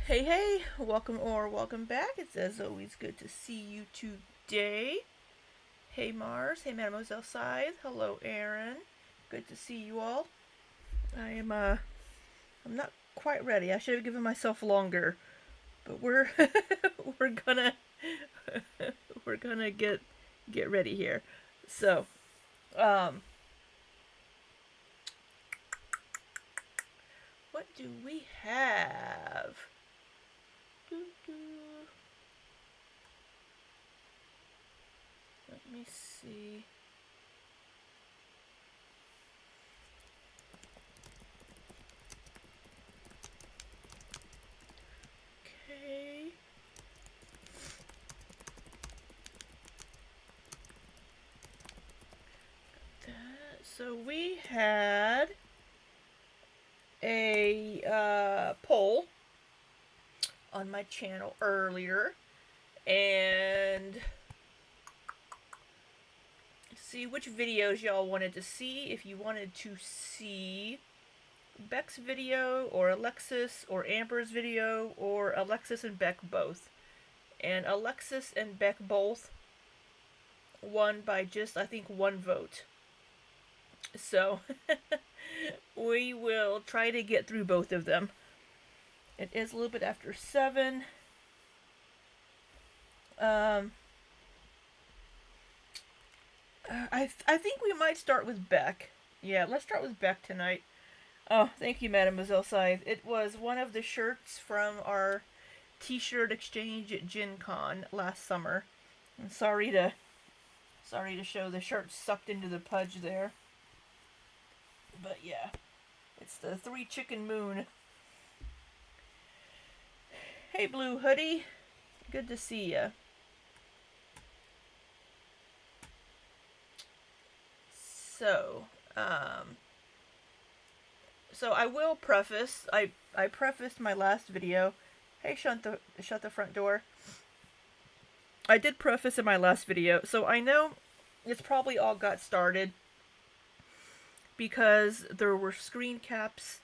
Hey, hey, welcome or welcome back. It's as always good to see you today. Hey, Mars. Hey, Mademoiselle Scythe. Hello, Aaron. Good to see you all. I'm not quite ready. I should have given myself longer, but we're gonna, we're gonna get ready here. So, um, what do we have? Let me see. Okay. So we had a poll on my channel earlier, and see which videos y'all wanted to see. If you wanted to see Beck's video, or Alexis, or Amber's video, or Alexis and Beck both. And Alexis and Beck both won by just, I think, one vote. So, we will try to get through both of them. It is a little bit after 7. I think we might start with Beck. Yeah, let's start with Beck tonight. Oh, thank you, Mademoiselle Scythe. It was one of the shirts from our T-shirt exchange at Gen Con last summer. I'm sorry to show the shirt sucked into the pudge there. But yeah, it's the 3 Chicken Moon. Hey, Blue Hoodie. Good to see ya. So, so I will preface. I prefaced my last video. Hey, shut the front door. I did preface in my last video, so I know it's probably all got started because there were screen caps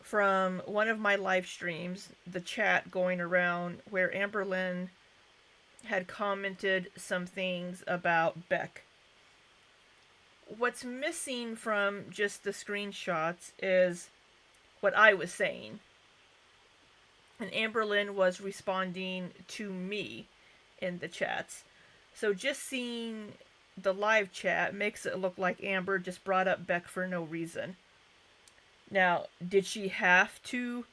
from one of my live streams, the chat going around where Amberlynn had commented some things about Beck. What's missing from just the screenshots is what I was saying. And Amberlynn was responding to me in the chats. So just seeing the live chat makes it look like Amber just brought up Beck for no reason. Now, did she have to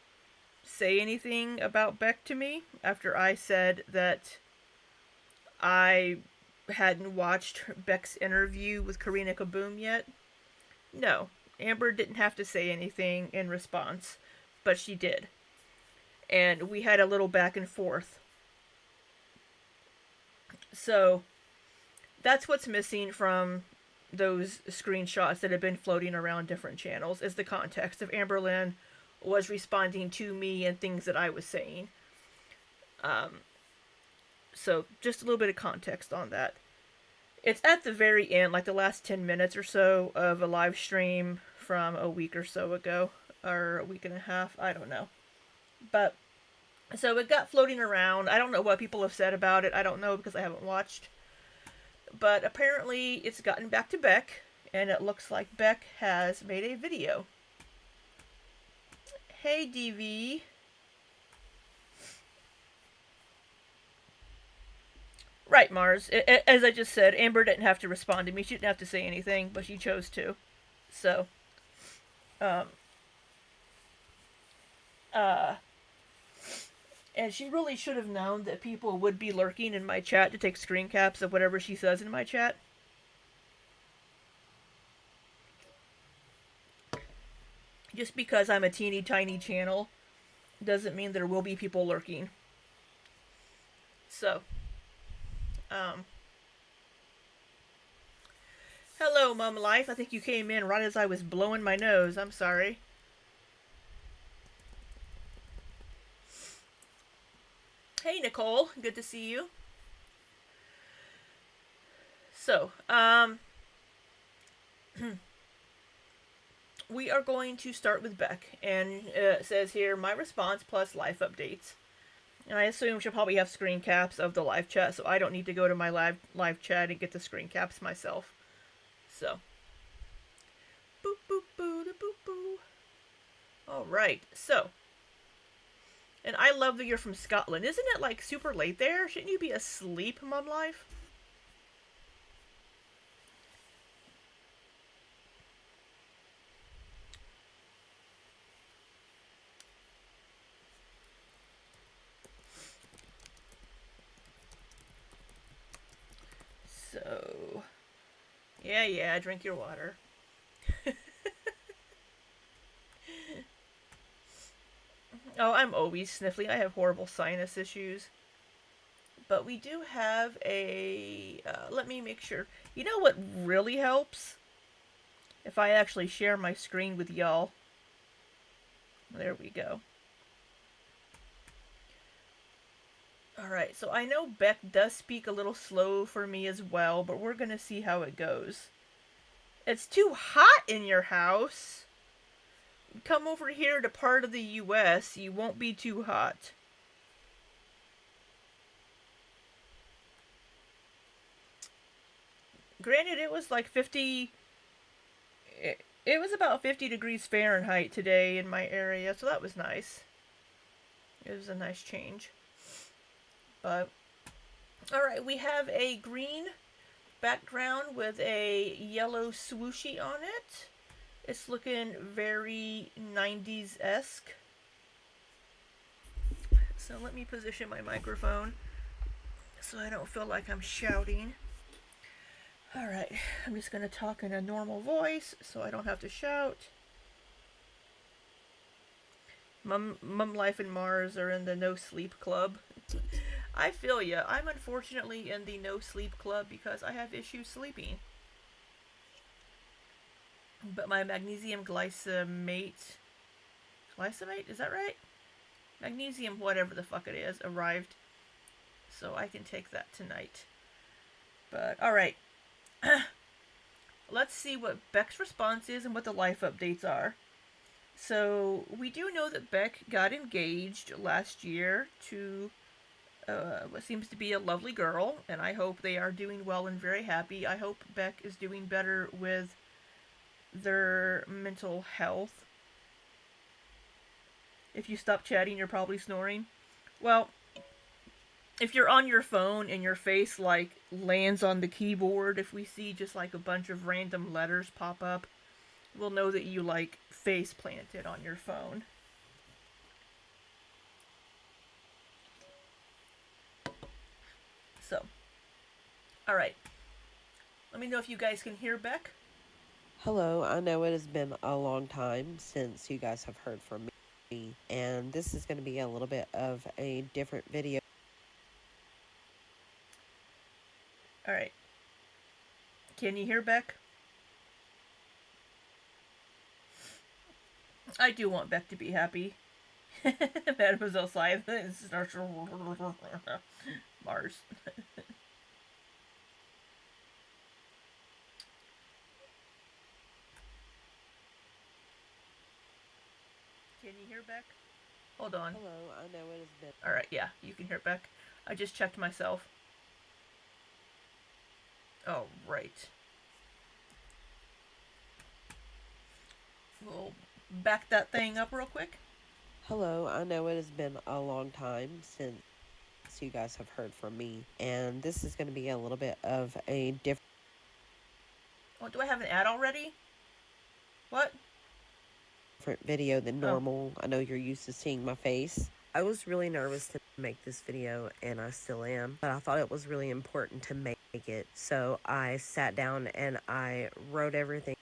say anything about Beck to me after I said that I hadn't watched Beck's interview with Karina Kaboom yet? No, Amber didn't have to say anything in response, but she did. And we had a little back and forth. So, that's what's missing from those screenshots that have been floating around different channels, is the context of Amberlynn was responding to me and things that I was saying. So, just a little bit of context on that. It's at the very end, like the last 10 minutes or so of a live stream from a week or so ago, or a week and a half, I don't know. But, so it got floating around. I don't know what people have said about it. I don't know because I haven't watched. But apparently it's gotten back to Beck, and it looks like Beck has made a video. Hey, DV. Right, Mars. As I just said, Amber didn't have to respond to me. She didn't have to say anything, but she chose to. So, um, and she really should have known that people would be lurking in my chat to take screen caps of whatever she says in my chat. Just because I'm a teeny tiny channel doesn't mean there will be people lurking. So, hello, Mum Life. I think you came in right as I was blowing my nose. I'm sorry. Hey, Nicole. Good to see you. So, we are going to start with Beck, and it says here my response plus life updates. And I assume she'll probably have screen caps of the live chat, so I don't need to go to my live chat and get the screen caps myself. So, boop boop boo da boop boo. All right, so, and I love that you're from Scotland. Isn't it like super late there? Shouldn't you be asleep, Mum Life? So, yeah, drink your water. Oh, I'm always sniffly. I have horrible sinus issues. But we do have a. Let me make sure. You know what really helps? If I actually share my screen with y'all. There we go. Alright, so I know Beck does speak a little slow for me as well, but we're gonna see how it goes. It's too hot in your house. Come over here to part of the US, you won't be too hot. Granted, it was like 50. It was about 50 degrees Fahrenheit today in my area, so that was nice. It was a nice change. But, alright, we have a green background with a yellow swooshy on it. It's looking very 90s-esque. So let me position my microphone so I don't feel like I'm shouting. Alright, I'm just going to talk in a normal voice so I don't have to shout. Mum Life and Mars are in the no sleep club. I feel ya. I'm unfortunately in the no sleep club because I have issues sleeping. But my magnesium glycemate, is that right? Magnesium whatever the fuck it is, arrived. So I can take that tonight. But, alright. Let's see what Beck's response is and what the life updates are. So, we do know that Beck got engaged last year to what seems to be a lovely girl, and I hope they are doing well and very happy. I hope Beck is doing better with their mental health. If you stop chatting, you're probably snoring. Well, if you're on your phone and your face like lands on the keyboard, if we see just like a bunch of random letters pop up, we'll know that you like face planted on your phone. So, alright. Let me know if you guys can hear Beck. Hello, I know it has been a long time since you guys have heard from me, and this is going to be a little bit of a different video. Alright. Can you hear Beck? I do want Beck to be happy. Mademoiselle Silence Mars. Can you hear Beck? Hold on. Hello, I know it has been. Alright, yeah, you can hear Beck. I just checked myself. Oh, right. We'll back that thing up real quick. Hello, I know it has been a long time since you guys have heard from me, and this is going to be a little bit of a different. Oh, do I have an ad already? What? Different video than normal. I know you're used to seeing my face. I was really nervous to make this video, and I still am, but I thought it was really important to make it. So I sat down and I wrote everything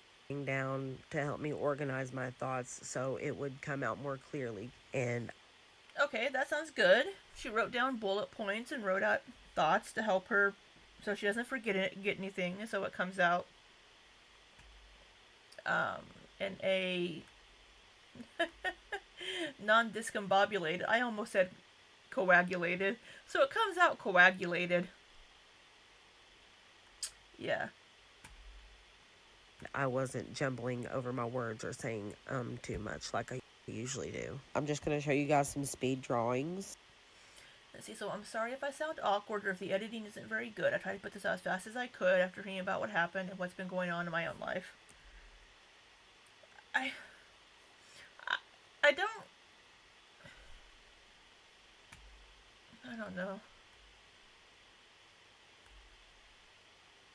down to help me organize my thoughts so it would come out more clearly. And okay, that sounds good. She wrote down bullet points and wrote out thoughts to help her so she doesn't get anything, so it comes out in a non-discombobulated. I almost said coagulated. So it comes out coagulated. Yeah. I wasn't jumbling over my words or saying too much like I usually do. I'm just going to show you guys some speed drawings. Let's see, so I'm sorry if I sound awkward or if the editing isn't very good. I tried to put this out as fast as I could after hearing about what happened and what's been going on in my own life. I I don't know.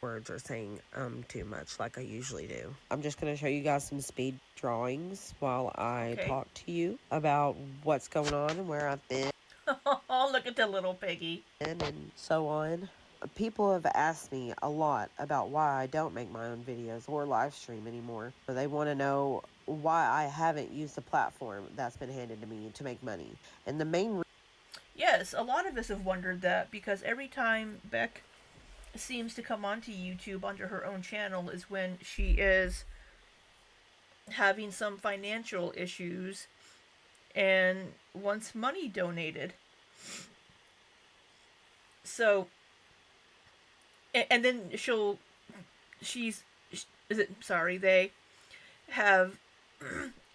Words or saying too much like I usually do. I'm just going to show you guys some speed drawings while I Okay. talk to you about what's going on and where I've been Oh, look at the little piggy. and so on. People have asked me a lot about why I don't make my own videos or live stream anymore. So they want to know why I haven't used the platform that's been handed to me to make money. And the main Yes, a lot of us have wondered that because every time Beck seems to come onto YouTube onto her own channel is when she is having some financial issues and wants money donated. So, and then they have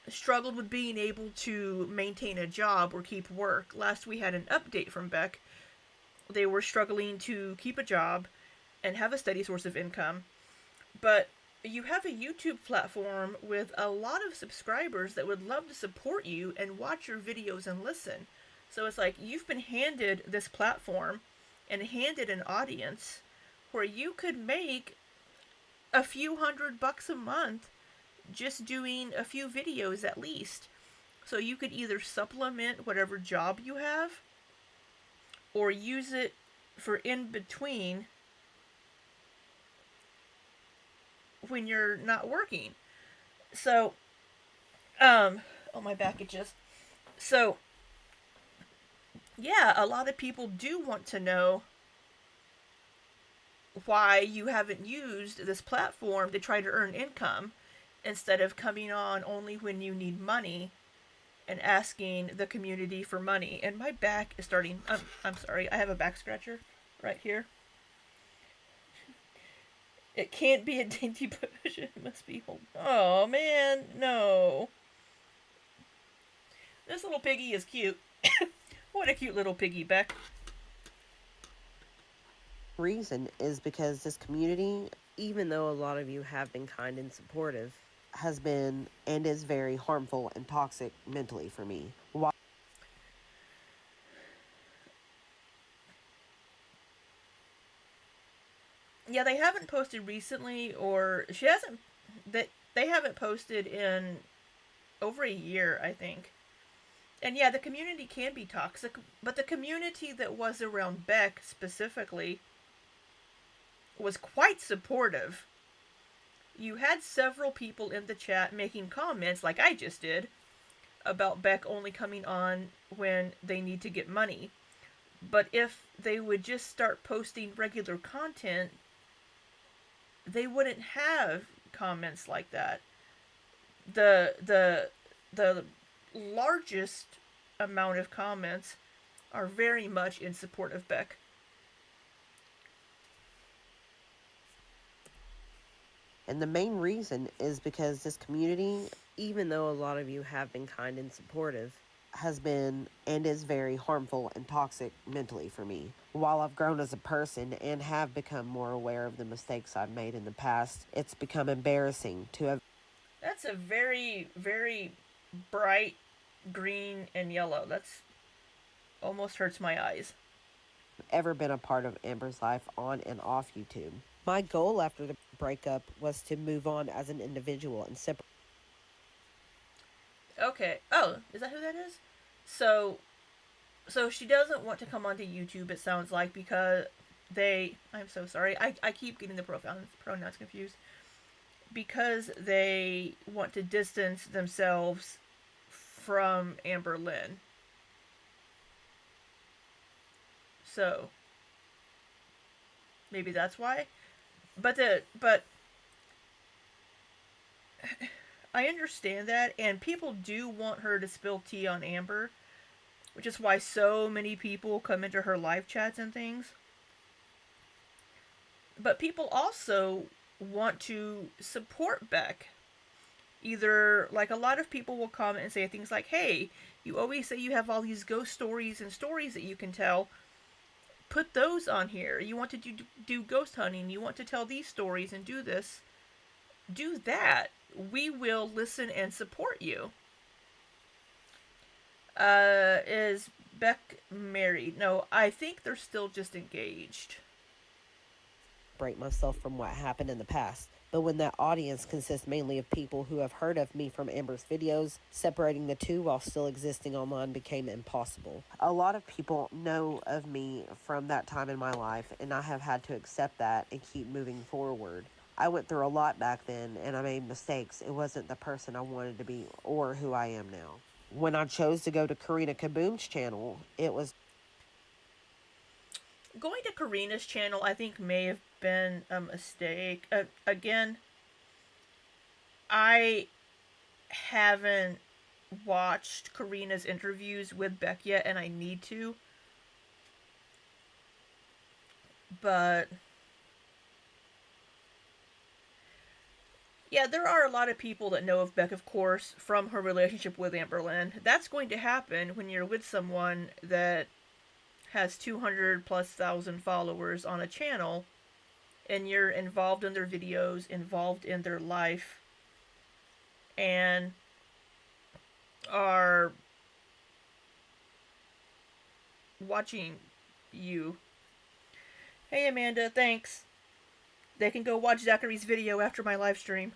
struggled with being able to maintain a job or keep work. Last we had an update from Beck. They were struggling to keep a job and have a steady source of income. But you have a YouTube platform with a lot of subscribers that would love to support you and watch your videos and listen. So it's like you've been handed this platform and handed an audience where you could make a few $100 a month just doing a few videos at least. So you could either supplement whatever job you have or use it for in between when you're not working. So, oh, my back itches. So, yeah, a lot of people do want to know why you haven't used this platform to try to earn income instead of coming on only when you need money and asking the community for money. And my back is starting. I'm sorry, I have a back scratcher right here. It can't be a dainty push. It must be hold. Oh man, no. This little piggy is cute. What a cute little piggy, Beck. reason is because this community, even though a lot of you have been kind and supportive, has been and is very harmful and toxic mentally for me. While Yeah, they haven't posted recently, or she hasn't. That they haven't posted in over a year, I think. And yeah, the community can be toxic, but the community that was around Beck specifically was quite supportive. You had several people in the chat making comments, like I just did, about Beck only coming on when they need to get money. But if they would just start posting regular content, they wouldn't have comments like that. The largest amount of comments are very much in support of Beck. And the main reason is because this community, even though a lot of you have been kind and supportive, has been and is very harmful and toxic mentally for me. While I've grown as a person and have become more aware of the mistakes I've made in the past, it's become embarrassing to have. That's a very, very bright green and yellow. That's almost hurts my eyes. Ever been a part of Amber's life on and off YouTube. My goal after the breakup was to move on as an individual and separate. Okay. Oh, is that who that is? So, so she doesn't want to come onto YouTube. It sounds like because they. I'm so sorry. I keep getting the pronouns confused. Because they want to distance themselves from Amber Lynn. So maybe that's why. But I understand that, and people do want her to spill tea on Amber, which is why so many people come into her live chats and things. But people also want to support Beck. Either, like, a lot of people will comment and say things like, hey, you always say you have all these ghost stories and stories that you can tell. Put those on here. You want to do ghost hunting. You want to tell these stories and do this. Do that. We will listen and support you. Is Beck married? No, I think they're still just engaged. Break myself from what happened in the past. But when that audience consists mainly of people who have heard of me from Amber's videos, separating the two while still existing online became impossible. A lot of people know of me from that time in my life, and I have had to accept that and keep moving forward. I went through a lot back then, and I made mistakes. It wasn't the person I wanted to be or who I am now. When I chose to go to Karina Kaboom's channel, it was Going to Karina's channel, I think, may have been a mistake. Again, I haven't watched Karina's interviews with Beck yet, and I need to. But yeah, there are a lot of people that know of Beck, of course, from her relationship with Amberlynn. That's going to happen when you're with someone that has 200 plus thousand followers on a channel and you're involved in their videos, involved in their life, and are watching you. Hey Amanda, thanks. They can go watch Zachary's video after my live stream.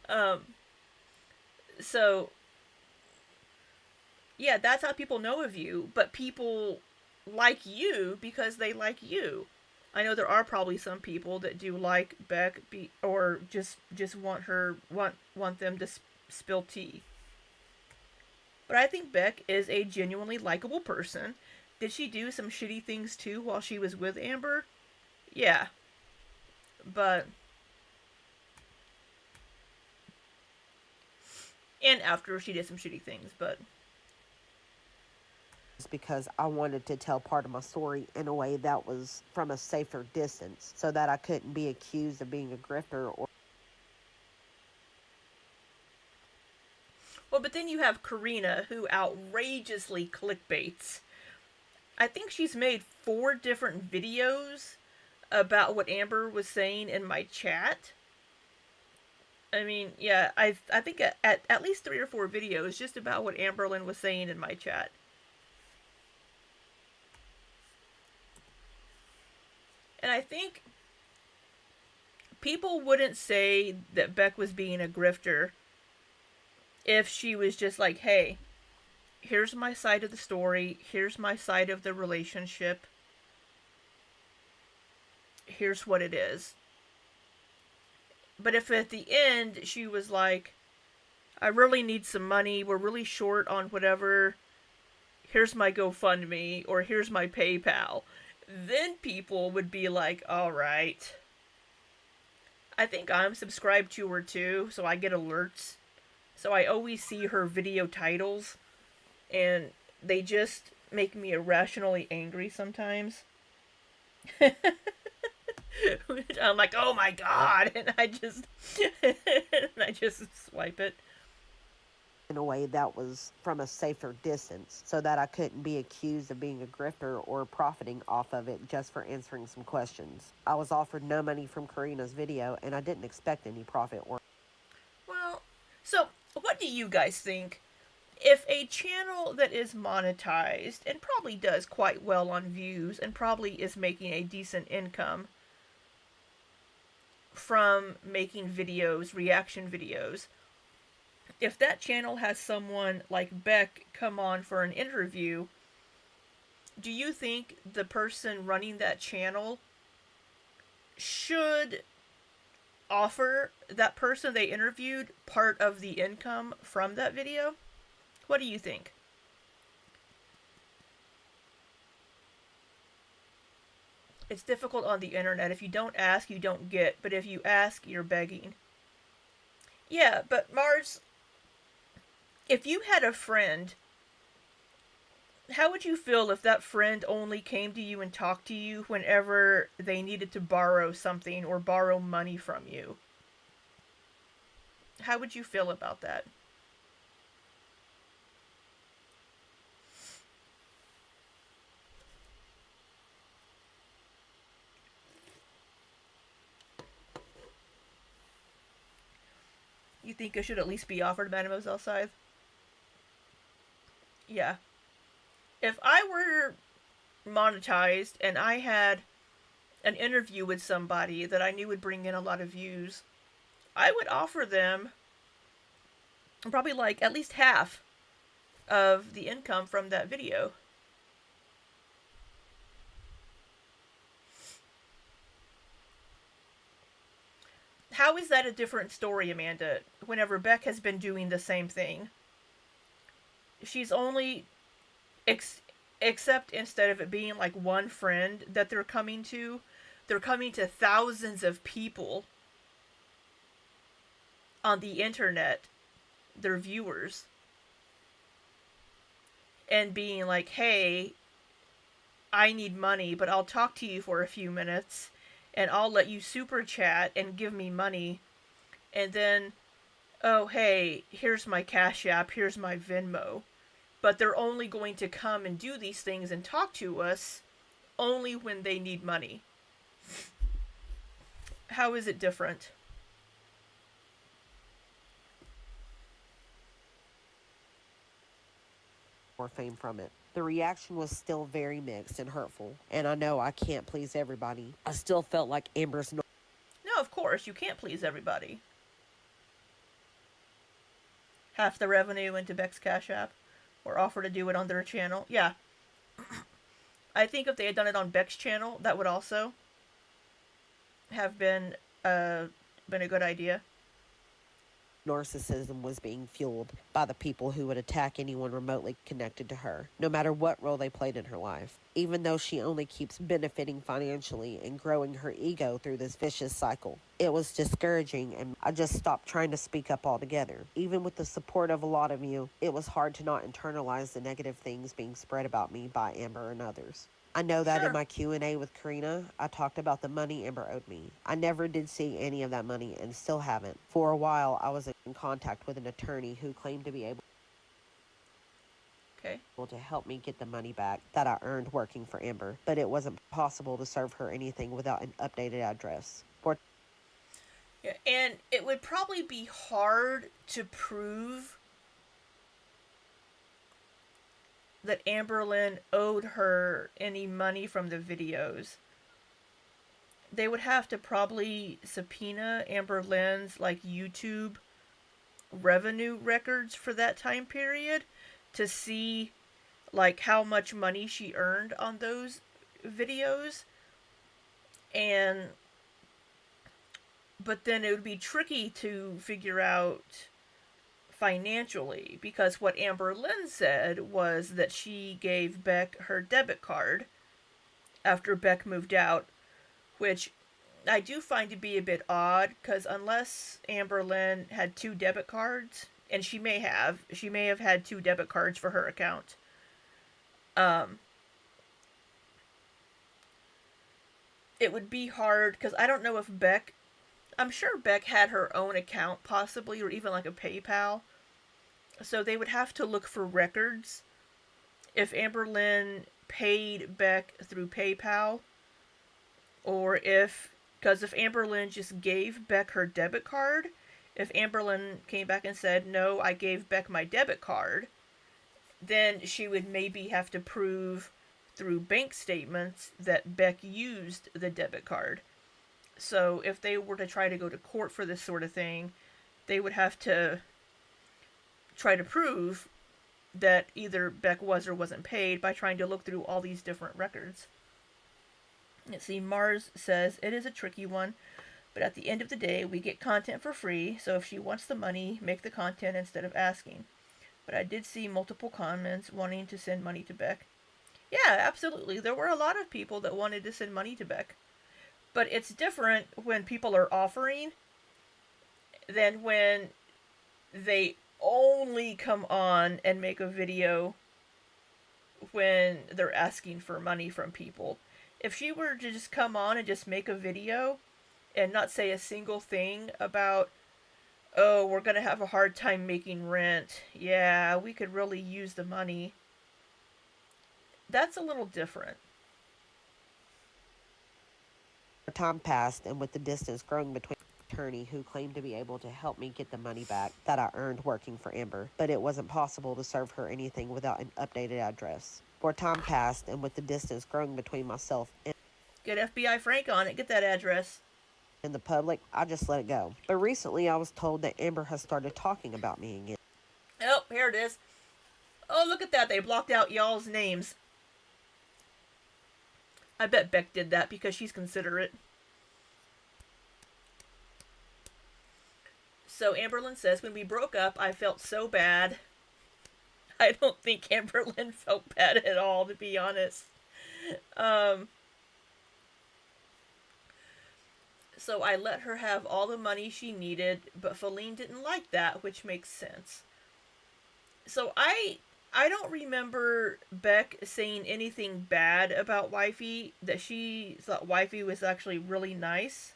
um, so yeah, that's how people know of you, but people like you because they like you. I know there are probably some people that do like Beck or just want them to spill tea. But I think Beck is a genuinely likable person. Did she do some shitty things too while she was with Amber? Yeah. But and after she did some shitty things, but because I wanted to tell part of my story in a way that was from a safer distance so that I couldn't be accused of being a grifter or well, but then you have Karina who outrageously clickbaits. I think she's made 4 different videos about what Amber was saying in my chat. I mean, yeah, I think at least 3 or 4 videos just about what Amberlynn was saying in my chat. And I think people wouldn't say that Beck was being a grifter if she was just like, hey, here's my side of the story, here's my side of the relationship, here's what it is. But if at the end she was like, I really need some money, we're really short on whatever, here's my GoFundMe, or here's my PayPal, then people would be like, alright. I think I'm subscribed to her too, so I get alerts. So I always see her video titles, and they just make me irrationally angry sometimes. I'm like, oh my god, and I just swipe it. in a way that was from a safer distance so that I couldn't be accused of being a grifter or profiting off of it just for answering some questions. I was offered no money from Karina's video and I didn't expect any profit or Well, so what do you guys think? If a channel that is monetized and probably does quite well on views and probably is making a decent income from making videos, reaction videos, if that channel has someone like Beck come on for an interview, do you think the person running that channel should offer that person they interviewed part of the income from that video? What do you think? It's difficult on the internet. If you don't ask, you don't get. But if you ask, you're begging. Yeah, but Mars, if you had a friend How would you feel if that friend only came to you and talked to you whenever they needed to borrow something or borrow money from you? How would you feel about that? You think it should at least be offered, Mademoiselle Scythe? Yeah. If I were monetized and I had an interview with somebody that I knew would bring in a lot of views, I would offer them probably like at least half of the income from that video. How is that a different story, Amanda, whenever Beck has been doing the same thing? She's only ex- except instead of it being like one friend that they're coming to thousands of people on the internet, their viewers, and being like, "Hey, I need money, but I'll talk to you for a few minutes and I'll let you super chat and give me money." And then, "Oh, hey, here's my Cash App, here's my Venmo." But they're only going to come and do these things and talk to us only when they need money. How is it different? More fame from it. The reaction was still very mixed and hurtful, and I know I can't please everybody. I still felt like Amber's No, of course, you can't please everybody. Half the revenue into Beck's Cash App or offer to do it on their channel. Yeah. I think if they had done it on Beck's channel, that would also have uh been a good idea. narcissism was being fueled by the people who would attack anyone remotely connected to her, no matter what role they played in her life. Even though she only keeps benefiting financially and growing her ego through this vicious cycle. It was discouraging, and I just stopped trying to speak up altogether. Even with the support of a lot of you, it was hard to not internalize the negative things being spread about me by Amber and others. I know that in Sure. my Q&A with Karina, I talked about the money Amber owed me. I never did see any of that money and still haven't. For a while, I was in contact with an attorney who claimed to be able Okay. to help me get the money back that I earned working for Amber, but it wasn't possible to serve her anything without an updated address. For Yeah, and it would probably be hard to prove that Amberlyn owed her any money from the videos. They would have to probably subpoena Amberlyn's like YouTube revenue records for that time period to see like how much money she earned on those videos. And but then it would be tricky to figure out financially because what Amber Lynn said was that she gave Beck her debit card after Beck moved out, which I do find to be a bit odd because unless Amber Lynn had two debit cards, and she may have had two debit cards for her account. Um, it would be hard because I don't know if Beck. I'm sure Beck had her own account, possibly, or even like a PayPal. So they would have to look for records if Amber Lynn paid Beck through PayPal, or if Amber Lynn just gave Beck her debit card, if Amber Lynn came back and said, "No, I gave Beck my debit card," then she would maybe have to prove through bank statements that Beck used the debit card. So if they were to try to go to court for this sort of thing, they would have to try to prove that either Beck was or wasn't paid by trying to look through all these different records. Let's see, Mars says it is a tricky one, but at the end of the day, we get content for free, so if she wants the money, make the content instead of asking. But I did see multiple comments wanting to send money to Beck. Yeah, absolutely. There were a lot of people that wanted to send money to Beck. But it's different when people are offering than when they only come on and make a video when they're asking for money from people. If she were to just come on and just make a video and not say a single thing about, oh, we're going to have a hard time making rent. Yeah, we could really use the money. That's a little different. Time passed, and with the distance growing between the attorney who claimed to be able to help me get the money back that I earned working for Amber, but it wasn't possible to serve her anything without an updated address. More time passed, and with the distance growing between myself and Get FBI Frank on it. Get that address. the public, I just let it go. But recently, I was told that Amber has started talking about me again. Oh, here it is. Oh, look at that. They blocked out y'all's names. I bet Beck did that because she's considerate. So Amberlynn says, when we broke up, I felt so bad. I don't think Amberlynn felt bad at all, to be honest. So I let her have all the money she needed, but Feline didn't like that, which makes sense. So I don't remember Beck saying anything bad about Wifey, that she thought Wifey was actually really nice.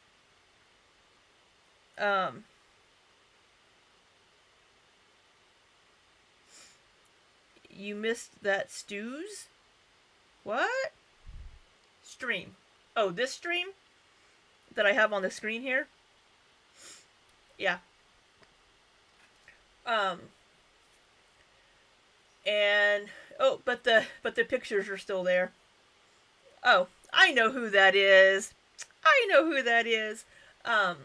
You missed that Stews? What? Stream. Oh, this stream? That I have on the screen here? Yeah. Um and oh, but the pictures are still there. Oh, I know who that is. I know who that is. Um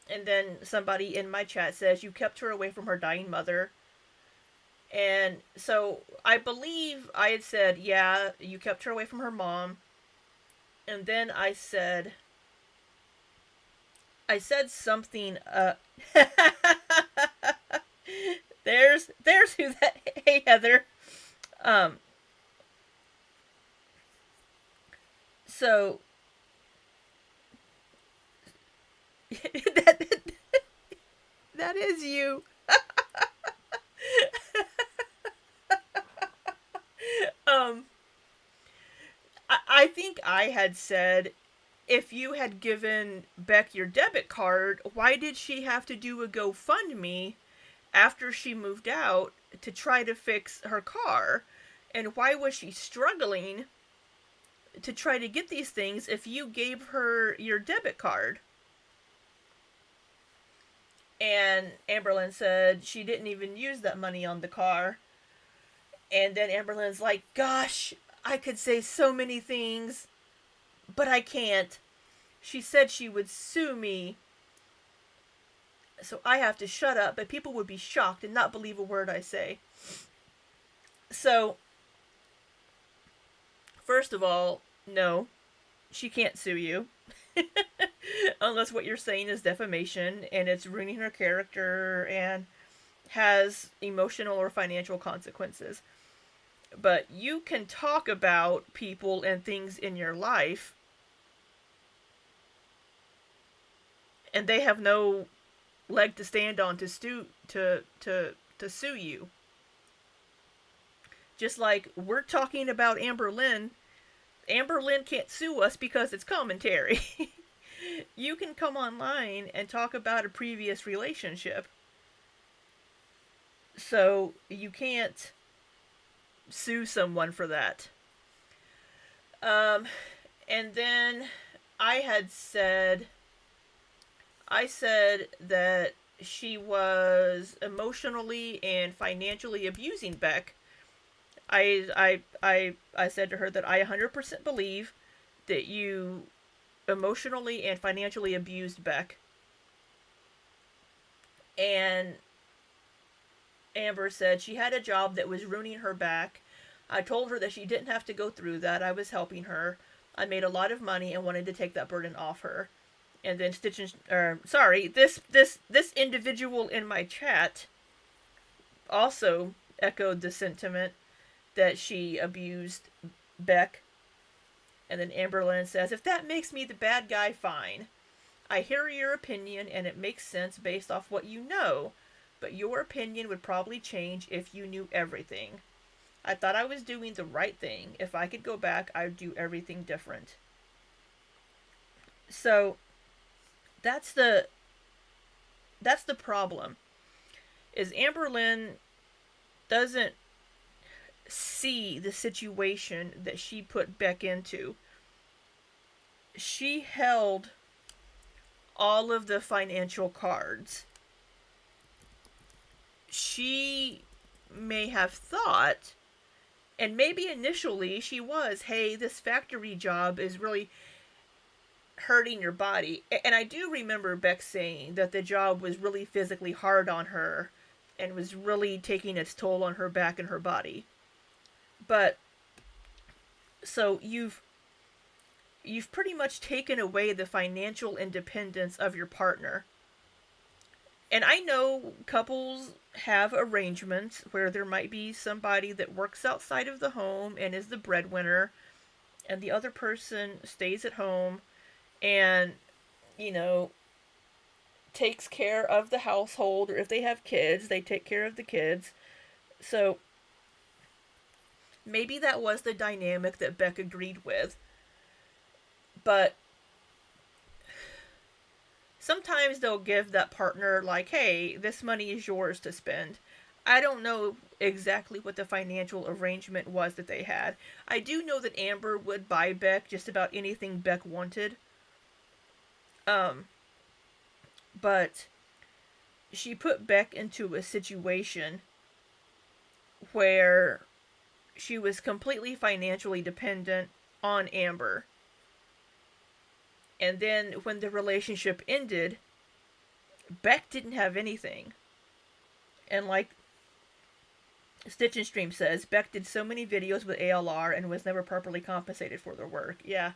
and then somebody in my chat says you kept her away from her dying mother. And so I believe I had said, yeah, you kept her away from her mom. And then I said something there's who that. Hey Heather. So that that is you. um I think I had said, if you had given Beck your debit card, why did she have to do a GoFundMe after she moved out to try to fix her car? And why was she struggling to try to get these things if you gave her your debit card? And Amberlynn said she didn't even use that money on the car. And then Amberlynn's like, gosh, I could say so many things, but I can't. She said she would sue me, so I have to shut up, but people would be shocked and not believe a word I say. So, first of all, no, she can't sue you. Unless what you're saying is defamation and it's ruining her character and has emotional or financial consequences. But you can talk about people and things in your life, and they have no leg to stand on to sue you. Just like we're talking about Amberlynn can't sue us because it's commentary. You can come online and talk about a previous relationship, so you can't sue someone for that. And then I said that she was emotionally and financially abusing Beck. I said to her that I 100% believe that you emotionally and financially abused Beck. And Amber said she had a job that was ruining her back. I told her that she didn't have to go through that. I was helping her. I made a lot of money and wanted to take that burden off her. And then this individual in my chat also echoed the sentiment that she abused Beck. And then Amberlynn says, if that makes me the bad guy, fine. I hear your opinion and it makes sense based off what you know, but your opinion would probably change if you knew everything. I thought I was doing the right thing. If I could go back, I'd do everything different. So that's the that's the problem. Is Amberlynn doesn't see the situation that she put Beck into. She held all of the financial cards. She may have thought, and maybe initially she was, hey, this factory job is really hurting your body. And I do remember Beck saying that the job was really physically hard on her and was really taking its toll on her back and her body. But so you've pretty much taken away the financial independence of your partner. And I know couples have arrangements where there might be somebody that works outside of the home and is the breadwinner, and the other person stays at home and, you know, takes care of the household, or if they have kids, they take care of the kids. So maybe that was the dynamic that Beck agreed with. But sometimes they'll give that partner, like, hey, this money is yours to spend. I don't know exactly what the financial arrangement was that they had. I do know that Amber would buy Beck just about anything Beck wanted. Um, but she put Beck into a situation where she was completely financially dependent on Amber. And then when the relationship ended, Beck didn't have anything. And like Stitch and Stream says, Beck did so many videos with ALR and was never properly compensated for their work. Yeah.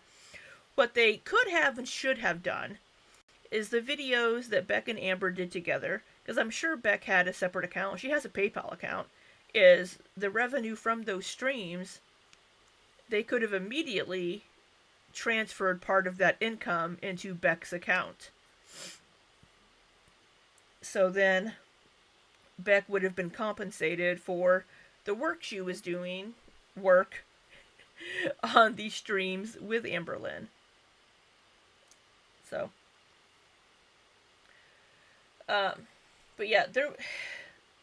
What they could have and should have done is the videos that Beck and Amber did together, because I'm sure Beck had a separate account. She has a PayPal account. Is the revenue from those streams, they could have immediately transferred part of that income into Beck's account. So then Beck would have been compensated for the work she was doing, work on these streams with Amberlynn. So, but yeah, there,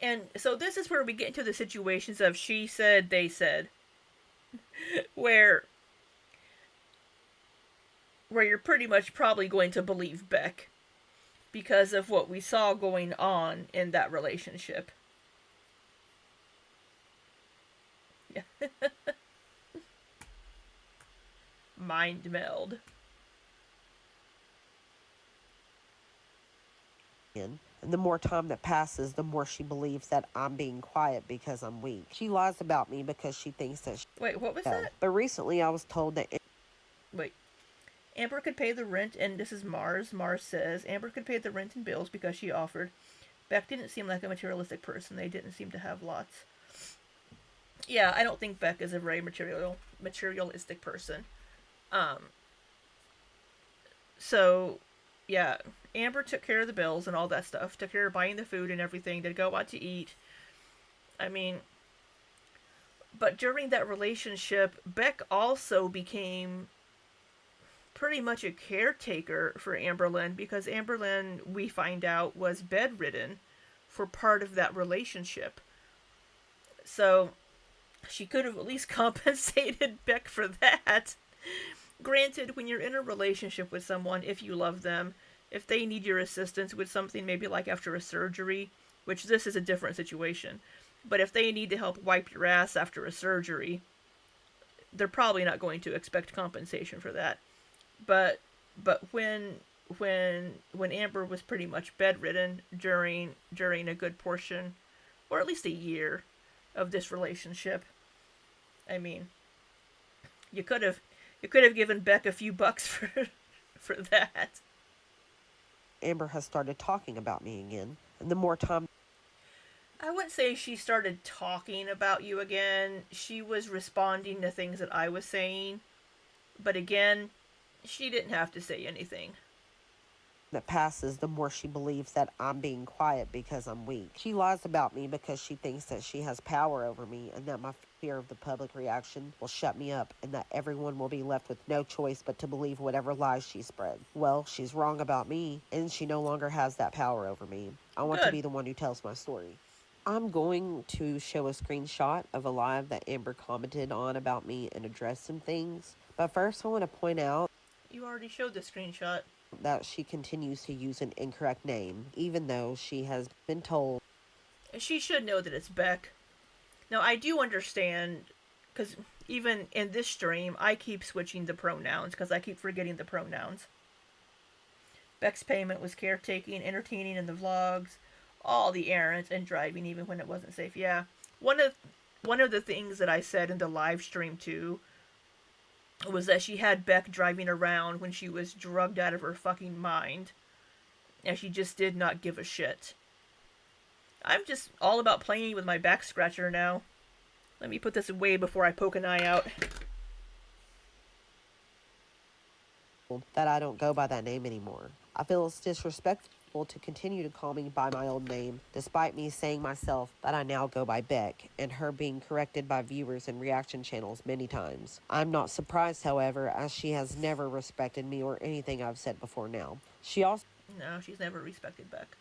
and so this is where we get into the situations of she said, they said, where you're pretty much probably going to believe Beck because of what we saw going on in that relationship. Yeah. Mind meld. And the more time that passes, the more she believes that I'm being quiet because I'm weak. She lies about me because she thinks that Wait, what was that? But recently I was told that... Wait. Amber could pay the rent, and this is Mars. Mars says Amber could pay the rent and bills because she offered. Beck didn't seem like a materialistic person. They didn't seem to have lots. Yeah, I don't think Beck is a very materialistic person. So, yeah, Amber took care of the bills and all that stuff. Took care of buying the food and everything. They'd go out to eat. I mean, but during that relationship, Beck also became pretty much a caretaker for Amberlynn because Amberlynn, we find out, was bedridden for part of that relationship. So she could have at least compensated Beck for that. Granted, when you're in a relationship with someone, if you love them, if they need your assistance with something, maybe like after a surgery, which this is a different situation, but if they need to help wipe your ass after a surgery, they're probably not going to expect compensation for that. But when Amber was pretty much bedridden during a good portion, or at least a year, of this relationship, I mean, you could have given Beck a few bucks for that. Amber has started talking about me again, and the more time... I wouldn't say she started talking about you again. She was responding to things that I was saying, but again, she didn't have to say anything. that passes, the more she believes that I'm being quiet because I'm weak. She lies about me because she thinks that she has power over me and that my fear of the public reaction will shut me up and that everyone will be left with no choice but to believe whatever lies she spread. Well, she's wrong about me and she no longer has that power over me. I want to Good. be the one who tells my story. I'm going to show a screenshot of a live that Amber commented on about me and address some things. But first, I want to point out You already showed the screenshot. that she continues to use an incorrect name, even though she has been told. She should know that it's Beck. Now, I do understand, because even in this stream, I keep switching the pronouns because I keep forgetting the pronouns. Beck's payment was caretaking, entertaining in the vlogs, all the errands, and driving even when it wasn't safe. Yeah, one of one of the things that I said in the live stream too was that she had Beck driving around when she was drugged out of her fucking mind, and she just did not give a shit. I'm just all about playing with my back scratcher now. Let me put this away before I poke an eye out. That I don't go by that name anymore. I feel it's disrespectful to continue to call me by my old name, despite me saying myself that I now go by Beck, and her being corrected by viewers and reaction channels many times. I'm not surprised, however, as she has never respected me or anything I've said before now. She also No, she's never respected Beck.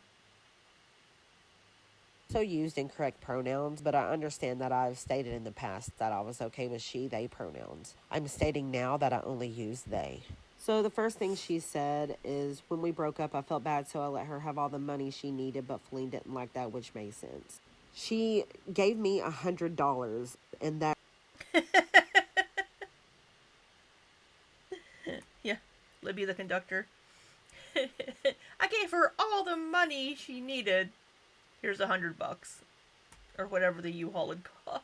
used incorrect pronouns, but I understand that I've stated in the past that I was okay with she, they pronouns. I'm stating now that I only use they. So the first thing she said is, when we broke up, I felt bad, so I let her have all the money she needed, but Feline didn't like that, which made sense. She gave me $100, and that Yeah, Libby the conductor. I gave her all the money she needed. Here's $100, or whatever the U-Haul would cost.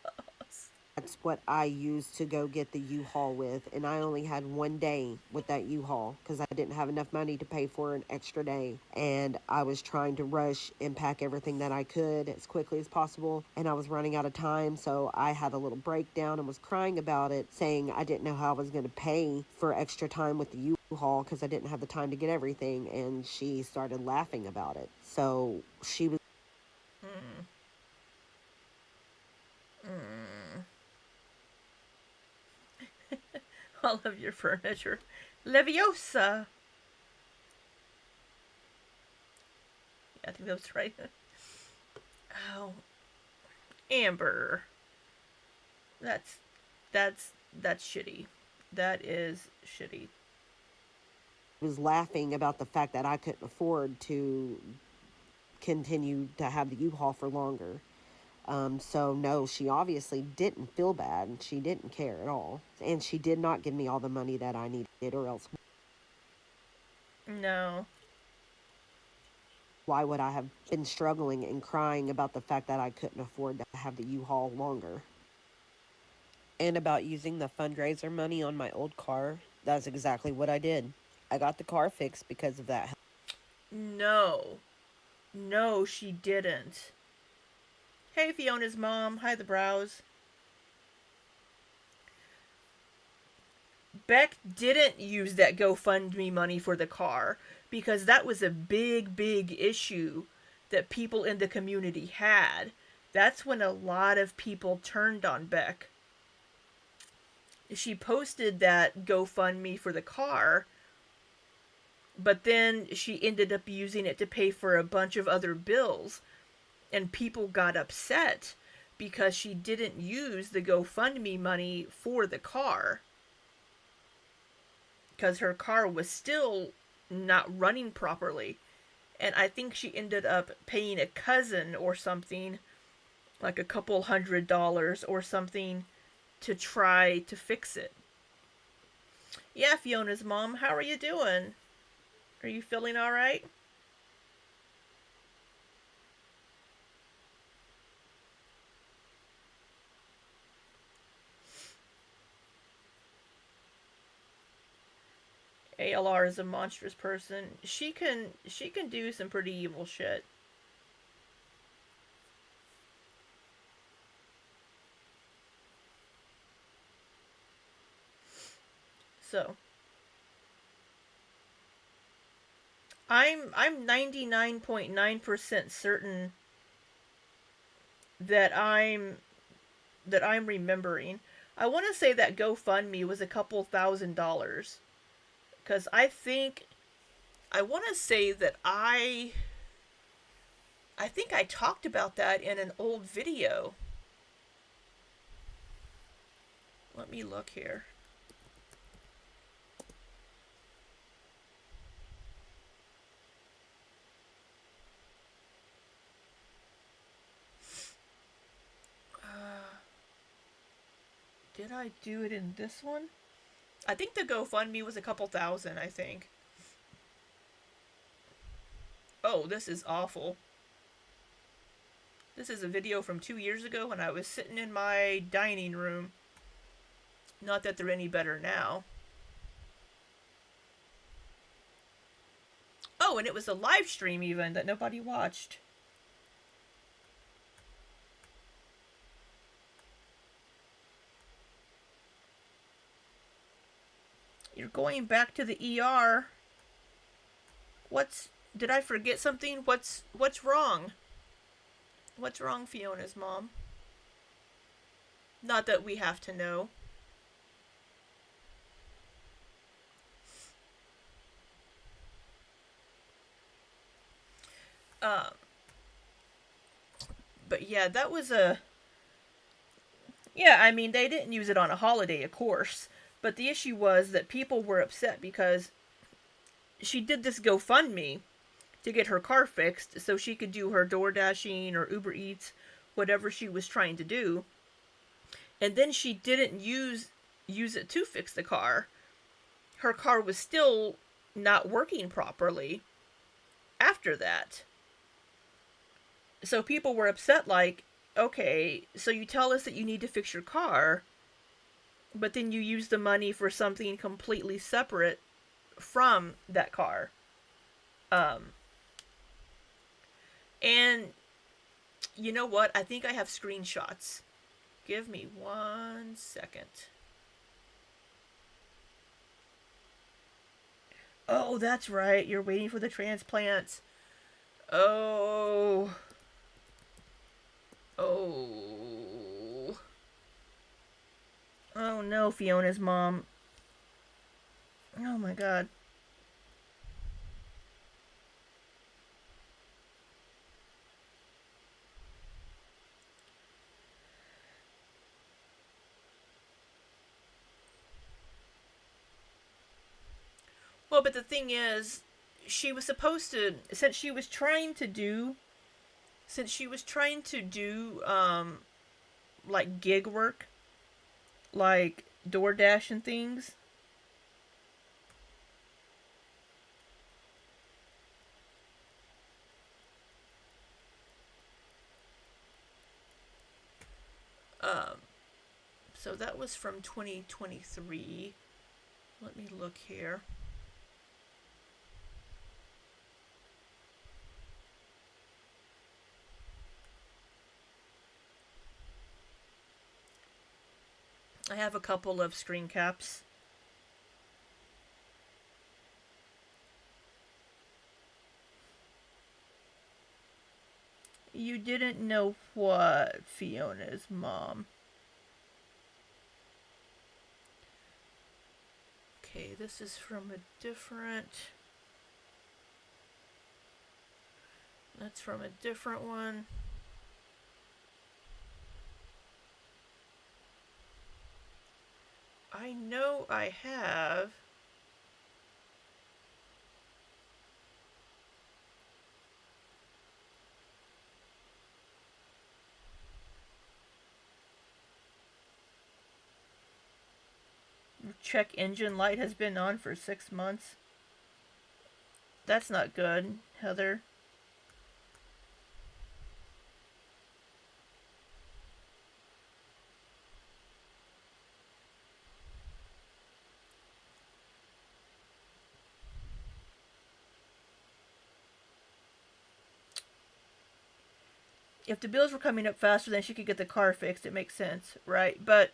That's what I used to go get the U-Haul with, and I only had one day with that U-Haul because I didn't have enough money to pay for an extra day, and I was trying to rush and pack everything that I could as quickly as possible, and I was running out of time, so I had a little breakdown and was crying about it, saying I didn't know how I was going to pay for extra time with the U-Haul because I didn't have the time to get everything, and she started laughing about it. So she was Mm. Mm. All of your furniture. Leviosa! Yeah, I think that was right. Oh, Amber. That's that's shitty. That is shitty. laughing about the fact that I couldn't afford to continue to have the U-Haul for longer. So no, she obviously didn't feel bad. She didn't care at all. And she did not give me all the money that I needed, or else No. why would I have been struggling and crying about the fact that I couldn't afford to have the U-Haul longer? And about using the fundraiser money on my old car, that's exactly what I did. I got the car fixed because of that. No. No, she didn't. Hey, Fiona's mom. Hi, the brows. Beck didn't use that GoFundMe money for the car because that was a big, big issue that people in the community had. That's when a lot of people turned on Beck. She posted that GoFundMe for the car, but then she ended up using it to pay for a bunch of other bills, and people got upset because she didn't use the GoFundMe money for the car, because her car was still not running properly. And I think she ended up paying a cousin or something, like a couple $100 or something, to try to fix it. Yeah, Fiona's mom, how are you doing? Are you feeling alright? ALR is a monstrous person. She can do some pretty evil shit. So, I'm 99.9% certain that I'm remembering. I want to say that GoFundMe was a couple $1,000s cuz I want to say that I think I talked about that in an old video. Let me look here. Did I do it in this one? I think the GoFundMe was a couple thousand, I think. Oh, this is awful. This is a video from 2 years ago when I was sitting in my dining room. Not that they're any better now. Oh, and it was a live stream even that nobody watched. You're going back to the ER. What's did I forget something? What's wrong? What's wrong, Fiona's mom? Not that we have to know. Um, but yeah, that was a yeah. I mean, they didn't use it on a holiday, of course. But the issue was that people were upset because she did this GoFundMe to get her car fixed so she could do her door dashing or Uber Eats, whatever she was trying to do. And then she didn't use it to fix the car. Her car was still not working properly after that. So people were upset like, okay, so you tell us that you need to fix your car, but then you use the money for something completely separate from that car. Um, and you know what? I think I have screenshots. Give me 1 second. Oh, that's right. You're waiting for the transplants. Oh. Oh. Oh no, Fiona's mom. Oh my god. Well, but the thing is, she was supposed to, since she was trying to do like gig work, like DoorDash and things. Um, so that was from 2023. Let me look here. I have a couple of screen caps. You didn't know what, Fiona's mom? Okay, this is from a different. That's from a different one. I know I have. Check engine light has been on for 6 months. That's not good, Heather. If the bills were coming up faster than she could get the car fixed, it makes sense, right? But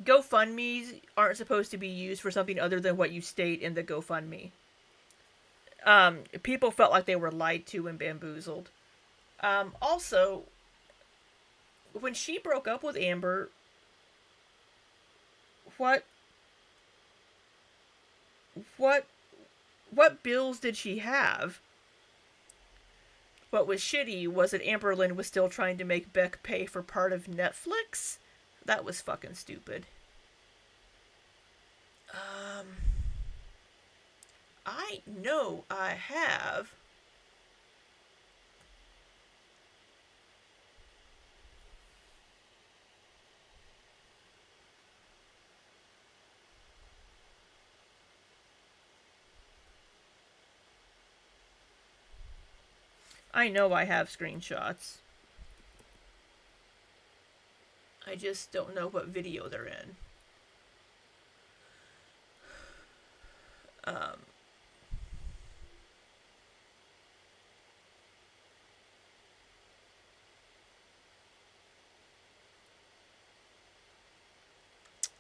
GoFundMe's aren't supposed to be used for something other than what you state in the GoFundMe. People felt like they were lied to and bamboozled. Also, when she broke up with Amber, what what what bills did she have? What was shitty was that Amberlynn was still trying to make Beck pay for part of Netflix. That was fucking stupid. Um, I know I have. I know I have screenshots. I just don't know what video they're in. Um,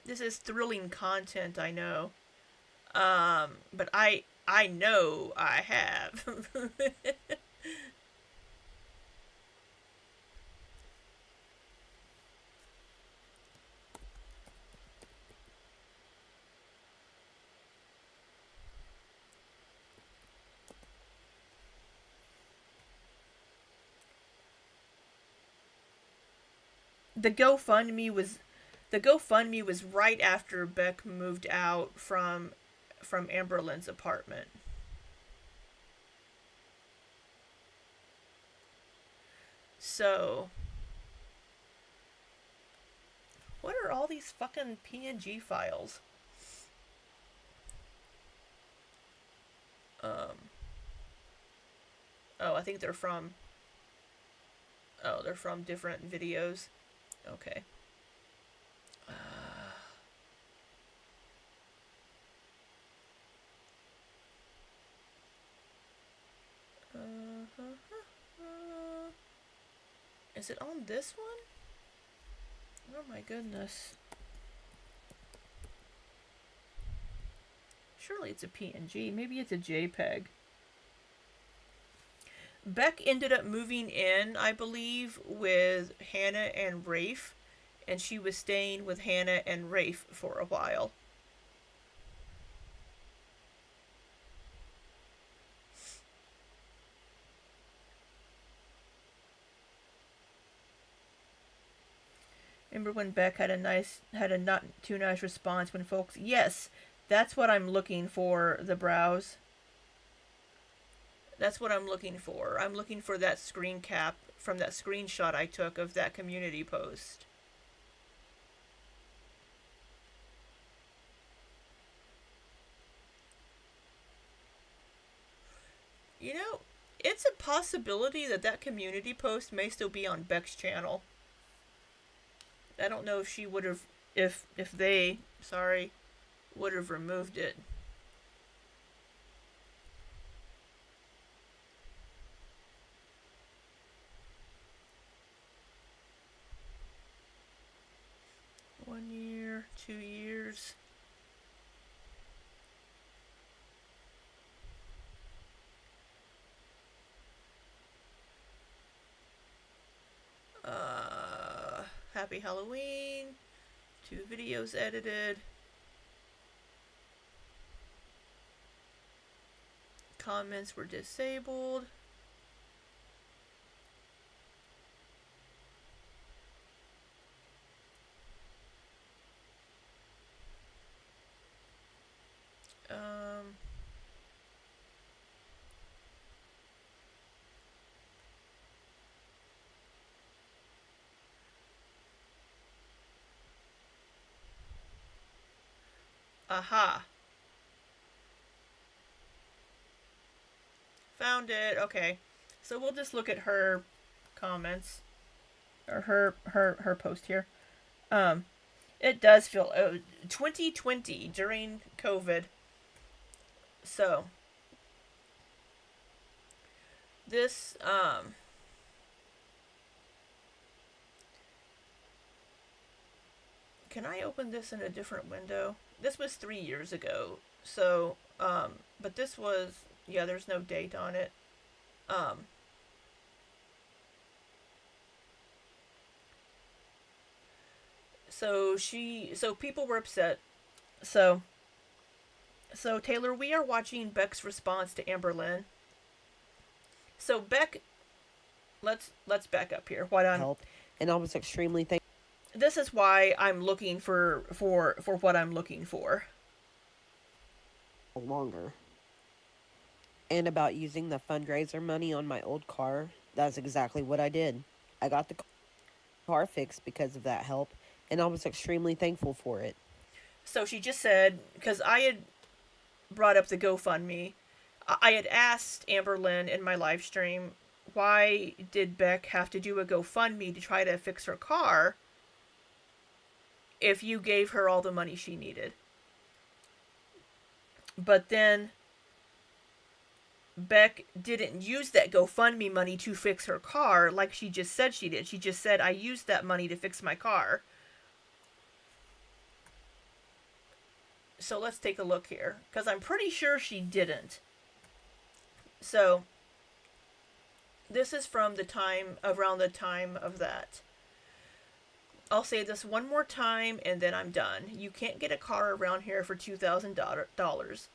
this is thrilling content, I know. But I know I have. the GoFundMe was the GoFundMe was right after Beck moved out from Amberlynn's apartment. So, what are all these fucking PNG files? Um, oh, I think they're from. Oh, they're from different videos. Okay. Uh, uh, is it on this one? Oh my goodness. Surely it's a PNG. Maybe it's a JPEG. Beck ended up moving in, I believe, with Hannah and Rafe, and she was staying with Hannah and Rafe for a while. Remember when Beck had a not too nice response when folks, yes, that's what I'm looking for, the browse. That's what I'm looking for. I'm looking for that screen cap from that screenshot I took of that community post. You know, it's a possibility that that community post may still be on Beck's channel. I don't know if she would have, if they, sorry, would have removed it. One year, 2 years. Happy Halloween. 2 videos edited. Comments were disabled. Um, aha. Found it. Okay. So we'll just look at her comments or her post here. Um, it does feel 2020 during COVID. So this can I open this in a different window? This was 3 years ago. So but this was Yeah, there's no date on it. Um, so people were upset. So Taylor, we are watching Beck's response to Amberlynn. So Beck, let's back up here. What I'm Help, and I was extremely thankful. This is why I'm looking for what I'm looking for. Longer. And about using the fundraiser money on my old car, that's exactly what I did. I got the car fixed because of that help, and I was extremely thankful for it. So she just said, because I had brought up the GoFundMe, I had asked Amberlynn in my live stream, why did Beck have to do a GoFundMe to try to fix her car if you gave her all the money she needed? But then Beck didn't use that GoFundMe money to fix her car like she just said she did. She just said, I used that money to fix my car. So let's take a look here, because I'm pretty sure she didn't. So this is from the time, around the time of that. I'll say this one more time and then I'm done. You can't get a car around here for $2,000.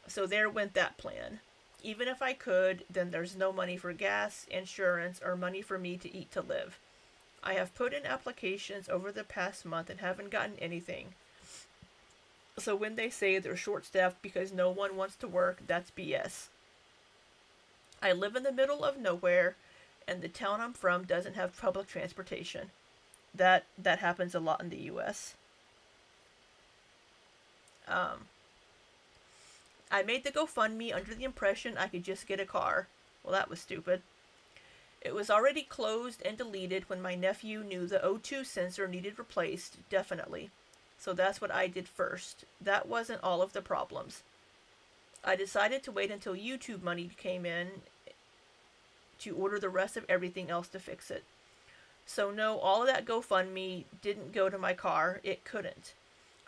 So there went that plan. Even if I could, then there's no money for gas, insurance, or money for me to eat to live. I have put in applications over the past month and haven't gotten anything. So when they say they're short staffed because no one wants to work, that's BS. I live in the middle of nowhere, and the town I'm from doesn't have public transportation. That happens a lot in the U.S. I made the GoFundMe under the impression I could just get a car. Well, that was stupid. It was already closed and deleted when my nephew knew the O2 sensor needed replaced, definitely. So that's what I did first. That wasn't all of the problems. I decided to wait until YouTube money came in to order the rest of everything else to fix it. So no, all of that GoFundMe didn't go to my car. It couldn't.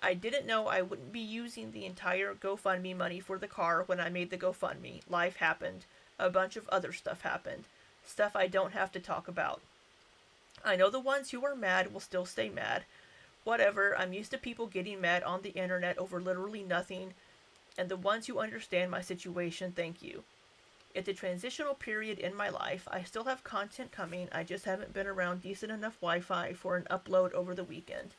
I didn't know I wouldn't be using the entire GoFundMe money for the car when I made the GoFundMe. Life happened. A bunch of other stuff happened. Stuff I don't have to talk about. I know the ones who are mad will still stay mad. Whatever, I'm used to people getting mad on the internet over literally nothing, and the ones who understand my situation, thank you. It's a transitional period in my life. I still have content coming, I just haven't been around decent enough Wi-Fi for an upload over the weekend.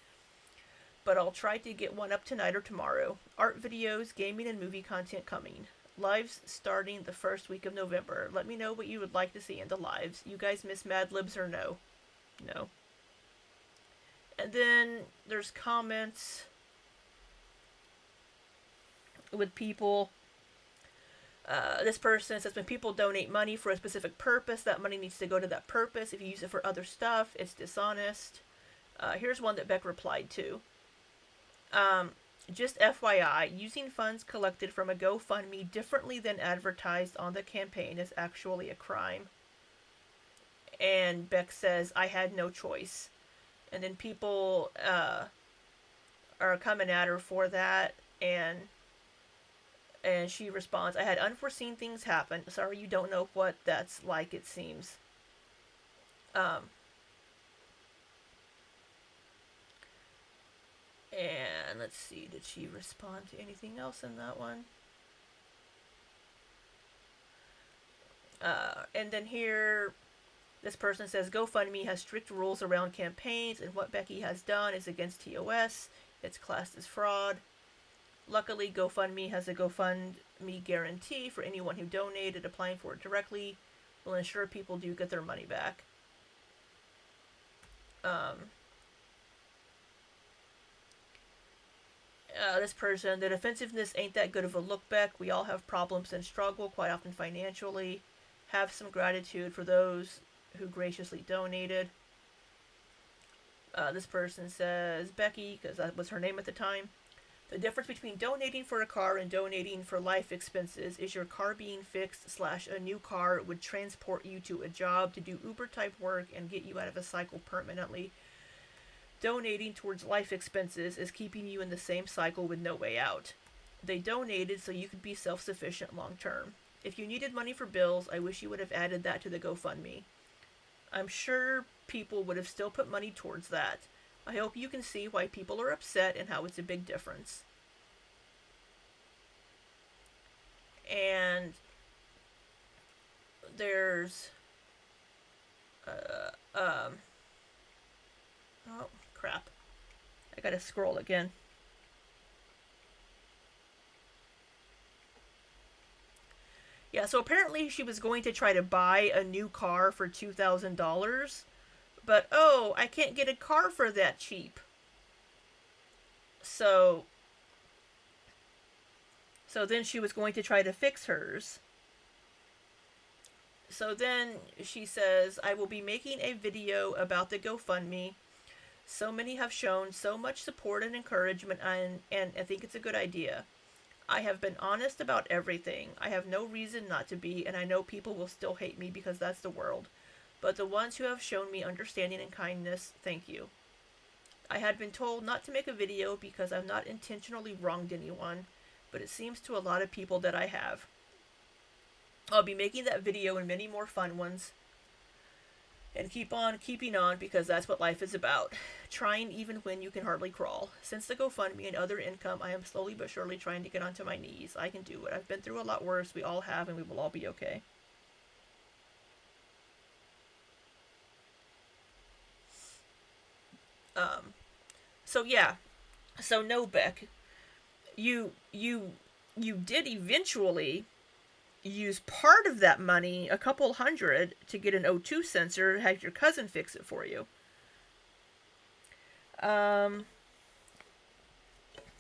But I'll try to get one up tonight or tomorrow. Art videos, gaming, and movie content coming. Lives starting the first week of November. Let me know what you would like to see in the lives. You guys miss Mad Libs or no? No. And then there's comments with people. This person says when people donate money for a specific purpose, that money needs to go to that purpose. If you use it for other stuff, it's dishonest. Here's one that Beck replied to. Just FYI, using funds collected from a GoFundMe differently than advertised on the campaign is actually a crime. And Beck says, I had no choice. And then people are coming at her for that, and she responds, I had unforeseen things happen. Sorry you don't know what that's like, it seems. And let's see, did she respond to anything else in that one? And then here, this person says GoFundMe has strict rules around campaigns, and what Becky has done is against TOS. It's classed as fraud. Luckily, GoFundMe has a GoFundMe guarantee for anyone who donated. Applying for it directly will ensure people do get their money back. This person, the defensiveness ain't that good of a look back. We all have problems and struggle, quite often financially. Have some gratitude for those who graciously donated. This person says, Becky, because that was her name at the time. The difference between donating for a car and donating for life expenses is your car being fixed / a new car would transport you to a job to do Uber type work and get you out of a cycle permanently. Donating towards life expenses is keeping you in the same cycle with no way out. They donated so you could be self-sufficient long term. If you needed money for bills, I wish you would have added that to the GoFundMe. I'm sure people would have still put money towards that. I hope you can see why people are upset and how it's a big difference. And there's oh crap, I gotta scroll again. Yeah, so apparently she was going to try to buy a new car for $2,000, but oh, I can't get a car for that cheap. So so then she was going to try to fix hers. So then she says, I will be making a video about the GoFundMe. So many have shown so much support and encouragement, and I think it's a good idea. I have been honest about everything. I have no reason not to be, and I know people will still hate me because that's the world. But the ones who have shown me understanding and kindness, thank you. I had been told not to make a video because I've not intentionally wronged anyone, but it seems to a lot of people that I have. I'll be making that video and many more fun ones. And keep on keeping on because that's what life is about. Trying even when you can hardly crawl. Since the GoFundMe and other income, I am slowly but surely trying to get onto my knees. I can do it. I've been through a lot worse. We all have, and we will all be okay. So yeah. So no, Beck. You did eventually use part of that money, a couple hundred, to get an O2 sensor, have your cousin fix it for you. Um,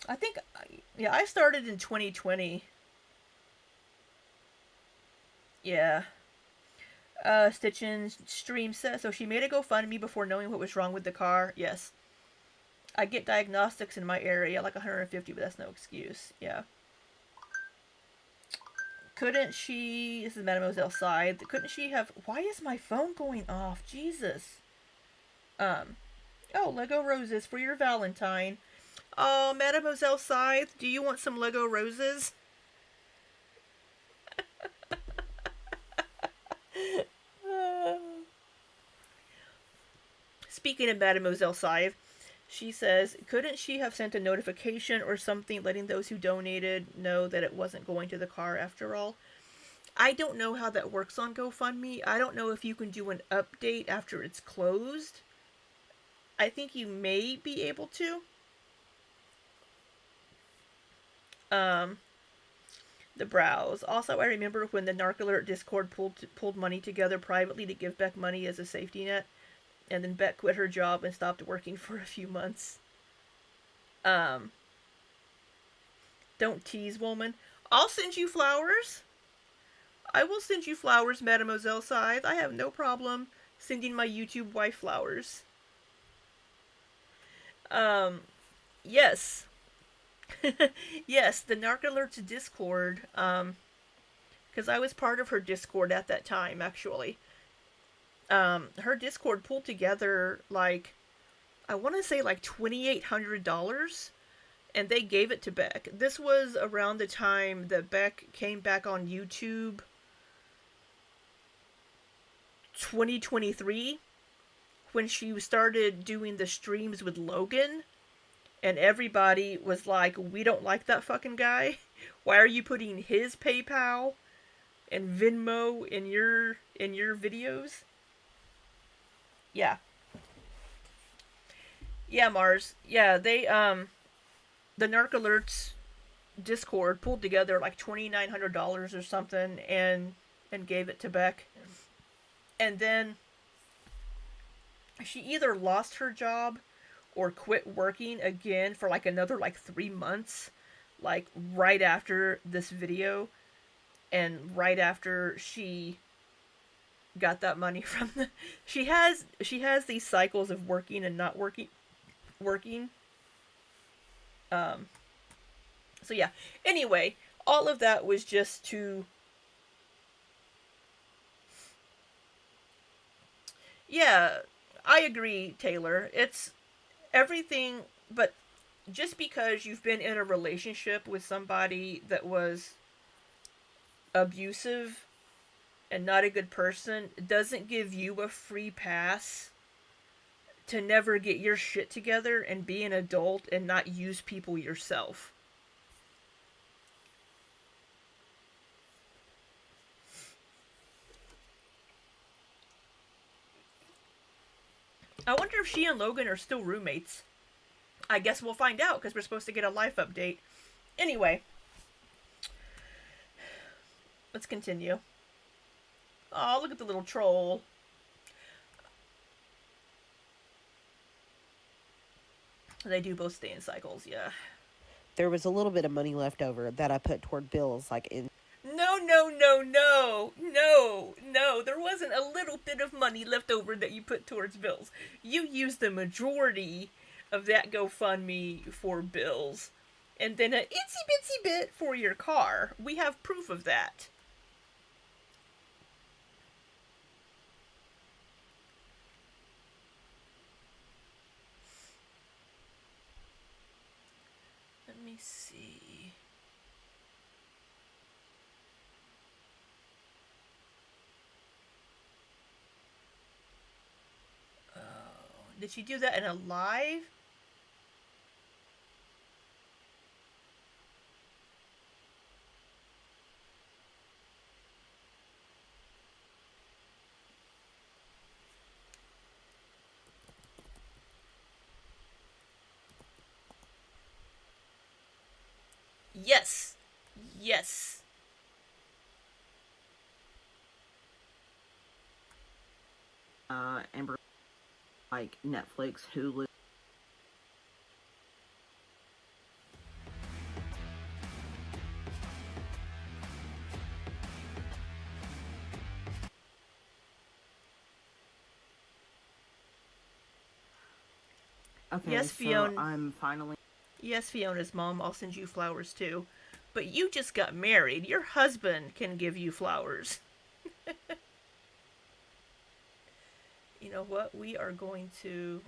I think, yeah, I started in 2020. Yeah. Stitchin Stream says, so she made a GoFundMe before knowing what was wrong with the car. Yes. I get diagnostics in my area, like 150, but that's no excuse. Yeah. Couldn't she, this is Mademoiselle Scythe, couldn't she have, why is my phone going off? Jesus. Oh, Lego roses for your Valentine. Oh, Mademoiselle Scythe, do you want some Lego roses? Speaking of Mademoiselle Scythe, she says, couldn't she have sent a notification or something letting those who donated know that it wasn't going to the car after all? I don't know how that works on GoFundMe. I don't know if you can do an update after it's closed. I think you may be able to. The browse. Also, I remember when the Narc Alert Discord pulled money together privately to give Beck money as a safety net, and then Beck quit her job and stopped working for a few months. Don't tease, woman. I'll send you flowers. I will send you flowers, Mademoiselle Scythe. I have no problem sending my YouTube wife flowers. Yes. Yes, the Narc Alerts Discord, because I was part of her Discord at that time, actually. Her Discord pulled together, like, I want to say like $2,800, and they gave it to Beck. This was around the time that Beck came back on YouTube, 2023, when she started doing the streams with Logan, and everybody was like, we don't like that fucking guy. Why are you putting his PayPal and Venmo in your videos? Yeah. Yeah, Mars. Yeah, they the Narc Alerts Discord pulled together like $2,900 or something and gave it to Beck. And then she either lost her job or quit working again for like another like 3 months, like right after this video and right after she got that money from the she has these cycles of working and not working. So yeah. Anyway, all of that was just to, yeah, I agree, Taylor. It's everything, but just because you've been in a relationship with somebody that was abusive and not a good person doesn't give you a free pass to never get your shit together and be an adult and not use people yourself. I wonder if she and Logan are still roommates. I guess we'll find out because we're supposed to get a life update. Anyway, let's continue. Oh, look at the little troll. They do both stay in cycles, yeah. There was a little bit of money left over that I put toward bills, like in. No, no, no, no, no, no. There wasn't a little bit of money left over that you put towards bills. You used the majority of that GoFundMe for bills. And then an itsy bitsy bit for your car. We have proof of that. Let me see. Oh, did she do that in a live? Yes. Yes. Amber, like Netflix, Hulu. Okay, Yes, so Fiona. I'm finally. Yes, Fiona's mom. I'll send you flowers too. But you just got married. Your husband can give you flowers. You know what? We are going to.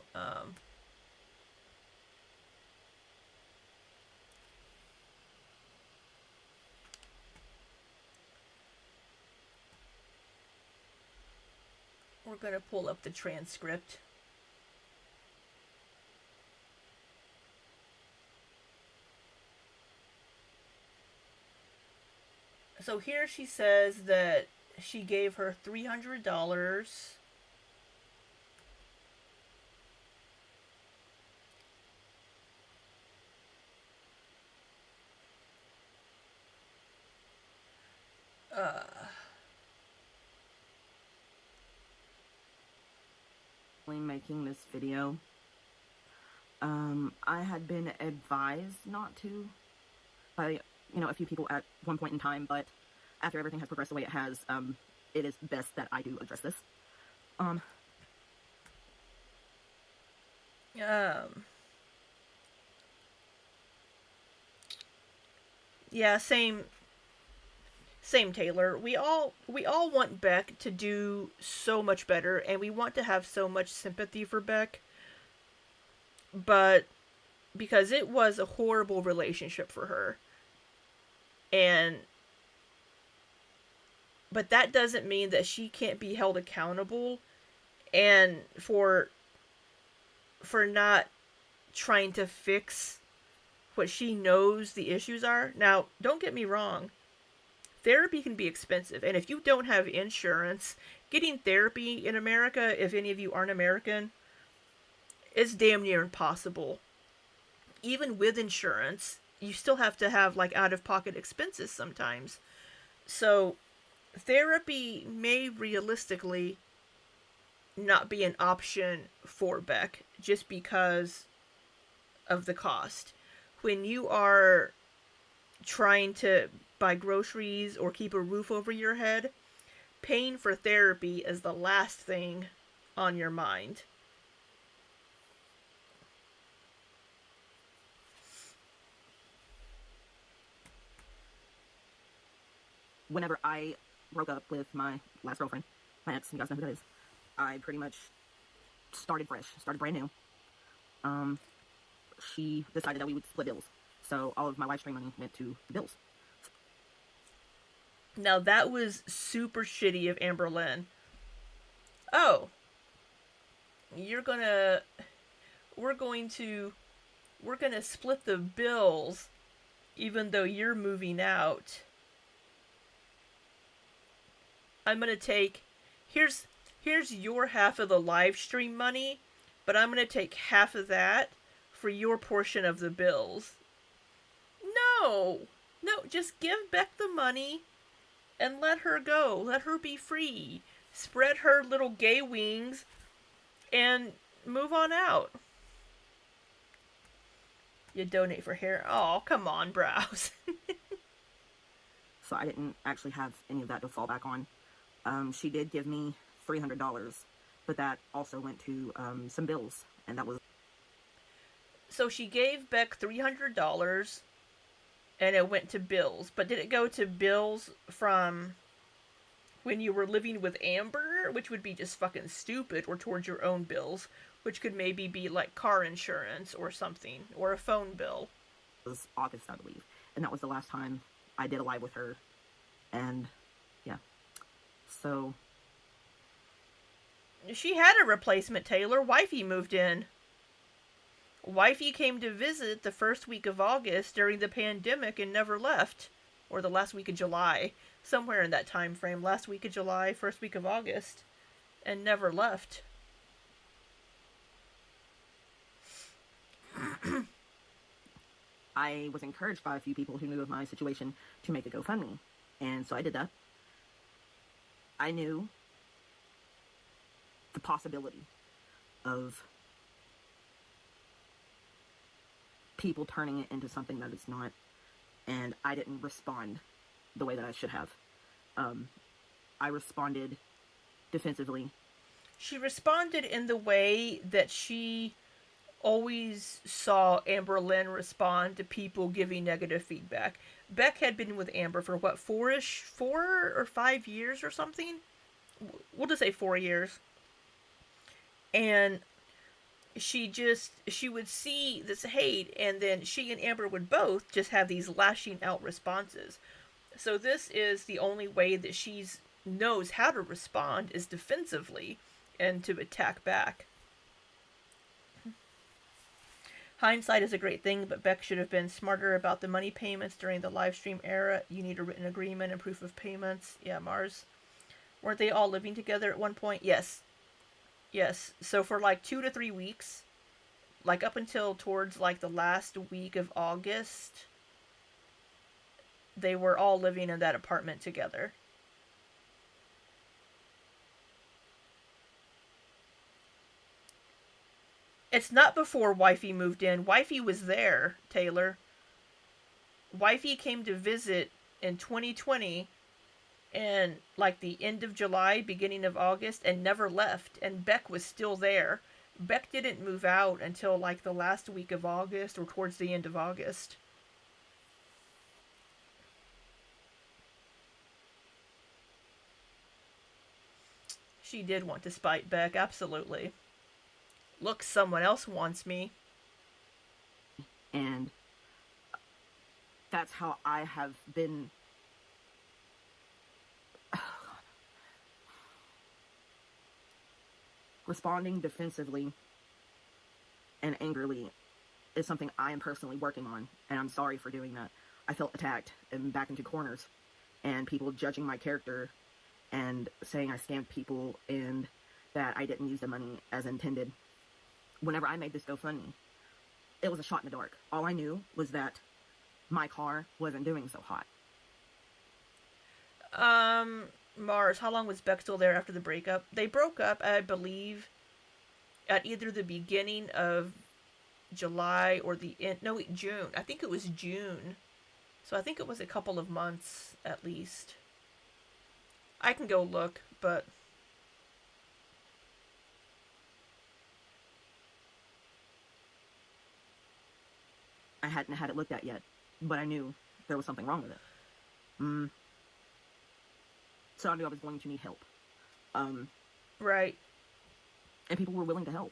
We're going to pull up the transcript. So here she says that she gave her $300. Uh, Making this video. I had been advised not to by, a few people at one point in time, but after everything has progressed the way it has, it is best that I do address this. um, yeah, same Taylor. We all want Beck to do so much better and we want to have so much sympathy for Beck. But because it was a horrible relationship for her. And but that doesn't mean that she can't be held accountable and for not trying to fix what she knows the issues are. Now, don't get me wrong. Therapy can be expensive, and if you don't have insurance, getting therapy in America, if any of you aren't American, is damn near impossible. Even with insurance, you still have to have like out of pocket expenses sometimes. So, therapy may realistically not be an option for Beck just because of the cost. When you are trying to buy groceries or keep a roof over your head, paying for therapy is the last thing on your mind. Whenever I broke up with my last girlfriend, my ex, you guys know who that is, I pretty much started fresh, started brand new. She decided that we would split bills. So all of my live stream money went to bills. Now that was super shitty of Amberlynn. Oh, you're gonna we're going to we're gonna split the bills even though you're moving out. I'm gonna take here's your half of the live stream money, but I'm gonna take half of that for your portion of the bills. No, no, just give Beck the money and let her go. Let her be free. Spread her little gay wings and move on out. You donate for hair. Oh, come on, brows. So I didn't actually have any of that to fall back on. She did give me $300, but that also went to some bills, and that was. So she gave Beck $300 and it went to bills. But did it go to bills from when you were living with Amber, which would be just fucking stupid, or towards your own bills, which could maybe be like car insurance or something, or a phone bill? Was August, I believe, and that was the last time I did a live with her, and yeah, so She had a replacement, Taylor. Wifey moved in. Wifey came to visit the first week of August during the pandemic and never left. Or the last week of July. Somewhere in that time frame. Last week of July, first week of August. And never left. I was encouraged by a few people who knew of my situation to make a GoFundMe, and so I did that. I knew the possibility of people turning it into something that it's not, and I didn't respond the way that I should have. I responded defensively. She responded in the way that she always saw Amberlynn respond to people giving negative feedback. Beck had been with Amber for what, 4 or 5 years or something? We'll just say 4 years. And she would see this hate, and then she and Amber would both just have these lashing out responses. So this is the only way that she's knows how to respond, is defensively and to attack back. Hindsight is a great thing, but Beck should have been smarter about the money payments during the live stream era. You need a written agreement and proof of payments. Yeah, Mars. Weren't they all living together at one point? Yes. Yes. So for like 2 to 3 weeks, like up until towards like the last week of August, they were all living in that apartment together. It's not before Wifey moved in. Wifey was there, Taylor. Wifey came to visit in 2020 and like the end of July, beginning of August, and never left. And Beck was still there. Beck didn't move out until like the last week of August or towards the end of August. She did want to spite Beck, absolutely. Look, someone else wants me. And that's how I have been. Responding defensively and angrily is something I am personally working on, and I'm sorry for doing that. I felt attacked and back into corners, and people judging my character and saying I scammed people and that I didn't use the money as intended. Whenever I made this GoFundMe, it was a shot in the dark. All I knew was that my car wasn't doing so hot. Mars, how long was Beck still there after the breakup? They broke up, I believe, at either the beginning of July or the end. No, wait, June. I think it was June. So I think it was a couple of months at least. I can go look, but I hadn't had it looked at yet, but I knew there was something wrong with it. So I knew I was going to need help. right. And people were willing to help.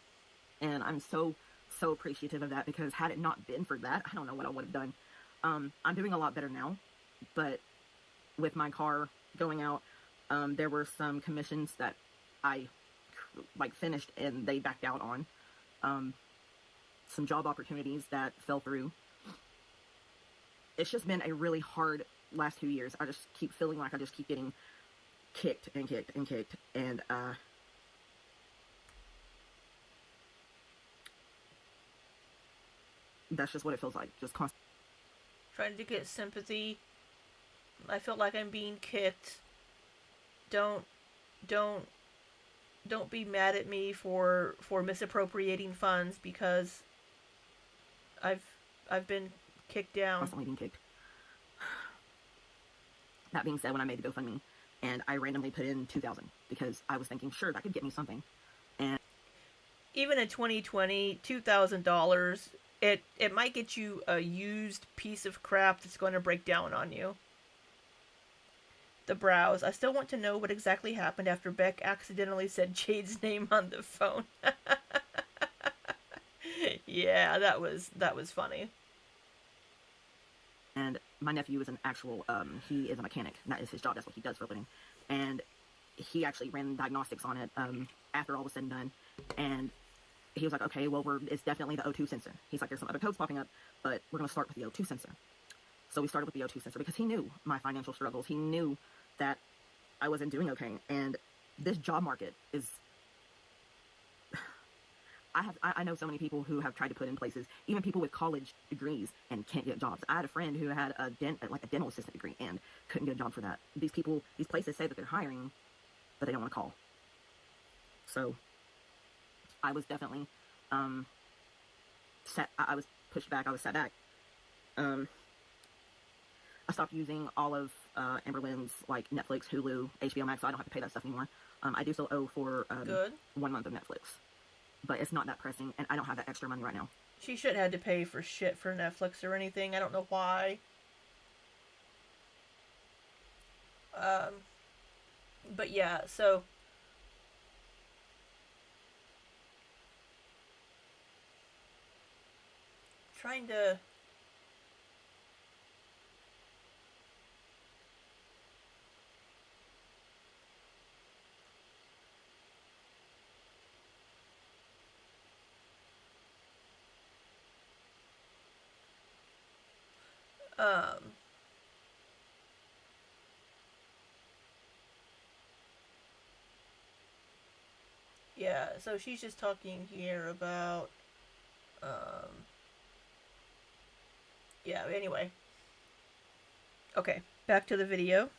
And I'm so appreciative of that, because had it not been for that, I don't know what I would have done. I'm doing a lot better now, but with my car going out, there were some commissions that I like finished and they backed out on. Some job opportunities that fell through. It's just been a really hard last 2 years. I just keep feeling like I just keep getting kicked and kicked and kicked, and that's just what it feels like. Just constant. Trying to get sympathy. I feel like I'm being kicked. Don't don't don't be mad at me for misappropriating funds because I've I've been kicked down. Constantly being kicked. That being said, when I made the GoFundMe and I randomly put in $2,000 because I was thinking, sure, that could get me something. And even in 2020, $2,000, it might get you a used piece of crap that's going to break down on you. The browse. I still want to know what exactly happened after Beck accidentally said Jade's name on the phone. Yeah, that was funny. And my nephew is an actual, he is a mechanic. That is his job. That's what he does for a living. And he actually ran diagnostics on it after all was said and done. And he was like, okay, well, it's definitely the O2 sensor. He's like, there's some other codes popping up, but we're going to start with the O2 sensor. So we started with the O2 sensor because he knew my financial struggles. He knew that I wasn't doing okay. And this job market is... I know so many people who have tried to put in places, even people with college degrees, and can't get jobs. I had a friend who had a dental assistant degree and couldn't get a job for that. These places say that they're hiring, but they don't want to call. So I was definitely I was pushed back. I was set back. I stopped using all of Amber Lynn's like Netflix, Hulu, HBO Max, so I don't have to pay that stuff anymore. I do still owe for 1 month of Netflix. But it's not that pressing, and I don't have that extra money right now. She shouldn't have to pay for shit for Netflix or anything. I don't know why. But yeah, so... Trying to... yeah, so she's just talking here about, yeah, anyway. Okay, back to the video.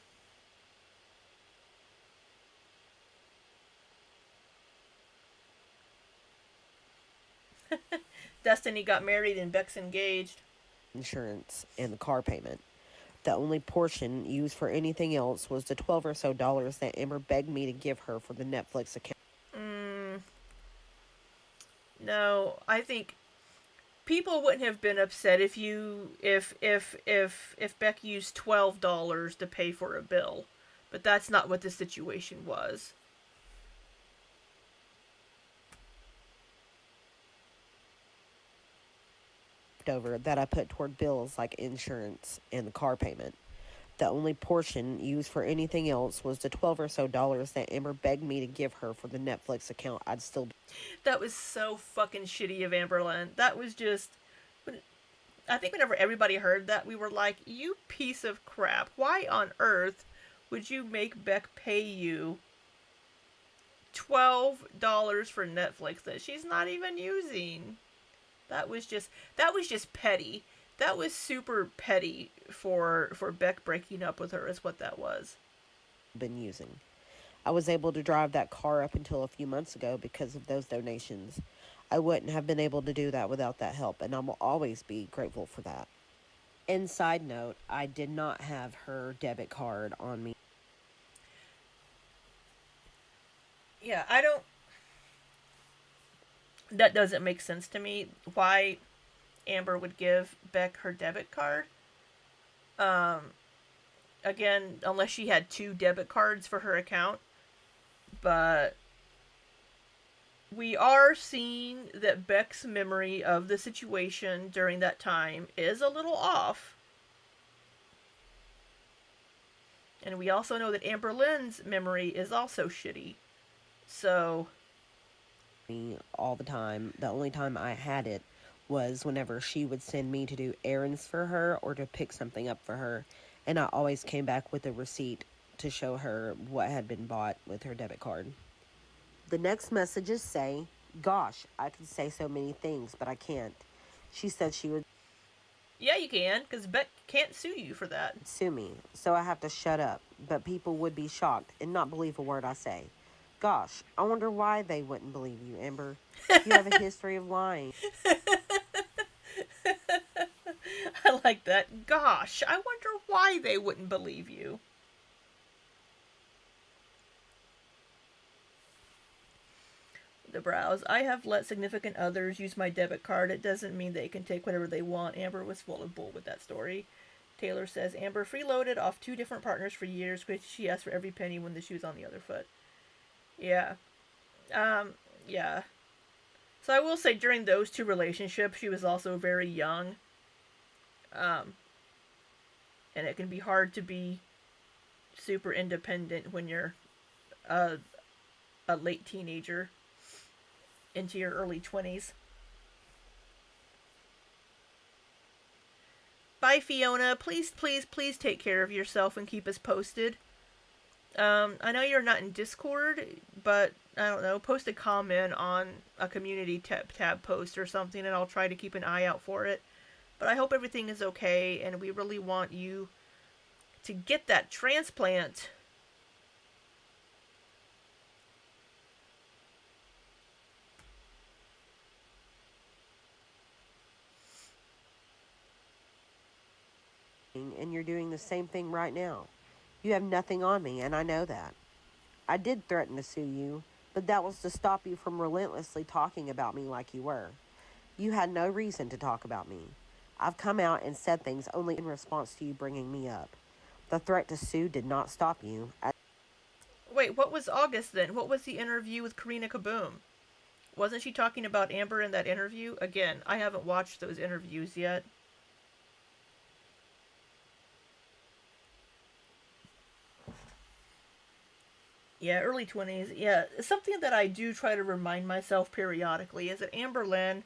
Destiny got married and Beck's engaged. Insurance and the car payment. The only portion used for anything else was the $12 or so that Amber begged me to give her for the Netflix account. No, I think people wouldn't have been upset if Beck used $12 to pay for a bill, but that's not what the situation was. Over that I put toward bills like insurance and the car payment. The only portion used for anything else was the $12 or so that Amber begged me to give her for the Netflix account. That was so fucking shitty of Amberlyn. That was just... I think whenever everybody heard that, we were like, you piece of crap. Why on earth would you make Beck pay you $12 for Netflix that she's not even using? That was just petty. That was super petty for Beck breaking up with her is what that was. Been using. I was able to drive that car up until a few months ago because of those donations. I wouldn't have been able to do that without that help, and I will always be grateful for that. And side note, I did not have her debit card on me. Yeah, that doesn't make sense to me. Why Amber would give Beck her debit card. Again, unless she had 2 debit cards for her account. But we are seeing that Beck's memory of the situation during that time is a little off. And we also know that Amber Lynn's memory is also shitty. So, Me all the time. The only time I had it was whenever she would send me to do errands for her or to pick something up for her. And I always came back with a receipt to show her what had been bought with her debit card. The next messages say, "Gosh, I could say so many things, but I can't." She said she would yeah, you can, because Beck can't sue you for that. sue me, so I have to shut up. But people would be shocked and not believe a word I say. Gosh, I wonder why they wouldn't believe you, Amber. You have a history of lying. I like that. Gosh, I wonder why they wouldn't believe you. The brows. I have let significant others use my debit card. It doesn't mean they can take whatever they want. Amber was full of bull with that story. Taylor says Amber freeloaded off 2 different partners for years because she asked for every penny when the shoe's on the other foot. Yeah. Yeah. So I will say during those 2 relationships, she was also very young. And it can be hard to be super independent when you're a late teenager into your early 20s. Bye, Fiona. Please, please, please take care of yourself and keep us posted. I know you're not in Discord, but I don't know, post a comment on a community tab post or something, and I'll try to keep an eye out for it. But I hope everything is okay, and we really want you to get that transplant. And you're doing the same thing right now. You have nothing on me, and I know that. I did threaten to sue you, but that was to stop you from relentlessly talking about me like you were. You had no reason to talk about me. I've come out and said things only in response to you bringing me up. The threat to sue did not stop you. Wait, what was August then? What was the interview with Karina Kaboom? Wasn't she talking about Amber in that interview? Again, I haven't watched those interviews yet. Yeah, early 20s. Yeah, something that I do try to remind myself periodically is that Amber Lynn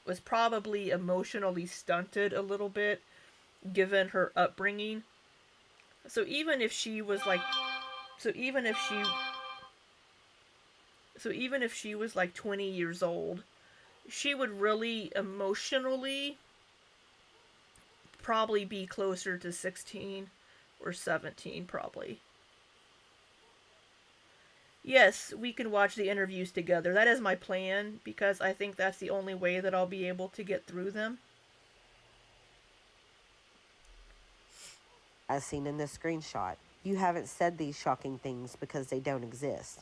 was probably emotionally stunted a little bit given her upbringing. So even if she was like so even if she so even if she was like 20 years old, she would really emotionally probably be closer to 16 or 17 probably. Yes, we can watch the interviews together. That is my plan because I think that's the only way that I'll be able to get through them. As seen in this screenshot, you haven't said these shocking things because they don't exist.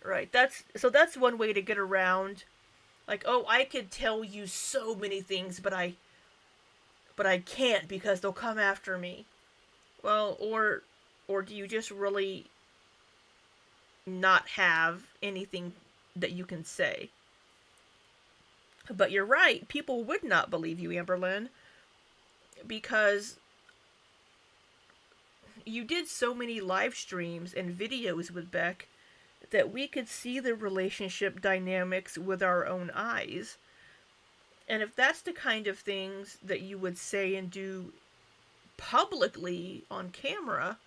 Right. That's one way to get around like, "Oh, I could tell you so many things, but I can't because they'll come after me." Well, or do you just really not have anything that you can say? But you're right, people would not believe you, Amberlynn, because you did so many live streams and videos with Beck that we could see the relationship dynamics with our own eyes. And if that's the kind of things that you would say and do publicly on camera,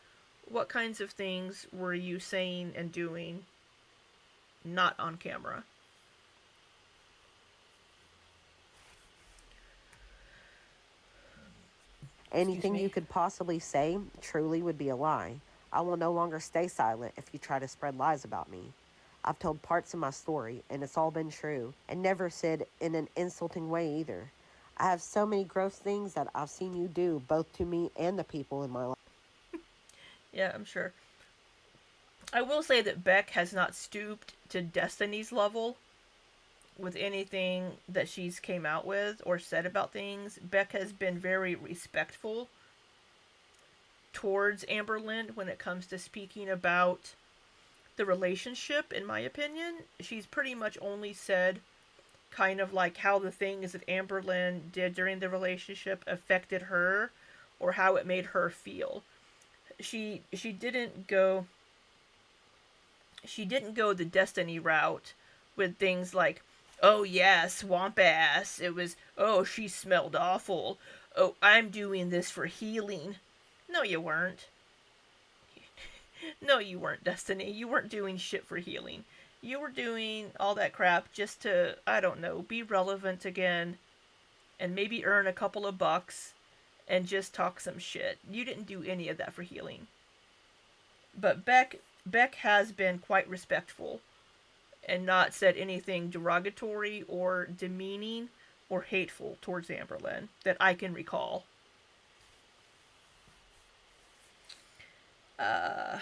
what kinds of things were you saying and doing not on camera? Anything you could possibly say truly would be a lie. I will no longer stay silent if you try to spread lies about me. I've told parts of my story, and it's all been true, and never said in an insulting way either. I have so many gross things that I've seen you do, both to me and the people in my life. Yeah, I'm sure. I will say that Beck has not stooped to Destiny's level with anything that she's came out with or said about things. Beck has been very respectful towards Amberlynn when it comes to speaking about the relationship, in my opinion. She's pretty much only said kind of like how the things that Amberlynn did during the relationship affected her or how it made her feel. She didn't go the Destiny route with things like, oh yeah, swamp ass. It was, oh, she smelled awful. Oh, I'm doing this for healing. No, you weren't. No, you weren't, Destiny. You weren't doing shit for healing. You were doing all that crap just to, I don't know, be relevant again and maybe earn a couple of bucks and just talk some shit. You didn't do any of that for healing. But Beck has been quite respectful and not said anything derogatory or demeaning or hateful towards Amberlynn that I can recall. Uh,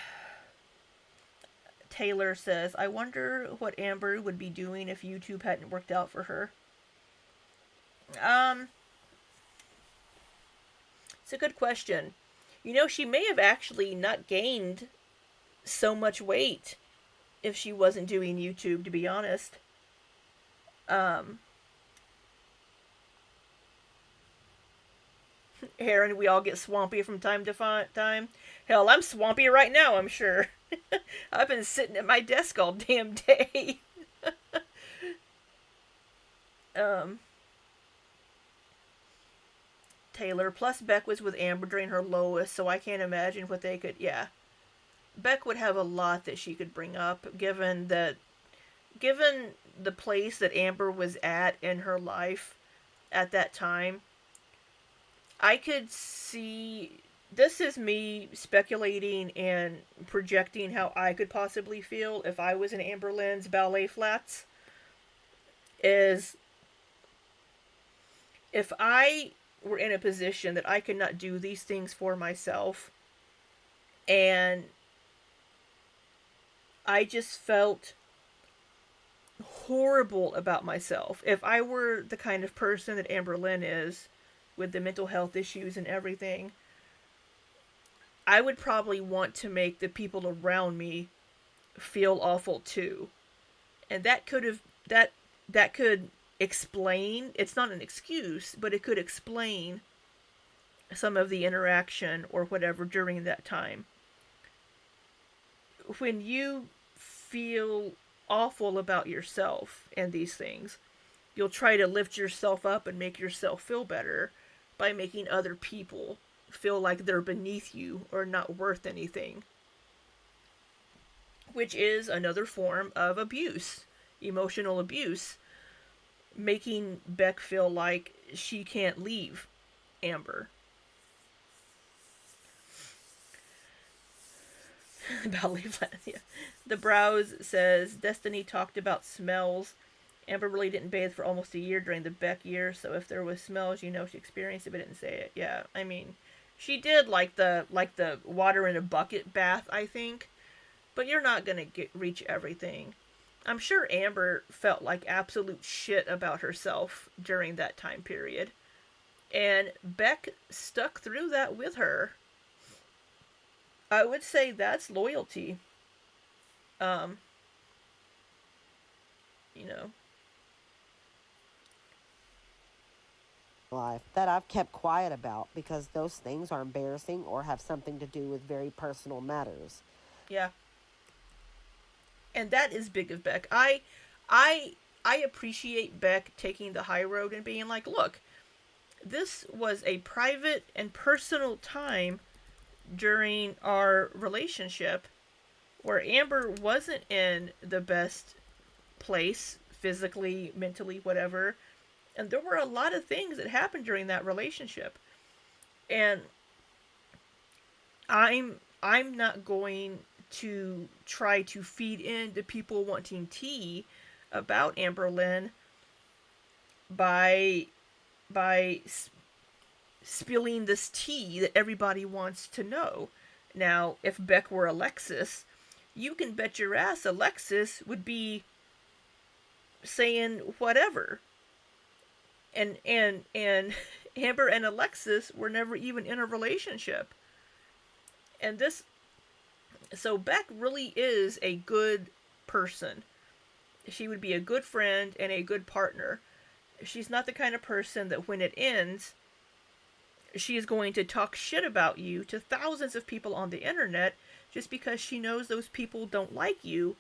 Taylor says, I wonder what Amber would be doing if YouTube hadn't worked out for her. It's a good question. You know, she may have actually not gained so much weight if she wasn't doing YouTube, to be honest. Aaron, we all get swampy from time to time. Hell, I'm swampy right now, I'm sure. I've been sitting at my desk all damn day. um, Taylor, plus Beck was with Amber during her lowest, so I can't imagine what they could. Yeah. Beck would have a lot that she could bring up, given the place that Amber was at in her life at that time. I could see, this is me speculating and projecting how I could possibly feel if I was in Amberlynn's ballet flats, is if I were in a position that I could not do these things for myself and I just felt horrible about myself. If I were the kind of person that Amberlynn is, with the mental health issues and everything, I would probably want to make the people around me feel awful too. And that could explain, it's not an excuse, but it could explain some of the interaction or whatever during that time. When you feel awful about yourself and these things, you'll try to lift yourself up and make yourself feel better by making other people feel like they're beneath you or not worth anything. Which is another form of abuse, emotional abuse, making Beck feel like she can't leave Amber. Ballet flat, yeah. The Browse says Destiny talked about smells. Amber really didn't bathe for almost a year during the Beck year, so if there was smells, you know she experienced it but didn't say it. Yeah, I mean, she did like the water in a bucket bath, I think, but you're not gonna reach everything. I'm sure Amber felt like absolute shit about herself during that time period, and Beck stuck through that with her. I would say that's loyalty. Um, you know. Life that I've kept quiet about because those things are embarrassing or have something to do with very personal matters. Yeah. And that is big of Beck. I appreciate Beck taking the high road and being like, look, this was a private and personal time during our relationship where Amber wasn't in the best place physically, mentally, whatever. And there were a lot of things that happened during that relationship. And I'm not going to try to feed into people wanting tea about Amberlynn by spilling this tea that everybody wants to know. Now, if Beck were Alexis, you can bet your ass Alexis would be saying whatever. And Amber and Alexis were never even in a relationship. And this, so Beck really is a good person. She would be a good friend and a good partner. She's not the kind of person that when it ends, she is going to talk shit about you to thousands of people on the internet just because she knows those people don't like you,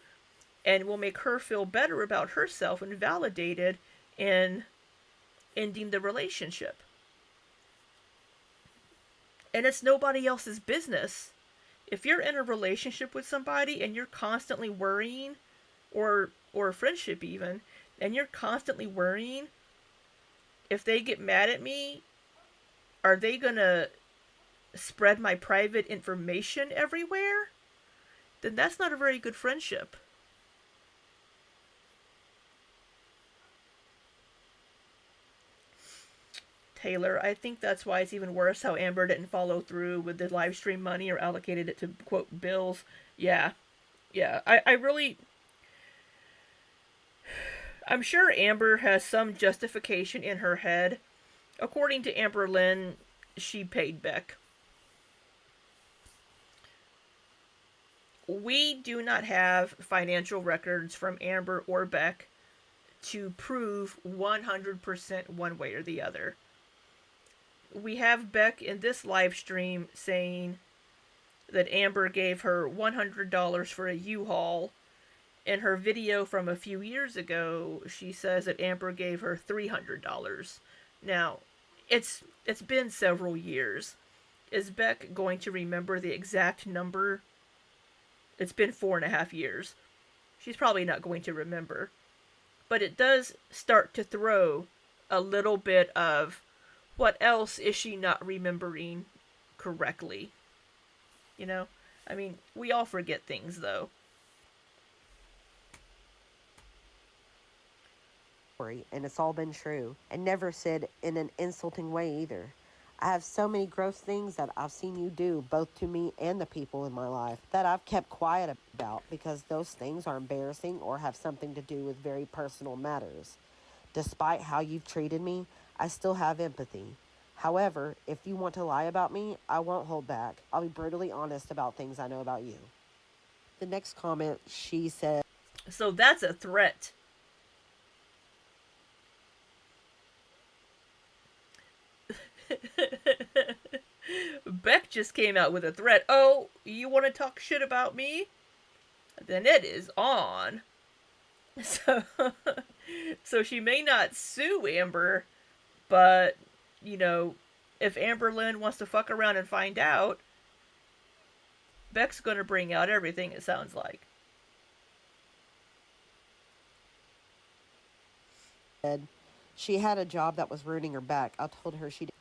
and will make her feel better about herself and validated in ending the relationship. And it's nobody else's business. If you're in a relationship with somebody and you're constantly worrying, or a friendship even, and you're constantly worrying, if they get mad at me, are they gonna spread my private information everywhere? Then that's not a very good friendship. Taylor, I think that's why it's even worse how Amber didn't follow through with the live stream money or allocated it to, quote, bills. Yeah. Yeah. I really. I'm sure Amber has some justification in her head. According to Amber Lynn, she paid Beck. We do not have financial records from Amber or Beck to prove 100% one way or the other. We have Beck in this live stream saying that Amber gave her $100 for a U-Haul. In her video from a few years ago, she says that Amber gave her $300. Now, it's been several years. Is Beck going to remember the exact number? It's been 4.5 years. She's probably not going to remember. But it does start to throw a little bit of what else is she not remembering correctly? You know? I mean, we all forget things, though. And it's all been true, and never said in an insulting way either. I have so many gross things that I've seen you do, both to me and the people in my life, that I've kept quiet about because those things are embarrassing or have something to do with very personal matters. Despite how you've treated me, I still have empathy. However, if you want to lie about me, I won't hold back. I'll be brutally honest about things I know about you. The next comment, she said, So that's a threat. Beck just came out with a threat. Oh, you want to talk shit about me? Then it is on. So, so she may not sue Amber, but, you know, if Amber Lynn wants to fuck around and find out, Beck's gonna bring out everything, it sounds like. she had a job that was ruining her back. I told her she did.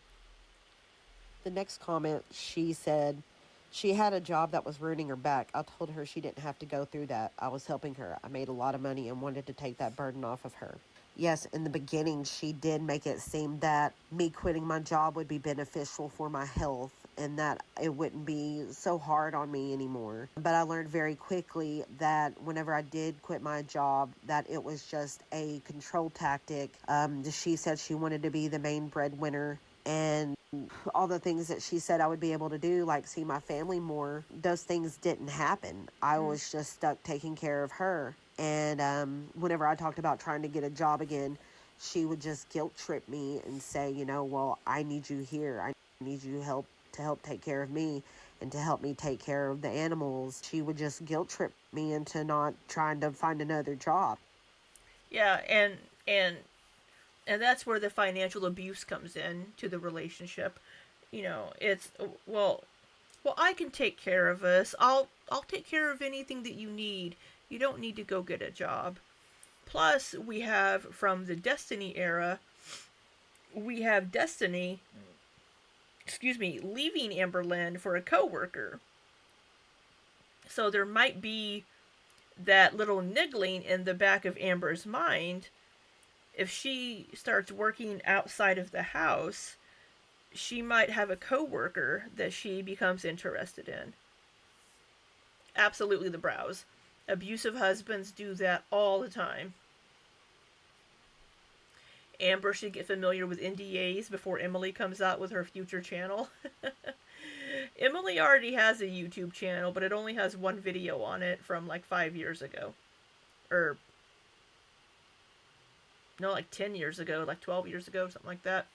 The next comment, she said, she had a job that was ruining her back. I told her she didn't have to go through that. I was helping her. I made a lot of money and wanted to take that burden off of her. Yes, in the beginning, she did make it seem that me quitting my job would be beneficial for my health and that it wouldn't be so hard on me anymore. But I learned very quickly that whenever I did quit my job, that it was just a control tactic. She said she wanted to be the main breadwinner, and all the things that she said I would be able to do, like see my family more, those things didn't happen. I was just stuck taking care of her. And whenever I talked about trying to get a job again, she would just guilt trip me and say, you know, well, I need you here. I need you to help take care of me and to help me take care of the animals. She would just guilt trip me into not trying to find another job. Yeah, and and that's where the financial abuse comes in to the relationship. You know, it's well, I can take care of us. I'll take care of anything that you need. You don't need to go get a job. Plus, we have from the Destiny era, we have Destiny, excuse me, leaving Amberlynn for a coworker. So there might be that little niggling in the back of Amber's mind. If she starts working outside of the house, she might have a coworker that she becomes interested in. Absolutely the brows. Abusive husbands do that all the time. Amber should get familiar with NDAs before Emily comes out with her future channel. Emily already has a YouTube channel, but it only has one video on it from like 5 years ago. Or, no, like 10 years ago, like 12 years ago, something like that.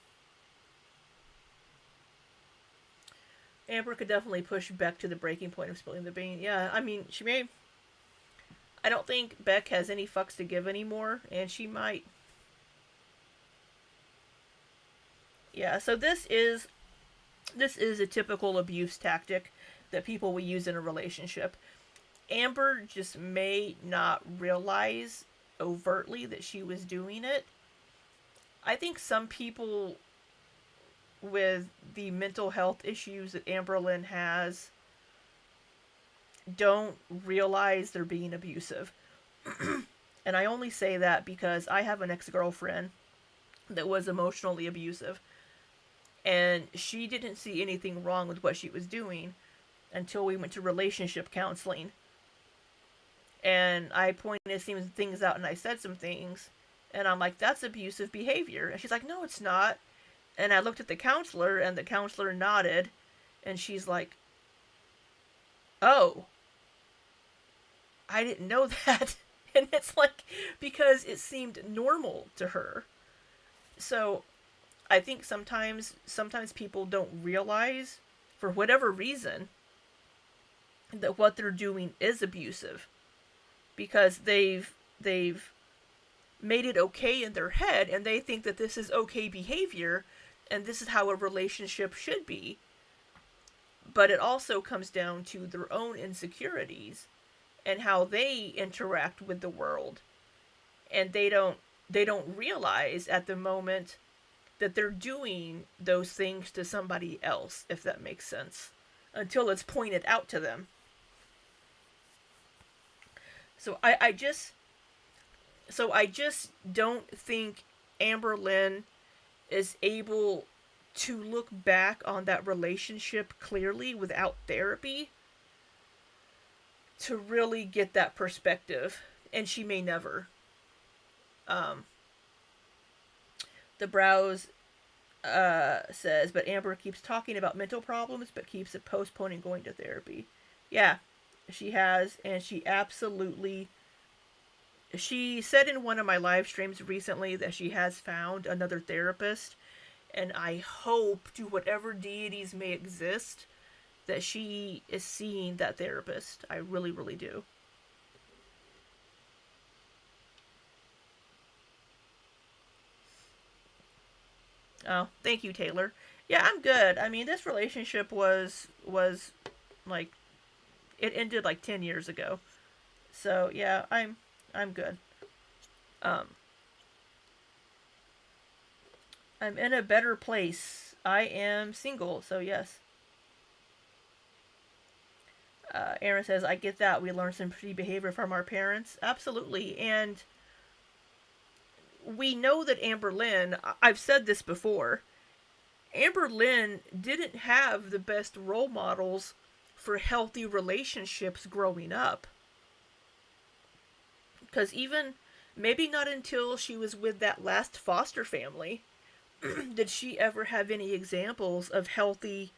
Amber could definitely push Beck to the breaking point of spilling the bean. Yeah, I mean, she may. I don't think Beck has any fucks to give anymore, and she might. Yeah, so this is a typical abuse tactic that people will use in a relationship. Amber just may not realize overtly that she was doing it. I think some people with the mental health issues that Amberlynn has don't realize they're being abusive. And I only say that because I have an ex girlfriend that was emotionally abusive. And she didn't see anything wrong with what she was doing until we went to relationship counseling. And I pointed some things out and I said some things. And I'm like, that's abusive behavior. And she's like, no, it's not. And I looked at the counselor and the counselor nodded. And she's like, oh, I didn't know that. And it's like, because it seemed normal to her. So I think sometimes people don't realize, for whatever reason, that what they're doing is abusive. Because they've made it okay in their head and they think that this is okay behavior and this is how a relationship should be. But it also comes down to their own insecurities and how they interact with the world. And they don't realize at the moment that they're doing those things to somebody else, if that makes sense, until it's pointed out to them. So I just don't think Amberlynn is able to look back on that relationship clearly without therapy to really get that perspective, and she may never. Um, the Browse says, but Amber keeps talking about mental problems, but keeps postponing going to therapy. Yeah, she has, and she absolutely. She said in one of my live streams recently that she has found another therapist, and I hope, to whatever deities may exist, that she is seeing that therapist. I really, really do. Oh, thank you, Taylor. Yeah, I'm good. I mean, this relationship was like it ended like 10 years ago. So, yeah, I'm good. Um I'm in a better place. I am single, so yes. Aaron says, I get that. We learn some pretty behavior from our parents. Absolutely. And we know that Amberlynn, I've said this before, Amberlynn didn't have the best role models for healthy relationships growing up. Because even, maybe not until she was with that last foster family, did she ever have any examples of healthy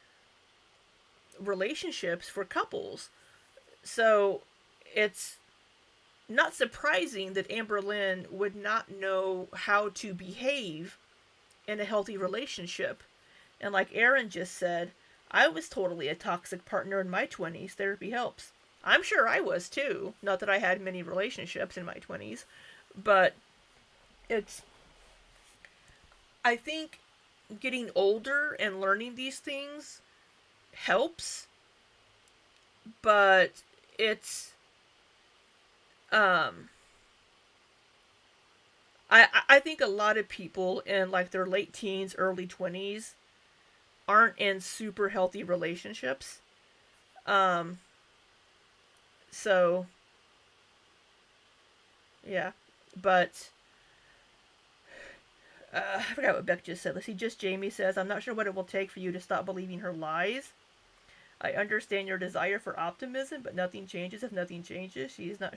relationships for couples. So it's not surprising that Amberlynn would not know how to behave in a healthy relationship. And like Aaron just said, I was totally a toxic partner in my 20s. Therapy helps. I'm sure I was too. Not that I had many relationships in my 20s, but it's. I think getting older and learning these things helps, but it's. Um, I think a lot of people in like their late teens, early 20s aren't in super healthy relationships. Um, so yeah, but I forgot what Beck just said. Let's see. Just Jamie says, I'm not sure what it will take for you to stop believing her lies. I understand your desire for optimism, but nothing changes if nothing changes. She is not.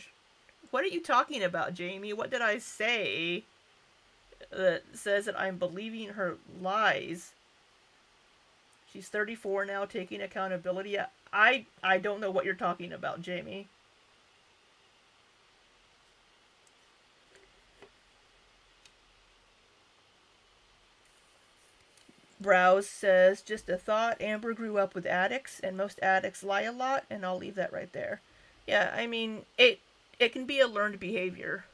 What are you talking about, Jamie? What did I say that says that I'm believing her lies? She's 34 now, taking accountability. I don't know what you're talking about, Jamie. Browse says, just a thought, Amber grew up with addicts, and most addicts lie a lot, and I'll leave that right there. Yeah, I mean, it can be a learned behavior.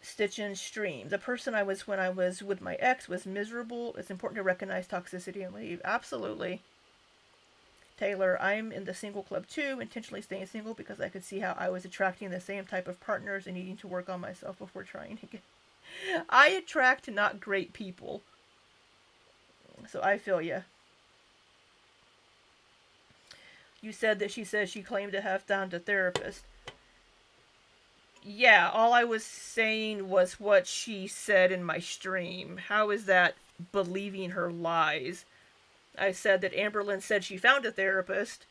Stitch and stream. The person I was when I was with my ex was miserable. It's important to recognize toxicity and leave. Absolutely. Taylor, I'm in the single club too, intentionally staying single because I could see how I was attracting the same type of partners and needing to work on myself before trying again. I attract not great people. So I feel ya. You said that she says she claimed to have found a therapist. Yeah, all I was saying was what she said in my stream. How is that believing her lies? I said that Amberlynn said she found a therapist,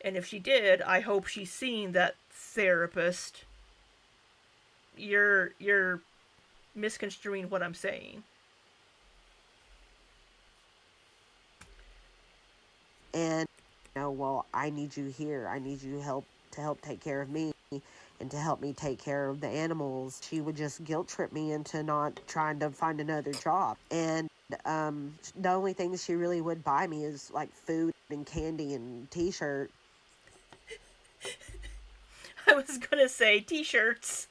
and if she did, I hope she's seen that therapist. You're misconstruing what I'm saying. And well, I need you here. I need you to help take care of me and to help me take care of the animals. She would just guilt trip me into not trying to find another job. And the only things she really would buy me is like food and candy and t-shirt. I was gonna say t-shirts.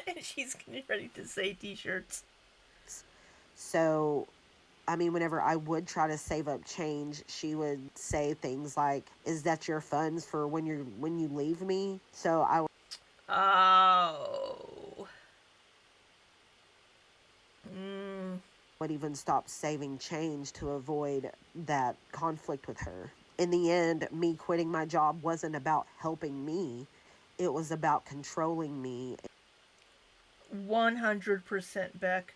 And she's getting ready to say t-shirts. So I mean, whenever I would try to save up change, she would say things like, "Is that your funds for when you leave me?" So I Oh. Mm. would even stop saving change to avoid that conflict with her. In the end, me quitting my job wasn't about helping me, it was about controlling me. 100% Beck.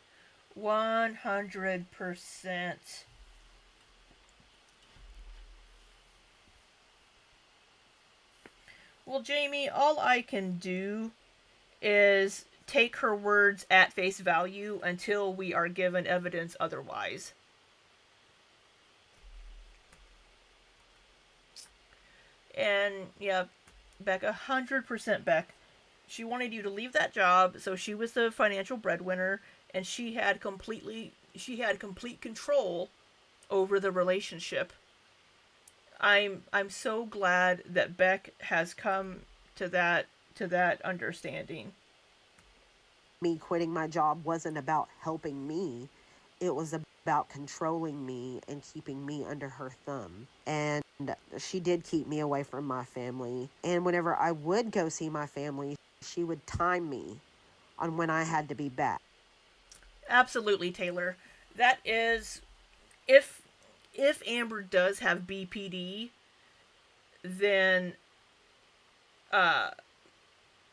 100%. Well, Jamie, all I can do is take her words at face value until we are given evidence otherwise. And yeah, Beck, 100% Beck. She wanted you to leave that job, so she was the financial breadwinner, and she had complete control over the relationship. I'm so glad that Beck has come to that understanding. Me quitting my job wasn't about helping me, it was about controlling me and keeping me under her thumb. And she did keep me away from my family. And whenever I would go see my family, she would time me on when I had to be back. Absolutely, Taylor. That is if if Amber does have BPD, then uh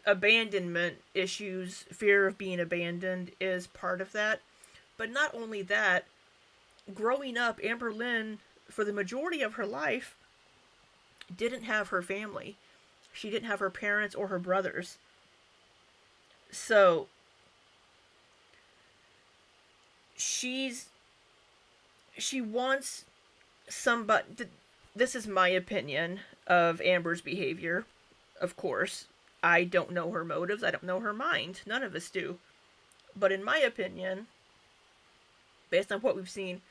abandonment issues, fear of being abandoned is part of that. But not only that, growing up, Amber Lynn, for the majority of her life, didn't have her family. She didn't have her parents or her brothers. So she's she wants somebody. This is my opinion of Amber's behavior. Of course, I don't know her motives. I don't know her mind. None of us do. But in my opinion, based on what we've seen,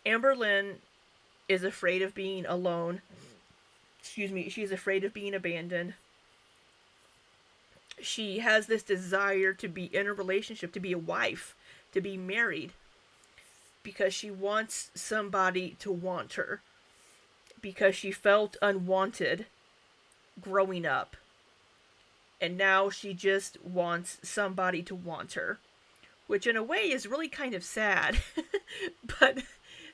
Amber Lynn is afraid of being alone. Excuse me. She's afraid of being abandoned. She has this desire to be in a relationship, to be a wife, to be married, because she wants somebody to want her, because she felt unwanted growing up. And now she just wants somebody to want her, which in a way is really kind of sad. But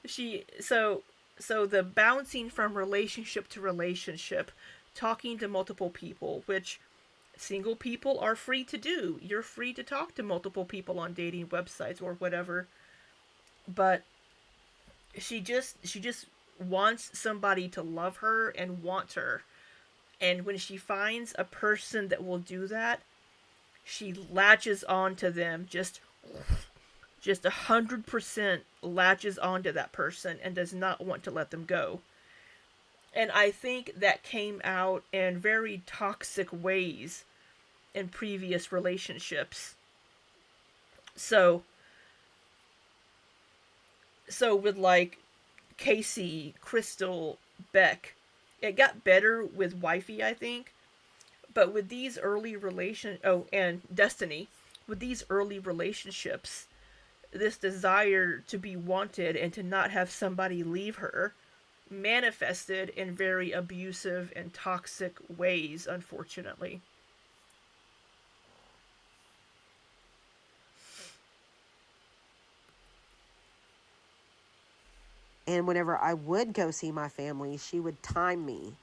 she so the bouncing from relationship to relationship, talking to multiple people, which single people are free to do. You're free to talk to multiple people on dating websites or whatever. But she just wants somebody to love her and want her. And when she finds a person that will do that, she latches onto them, just 100% latches onto that person and does not want to let them go. And I think that came out in very toxic ways in previous relationships. So So with like Casey, Crystal, Beck, it got better with Wifey, I think. But with these early and Destiny, with these early relationships, this desire to be wanted and to not have somebody leave her manifested in very abusive and toxic ways, unfortunately. And whenever I would go see my family, she would time me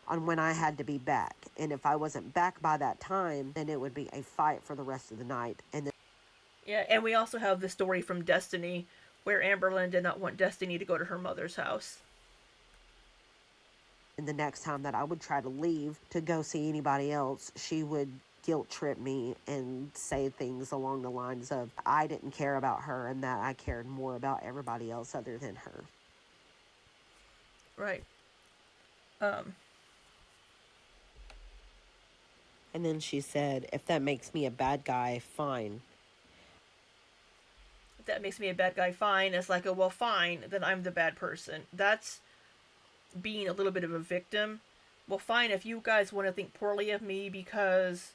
on when I had to be back. And if I wasn't back by that time, then it would be a fight for the rest of the night. And Yeah, and we also have the story from Destiny where Amberlynn did not want Destiny to go to her mother's house. then the next time that I would try to leave to go see anybody else, she would guilt trip me and say things along the lines of I didn't care about her and that I cared more about everybody else other than her. Right. Um, And then she said, if that makes me a bad guy, fine. if that makes me a bad guy, fine. It's like, oh, well, fine, then I'm the bad person. That's being a little bit of a victim. Well, fine, if you guys want to think poorly of me because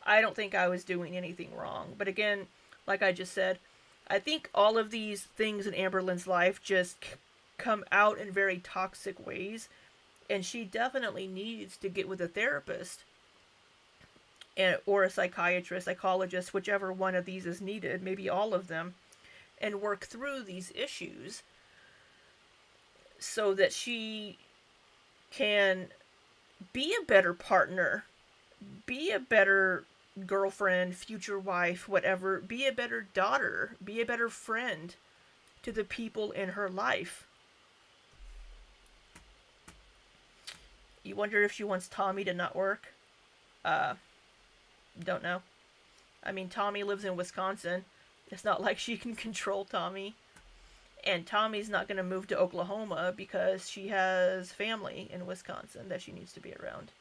I don't think I was doing anything wrong. But again, like I just said, I think all of these things in Amberlynn's life just come out in very toxic ways, and she definitely needs to get with a therapist or a psychiatrist, psychologist, whichever one of these is needed, maybe all of them, and work through these issues so that she can be a better partner, be a better girlfriend, future wife, whatever, be a better daughter, be a better friend to the people in her life. You wonder if she wants Tommy to not work? Uh, don't know. I mean, Tommy lives in Wisconsin. It's not like she can control Tommy. And Tommy's not going to move to Oklahoma because she has family in Wisconsin that she needs to be around.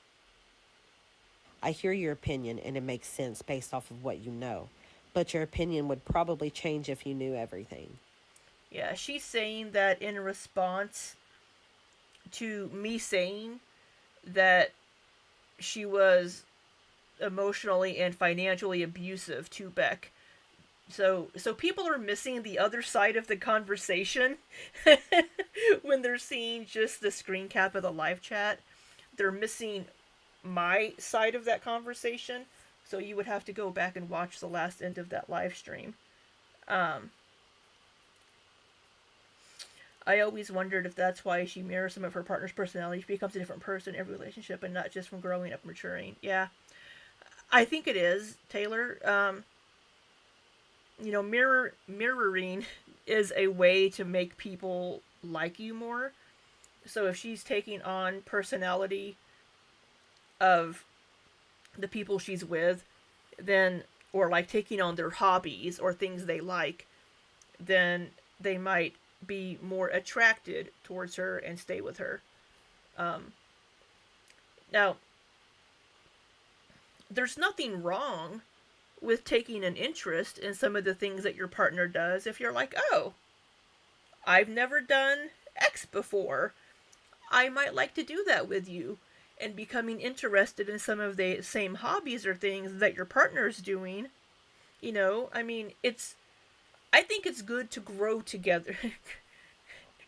I hear your opinion and it makes sense based off of what you know. But your opinion would probably change if you knew everything. Yeah, she's saying that in response to me saying that she was emotionally and financially abusive to Beck. So people are missing the other side of the conversation when they're seeing just the screen cap of the live chat. They're missing my side of that conversation. So you would have to go back and watch the last end of that live stream. Um, I always wondered if that's why she mirrors some of her partner's personality. She becomes a different person in every relationship and not just from growing up, maturing. Yeah, I think it is, Taylor. Mirroring is a way to make people like you more. So if she's taking on personality of the people she's with, then or like taking on their hobbies or things they like, then they might be more attracted towards her and stay with her. Um, Now, there's nothing wrong with taking an interest in some of the things that your partner does if you're like, oh, I've never done X before. I might like to do that with you. And becoming interested in some of the same hobbies or things that your partner's doing. I mean, I think it's good to grow together.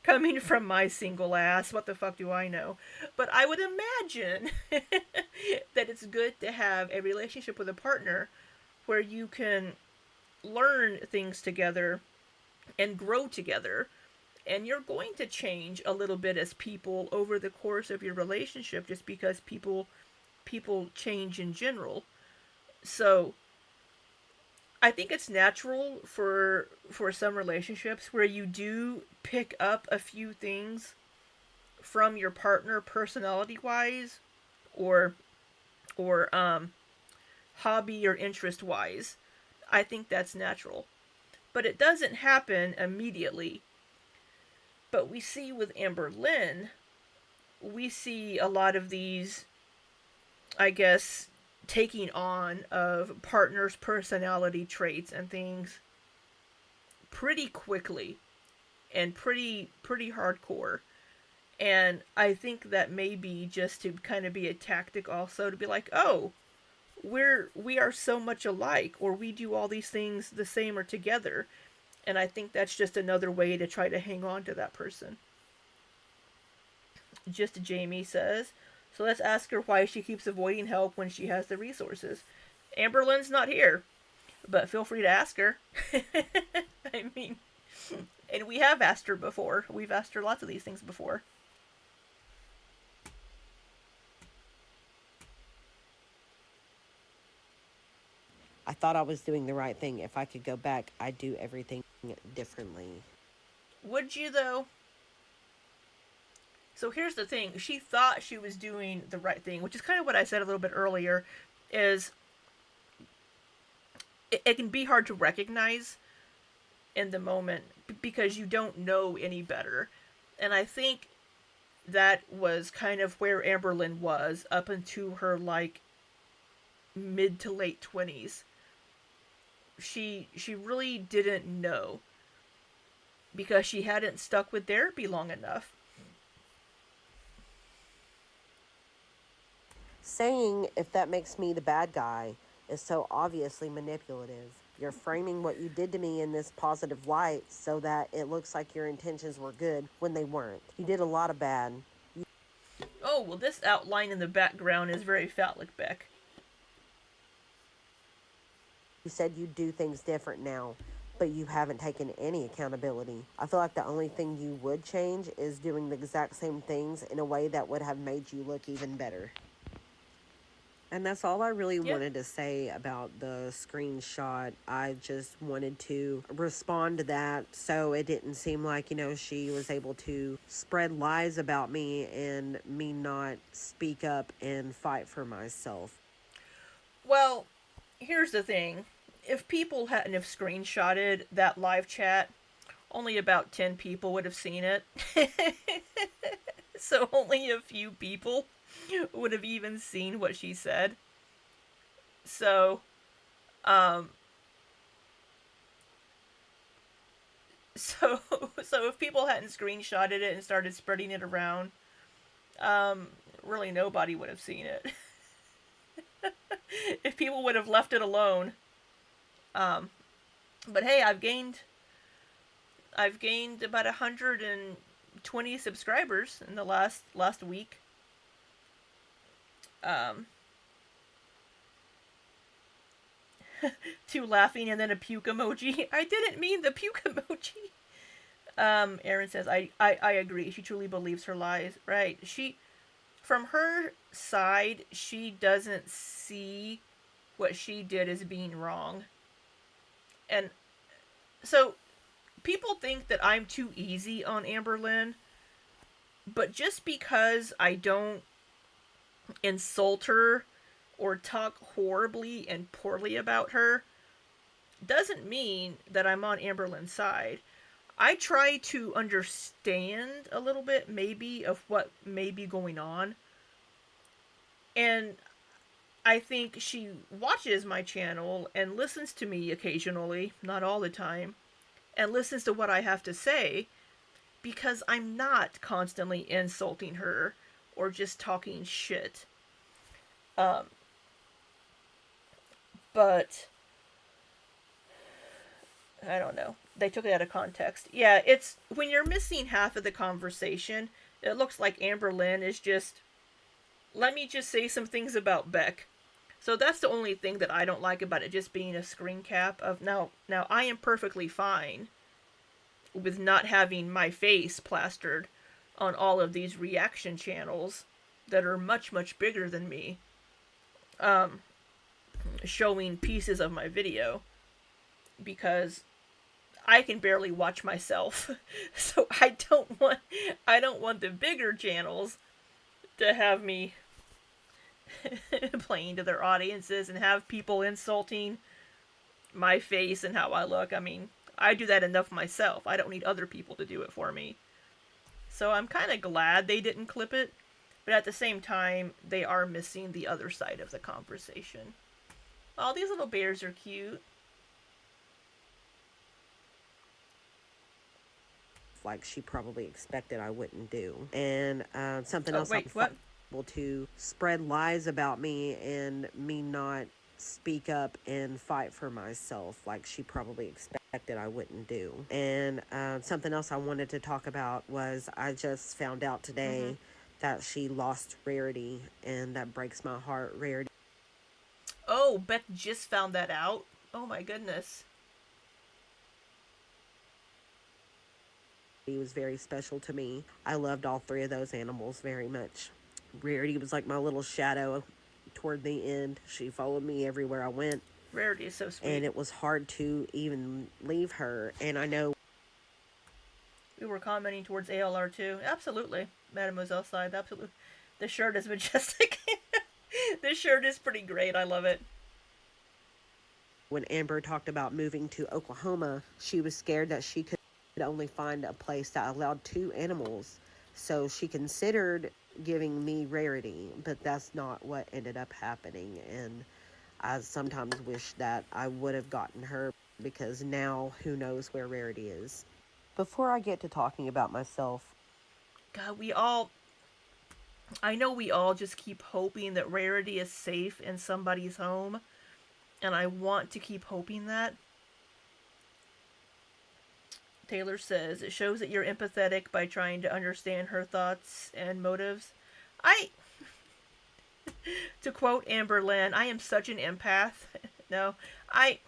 Coming from my single ass, what the fuck do I know? But I would imagine that it's good to have a relationship with a partner where you can learn things together and grow together. And you're going to change a little bit as people over the course of your relationship just because people change in general. So I think it's natural for some relationships where you do pick up a few things from your partner personality wise or or hobby or interest wise. I think that's natural. But it doesn't happen immediately. But we see with Amberlynn, we see a lot of these, I guess, taking on of partners' personality traits and things pretty quickly. and pretty hardcore. And I think that may be just to kind of be a tactic also to be like, oh, we are so much alike, or we do all these things the same or together. And I think that's just another way to try to hang on to that person. Just Jamie says, so let's ask her why she keeps avoiding help when she has the resources. Amberlynn's not here, but feel free to ask her. I mean, and we have asked her before. We've asked her lots of these things before. I thought I was doing the right thing. If I could go back, I'd do everything differently. Would you, though? So here's the thing. She thought she was doing the right thing, which is kind of what I said a little bit earlier, is it can be hard to recognize in the moment because you don't know any better. And I think that was kind of where Amberlynn was up into her, like, mid to late 20s. She really didn't know because she hadn't stuck with therapy long enough. Saying if that makes me the bad guy is so obviously manipulative. You're framing what you did to me in this positive light so that it looks like your intentions were good when they weren't. You did a lot of bad. Oh, well, this outline in the background is very phallic, Beck. You said you'd do things different now, but you haven't taken any accountability. I feel like the only thing you would change is doing the exact same things in a way that would have made you look even better. And that's all I really wanted to say about the screenshot. I just wanted to respond to that so it didn't seem like, she was able to spread lies about me and me not speak up and fight for myself. Well, here's the thing. If people hadn't have screenshotted that live chat, only about 10 people would have seen it. So only a few people would have even seen what she said. So, so if people hadn't screenshotted it and started spreading it around, really nobody would have seen it. If people would have left it alone. But hey, I've gained about 120 subscribers in the last week. Two laughing and then a puke emoji. I didn't mean the puke emoji. Erin says, I agree. She truly believes her lies. Right. From her side, she doesn't see what she did as being wrong. And so people think that I'm too easy on Amberlynn, but just because I don't insult her or talk horribly and poorly about her doesn't mean that I'm on Amberlynn's side. I try to understand a little bit maybe of what may be going on. And I think she watches my channel and listens to me occasionally, not all the time, and listens to what I have to say because I'm not constantly insulting her or just talking shit. But I don't know. They took it out of context. Yeah, it's when you're missing half of the conversation, it looks like Amberlynn is just, let me just say some things about Beck. So that's the only thing that I don't like about it just being a screen cap of now I am perfectly fine with not having my face plastered on all of these reaction channels that are much, much bigger than me. Showing pieces of my video because I can barely watch myself. So I don't want the bigger channels to have me playing to their audiences and have people insulting my face and how I look. I mean, I do that enough myself. I don't need other people to do it for me. So I'm kind of glad they didn't clip it, but at the same time, they are missing the other side of the conversation. Oh, these little bears are cute. like she probably expected I wouldn't do. And something Oh, else wait, what? able to spread lies about me and me not speak up and fight for myself like she probably expected I wouldn't do. And something else I wanted to talk about was I just found out today that she lost Rarity, and that breaks my heart. Rarity Oh, Beck just found that out. Oh my goodness. was very special to me. I loved all three of those animals very much. Rarity was like my little shadow toward the end. She followed me everywhere I went, Rarity is so sweet. and it was hard to even leave her. And I know We were commenting towards ALR too. Absolutely. Mademoiselle side, absolutely. The shirt is majestic. This shirt is pretty great. I love it. when Amber talked about moving to Oklahoma, she was scared that she could only find a place that allowed two animals. So she considered giving me Rarity, but that's not what ended up happening. And I sometimes wish that I would have gotten her, because now who knows where Rarity is. Before I get to talking about myself, God, I know we all just keep hoping that Rarity is safe in somebody's home. And I want to keep hoping that. Taylor says, it shows that you're empathetic by trying to understand her thoughts and motives. I, to quote Amber Lynn, I am such an empath. No, I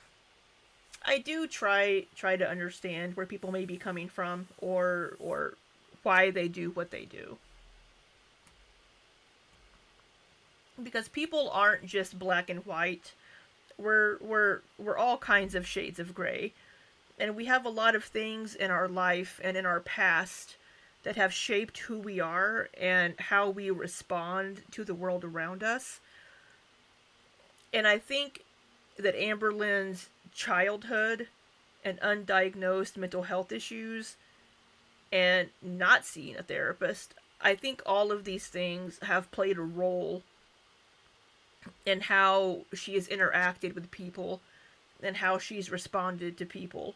do try to understand where people may be coming from, or why they do what they do. Because people aren't just black and white. We're all kinds of shades of gray. And we have a lot of things in our life and in our past that have shaped who we are and how we respond to the world around us. And I think that Amber Lynn's childhood and undiagnosed mental health issues and not seeing a therapist, I think all of these things have played a role in how she has interacted with people and how she's responded to people.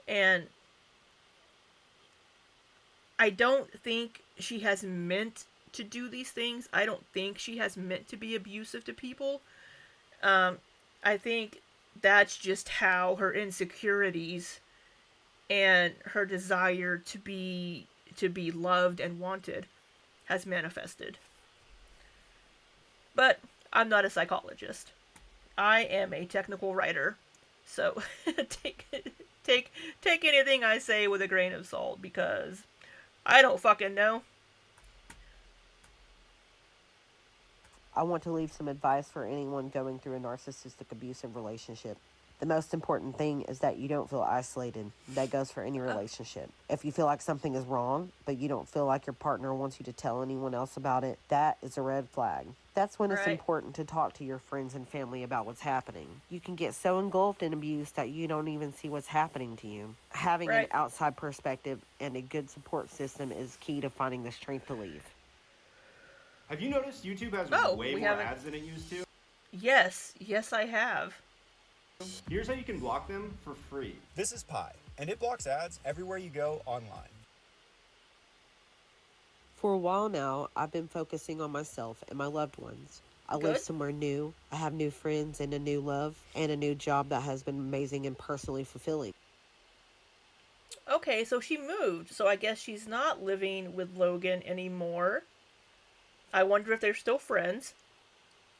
And I don't think she has meant to do these things. I don't think she has meant to be abusive to people. I think that's just how her insecurities and her desire to be loved and wanted has manifested. But I'm not a psychologist. I am a technical writer. So take take anything I say with a grain of salt, because I don't fucking know. I want to leave some advice for anyone going through a narcissistic abusive relationship. The most important thing is that you don't feel isolated. That goes for any relationship. If you feel like something is wrong, but you don't feel like your partner wants you to tell anyone else about it, that is a red flag. That's when it's important to talk to your friends and family about what's happening. You can get so engulfed in abuse that you don't even see what's happening to you. Having an outside perspective and a good support system is key to finding the strength to leave. Have you noticed YouTube has way more ads than it used to? Yes, I have. Here's how you can block them for free. This is Pi, and it blocks ads everywhere you go online. For a while now, I've been focusing on myself and my loved ones. I live somewhere new. I have new friends and a new love and a new job that has been amazing and personally fulfilling. Okay, so she moved. So I guess she's not living with Logan anymore. I wonder if they're still friends.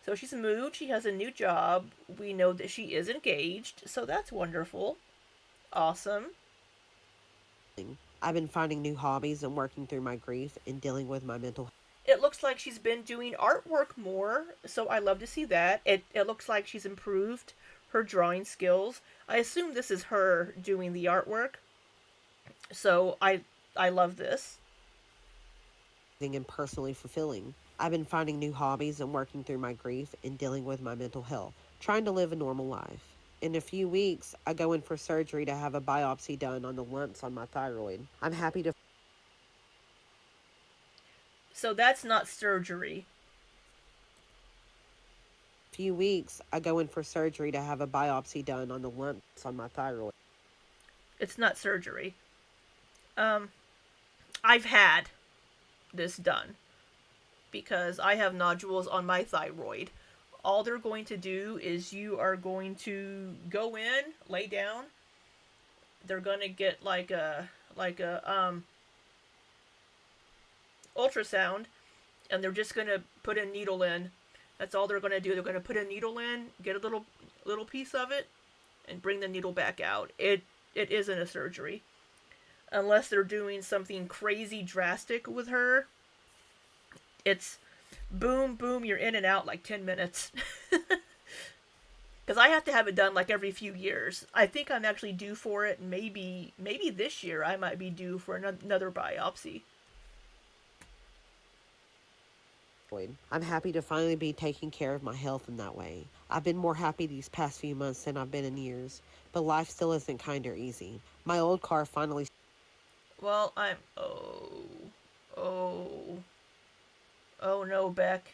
So she's moved. She has a new job. We know that she is engaged. So that's wonderful. Awesome. I've been finding new hobbies and working through my grief and dealing with my mental health. It looks like she's been doing artwork more, so I love to see that. It looks like she's improved her drawing skills. I assume this is her doing the artwork. So I love this. And personally fulfilling. I've been finding new hobbies and working through my grief and dealing with my mental health, trying to live a normal life. In a few weeks, I go in for surgery to have a biopsy done on the lumps on my thyroid. I'm happy to... So that's not surgery. Few weeks, I go in for surgery to have a biopsy done on the lumps on my thyroid. It's not surgery. I've had this done because I have nodules on my thyroid. All they're going to do is you are going to go in, lay down. They're going to get like a ultrasound, and they're just going to put a needle in. That's all they're going to do. They're going to put a needle in, get a little piece of it, and bring the needle back out. It isn't a surgery. Unless they're doing something crazy drastic with her, it's boom, boom, you're in and out like 10 minutes. Because I have to have it done like every few years. I think I'm actually due for it. Maybe this year I might be due for another biopsy. I'm happy to finally be taking care of my health in that way. I've been more happy these past few months than I've been in years, but life still isn't kind or easy. My old car finally... Well, oh no, Beck.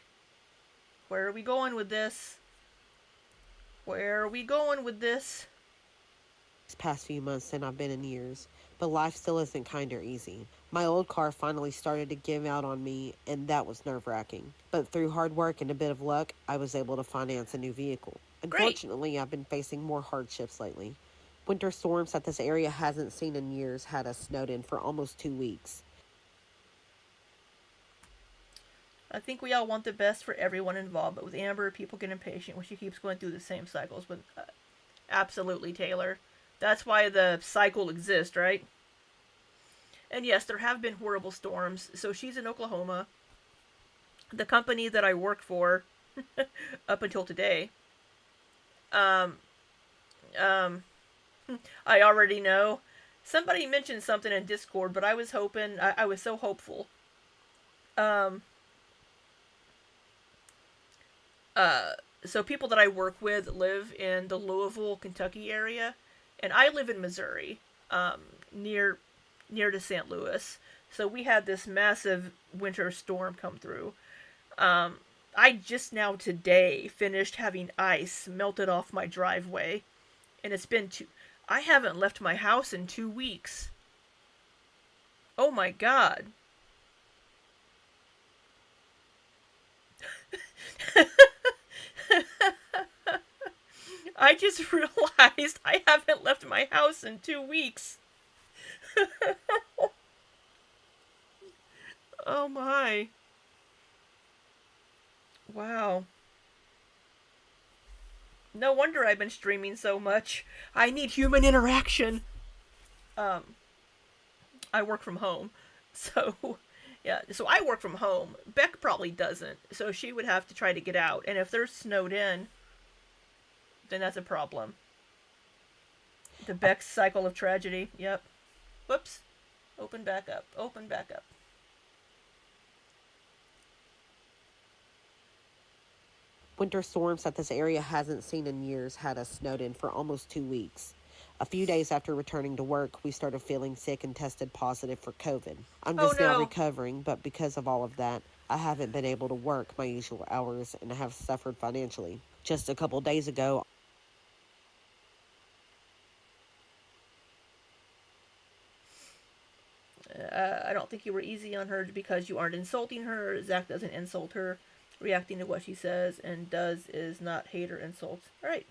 Where are we going with this? Where are we going with this? These past few months than I've been in years, but life still isn't kind or easy. My old car finally started to give out on me, and that was nerve-wracking. But through hard work and a bit of luck, I was able to finance a new vehicle. Unfortunately, Great. I've been facing more hardships lately. Winter storms that this area hasn't seen in years had us snowed in for almost 2 weeks. I think we all want the best for everyone involved, but with Amber, people get impatient when she keeps going through the same cycles. But absolutely, Taylor. That's why the cycle exists, right? And yes, there have been horrible storms. So she's in Oklahoma. The company that I work for, up until today, I already know. Somebody mentioned something in Discord, but I was hoping, I was so hopeful. So people that I work with live in the Louisville, Kentucky area, and I live in Missouri, near to St. Louis. So we had this massive winter storm come through. I just now today finished having ice melted off my driveway, and it's been I haven't left my house in 2 weeks. Oh my God. I just realized I haven't left my house in 2 weeks. Oh my. Wow. No wonder I've been streaming so much. I need human interaction. I work from home. So, yeah. So I work from home. Beck probably doesn't. So she would have to try to get out. And if they're snowed in, then that's a problem. The Beck cycle of tragedy. Yep. Whoops. Open back up. Open back up. Winter storms that this area hasn't seen in years had us snowed in for almost 2 weeks. A few days after returning to work, we started feeling sick and tested positive for COVID. I'm just now recovering, but because of all of that, I haven't been able to work my usual hours and have suffered financially. Just a couple days ago, I don't think you were easy on her because you aren't insulting her. Zach doesn't insult her. Reacting to what she says and does is not hate or insults. All right.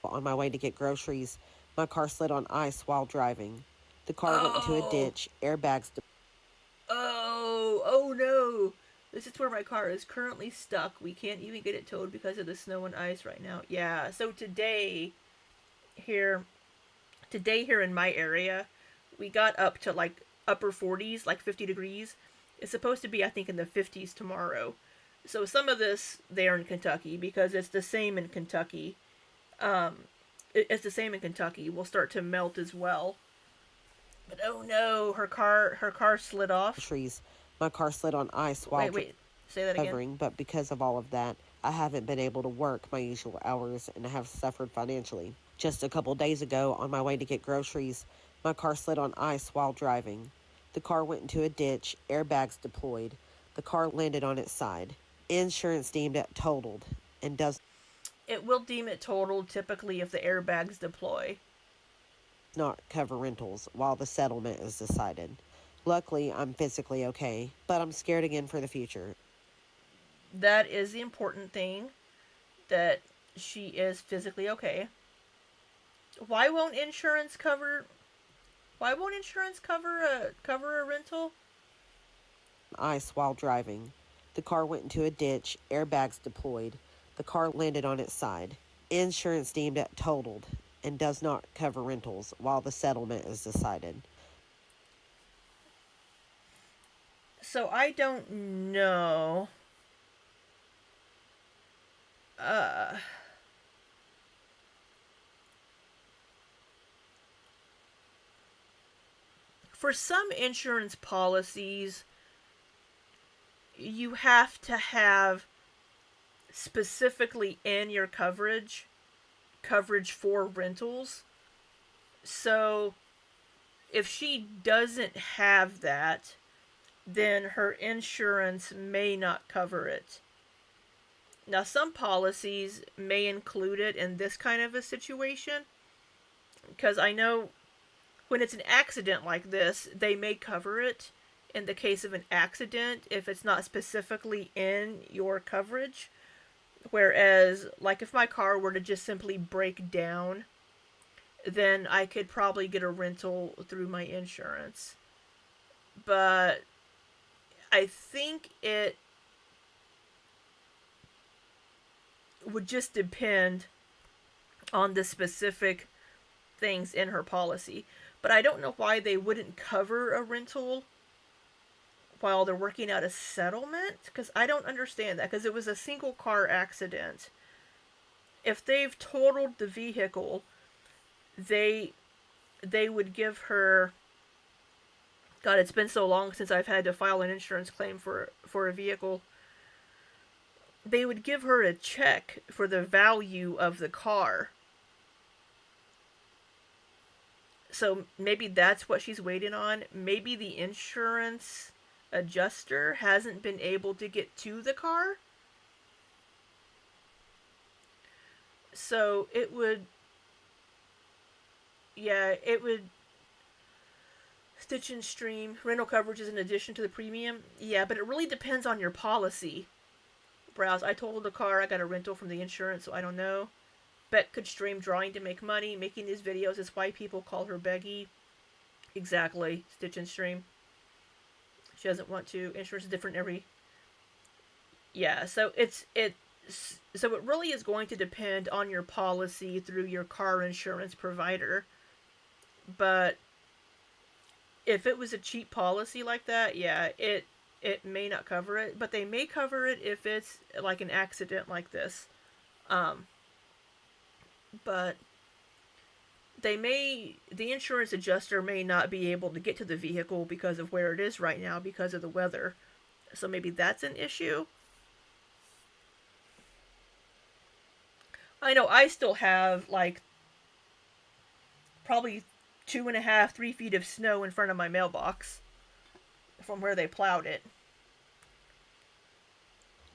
On my way to get groceries, my car slid on ice while driving. The car went into a ditch, airbags... Oh no! This is where my car is currently stuck. We can't even get it towed because of the snow and ice right now. Yeah, so today here in my area, we got up to like upper 40s, like 50 degrees. It's supposed to be, I think, in the 50s tomorrow. So some of this there in Kentucky, because it's the same in Kentucky. It's the same in Kentucky. Will start to melt as well. But oh no, her car slid off. Trees. My car slid on ice while wait. Say that again. But because of all of that, I haven't been able to work my usual hours and have suffered financially. Just a couple days ago, on my way to get groceries, my car slid on ice while driving. The car went into a ditch, airbags deployed. The car landed on its side. Insurance deemed it totaled and does... It will deem it totaled typically if the airbags deploy. not cover rentals while the settlement is decided. Luckily, I'm physically okay, but I'm scared again for the future. That is the important thing, that she is physically okay. Why won't insurance cover cover a rental? Ice while driving. The car went into a ditch, airbags deployed. The car landed on its side. Insurance deemed it totaled and does not cover rentals while the settlement is decided. So I don't know. Uh for some insurance policies, you have to have specifically in your coverage for rentals. So if she doesn't have that, then her insurance may not cover it. Now, some policies may include it in this kind of a situation, because I know when it's an accident like this, they may cover it in the case of an accident if it's not specifically in your coverage. Whereas, like, if my car were to just simply break down, then I could probably get a rental through my insurance. But I think it would just depend on the specific things in her policy. But I don't know why they wouldn't cover a rental while they're working out a settlement, because I don't understand that, because it was a single car accident. If they've totaled the vehicle, they would give her, God, it's been so long since I've had to file an insurance claim for a vehicle. They would give her a check for the value of the car. So maybe that's what she's waiting on. Maybe the insurance adjuster hasn't been able to get to the car. So it would, Stitch and Stream rental coverage is in addition to the premium. Yeah, but it really depends on your policy. Browse. I told the car I got a rental from the insurance, so I don't know. Beck could stream drawing to make money. Making these videos is why people call her Beggy. Exactly. Stitch and Stream. She doesn't want to. Insurance is different every. Yeah, so it really is going to depend on your policy through your car insurance provider. But if it was a cheap policy like that, yeah, it may not cover it, but they may cover it if it's like an accident like this. But the insurance adjuster may not be able to get to the vehicle because of where it is right now because of the weather. So maybe that's an issue. I know I still have like probably 2.5, 3 feet of snow in front of my mailbox from where they plowed it.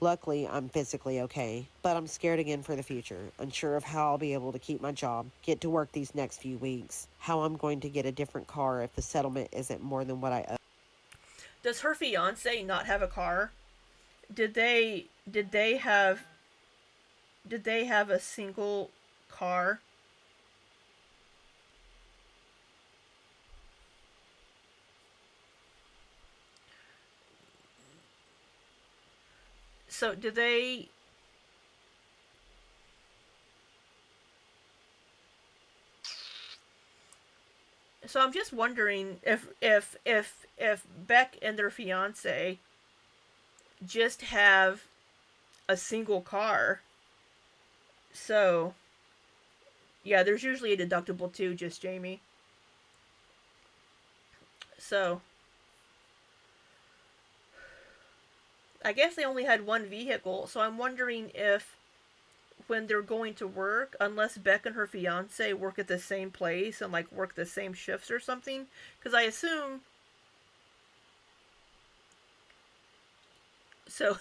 Luckily, I'm physically okay, but I'm scared again for the future, unsure of how I'll be able to keep my job, get to work these next few weeks, how I'm going to get a different car if the settlement isn't more than what I owe. Does her fiance not have a car? Did they have a single car? So did they? So I'm just wondering if Beck and their fiance just have a single car. So yeah, there's usually a deductible too, just Jamie. So I guess they only had one vehicle, so I'm wondering if when they're going to work, unless Beck and her fiance work at the same place and like work the same shifts or something, because I assume. So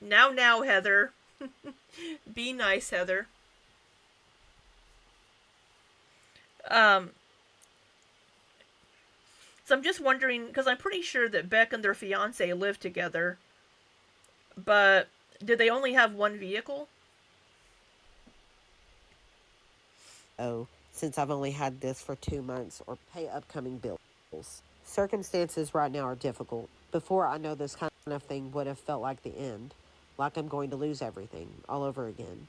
now, Heather, be nice, Heather. Um, so I'm just wondering, because I'm pretty sure that Beck and their fiance live together, but did they only have one vehicle? Oh, since I've only had this for 2 months or pay upcoming bills. Circumstances right now are difficult. Before, I know this kind of thing would have felt like the end, like I'm going to lose everything all over again.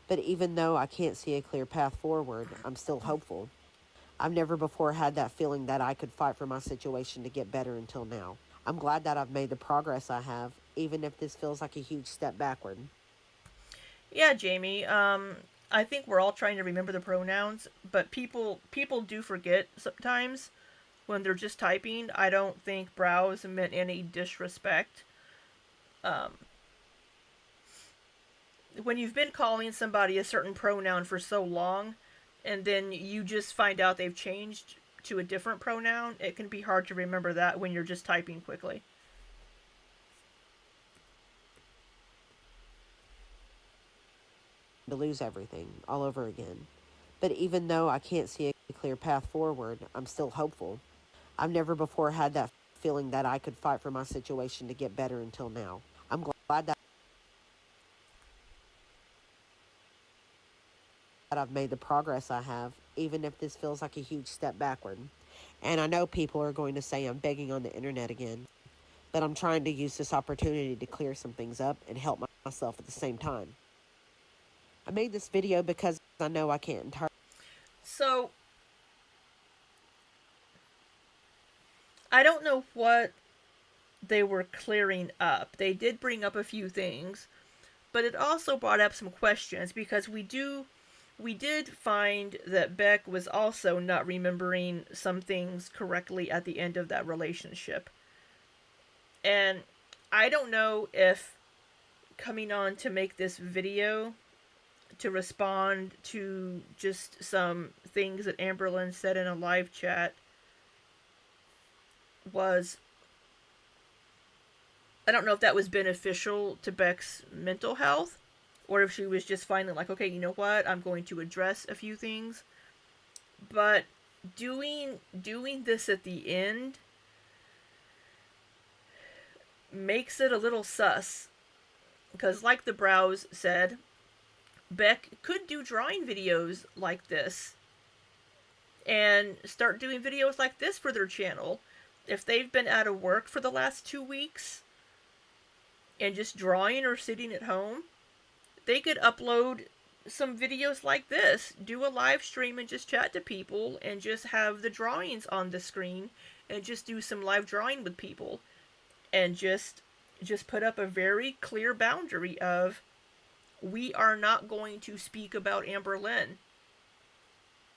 But even though I can't see a clear path forward, I'm still hopeful. I've never before had that feeling that I could fight for my situation to get better until now. I'm glad that I've made the progress I have, even if this feels like a huge step backward. Yeah, Jamie. I think we're all trying to remember the pronouns, but people do forget sometimes when they're just typing. I don't think browse meant any disrespect. Um, when you've been calling somebody a certain pronoun for so long, and then you just find out they've changed to a different pronoun, it can be hard to remember that when you're just typing quickly. To lose everything all over again. But even though I can't see a clear path forward, I'm still hopeful. I've never before had that feeling that I could fight for my situation to get better until now. I'm glad that I've made the progress I have, even if this feels like a huge step backward. And I know people are going to say I'm begging on the internet again, but I'm trying to use this opportunity to clear some things up and help myself at the same time. I made this video because I know I can't entirely. So, I don't know what they were clearing up. They did bring up a few things, but it also brought up some questions because we did find that Beck was also not remembering some things correctly at the end of that relationship. And I don't know if coming on to make this video to respond to just some things that Amberlynn said in a live chat was, I don't know if that was beneficial to Beck's mental health or if she was just finally like, okay, you know what, I'm going to address a few things. But doing this at the end makes it a little sus, because like the Browse said, Beck could do drawing videos like this and start doing videos like this for their channel. If they've been out of work for the last 2 weeks and just drawing or sitting at home, they could upload some videos like this, do a live stream and just chat to people and just have the drawings on the screen and just do some live drawing with people and just put up a very clear boundary of, we are not going to speak about Amberlynn.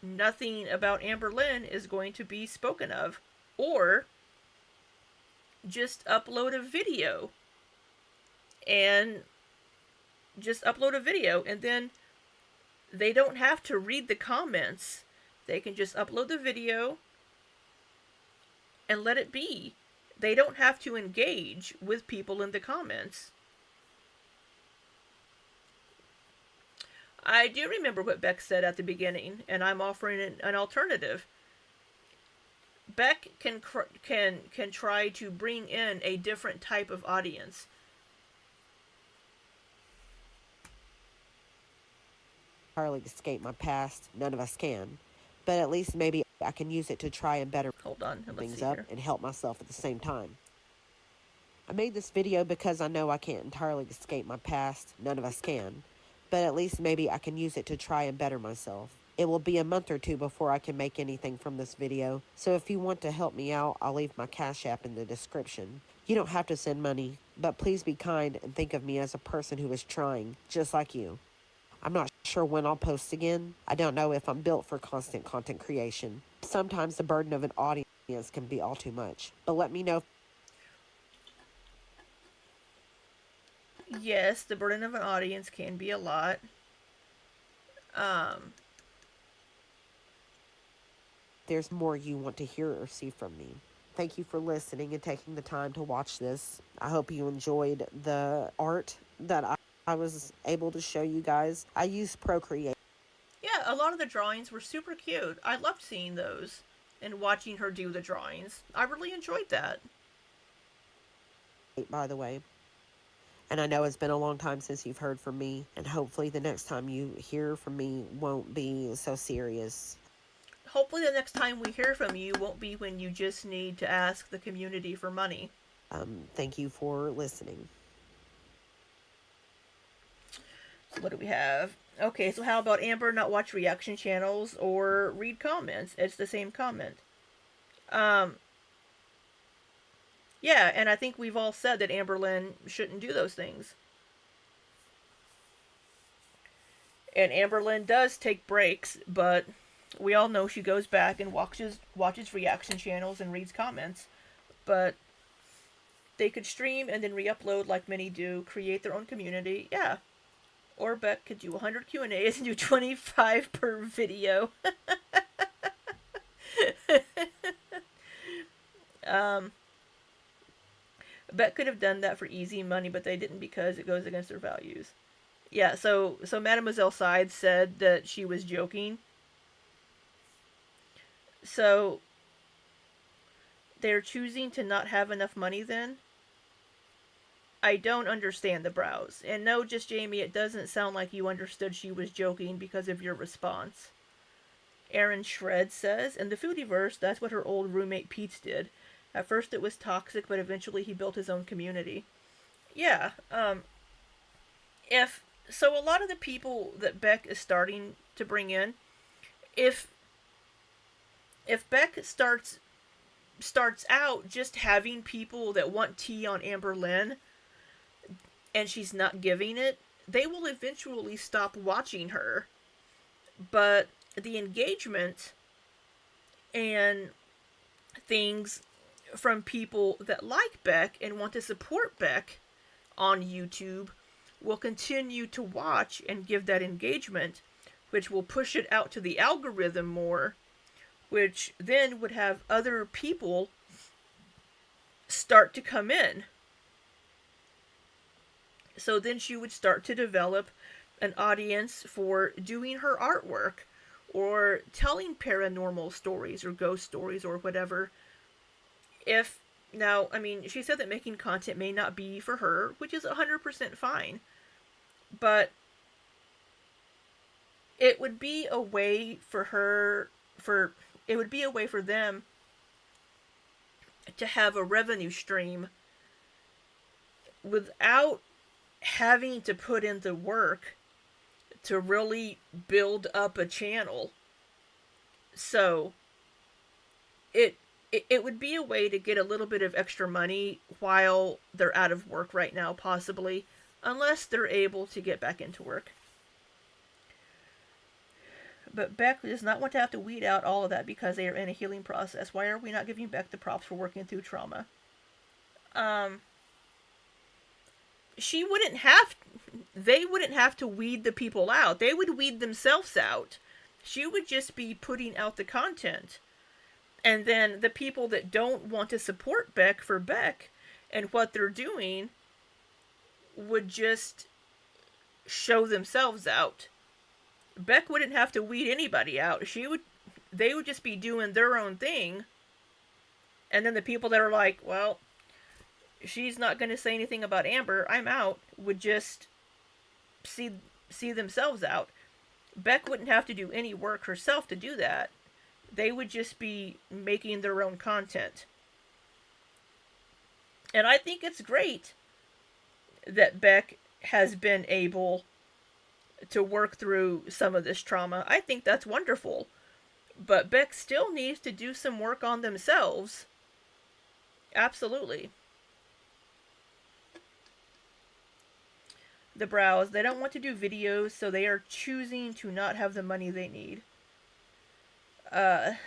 Nothing about Amberlynn is going to be spoken of. Or just upload a video and then they don't have to read the comments. They can just upload the video and let it be. They don't have to engage with people in the comments. I do remember what Beck said at the beginning, and I'm offering an alternative. Beck can try to bring in a different type of audience. Entirely escape my past. None of us can. But at least maybe I can use it to try and better things up and help myself at the same time. I made this video because I know I can't entirely escape my past. None of us can. But at least maybe I can use it to try and better myself. It will be a month or two before I can make anything from this video, so if you want to help me out, I'll leave my Cash App in the description. You don't have to send money, but please be kind and think of me as a person who is trying, just like you. I'm not sure when I'll post again. I don't know if I'm built for constant content creation. Sometimes the burden of an audience can be all too much, but let me know. Yes, the burden of an audience can be a lot. There's more you want to hear or see from me. Thank you for listening and taking the time to watch this. I hope you enjoyed the art that I was able to show you guys. I use Procreate. Yeah, Yeah, a lot of the drawings were super cute. I loved seeing those and watching her do the drawings. I really enjoyed that. By the way, and I know it's been a long time since you've heard from me, and hopefully the next time you hear from me won't be so serious. Hopefully, the next time we hear from you won't be when you just need to ask the community for money. Thank you for listening. So what do we have? Okay, so how about Amber not watch reaction channels or read comments? It's the same comment. Yeah, and I think we've all said that Amberlynn shouldn't do those things. And Amberlynn does take breaks, but we all know she goes back and watches reaction channels and reads comments. But they could stream and then re-upload like many do, create their own community. Yeah. Or Beck could do 100 Q&As and do 25 per video. Beck could have done that for easy money, but they didn't because it goes against their values. Yeah, so Mademoiselle Sides said that she was joking. So they're choosing to not have enough money then? I don't understand the brows. And no, just Jamie, it doesn't sound like you understood she was joking because of your response. Aaron Shred says, in the Foodieverse, that's what her old roommate Pete did. At first it was toxic, but eventually he built his own community. Yeah, if so, a lot of the people that Beck is starting to bring in, if Beck starts out just having people that want tea on Amberlynn, and she's not giving it, they will eventually stop watching her. But the engagement and things from people that like Beck and want to support Beck on YouTube will continue to watch and give that engagement, which will push it out to the algorithm more, which then would have other people start to come in. So then she would start to develop an audience for doing her artwork or telling paranormal stories or ghost stories or whatever. Now, I mean, she said that making content may not be for her, which is 100% fine. But it would be a way for them to have a revenue stream without having to put in the work to really build up a channel. So it would be a way to get a little bit of extra money while they're out of work right now, possibly, unless they're able to get back into work. But Beck does not want to have to weed out all of that because they are in a healing process. Why are we not giving Beck the props for working through trauma? They wouldn't have to weed the people out. They would weed themselves out. She would just be putting out the content. And then the people that don't want to support Beck for Beck and what they're doing would just show themselves out. Beck wouldn't have to weed anybody out. They would just be doing their own thing. And then the people that are like, well, she's not going to say anything about Amber, I'm out, would just see themselves out. Beck wouldn't have to do any work herself to do that. They would just be making their own content. And I think it's great that Beck has been able to work through some of this trauma. I think that's wonderful. But Beck still needs to do some work on themselves. Absolutely. The brows, they don't want to do videos, so they are choosing to not have the money they need.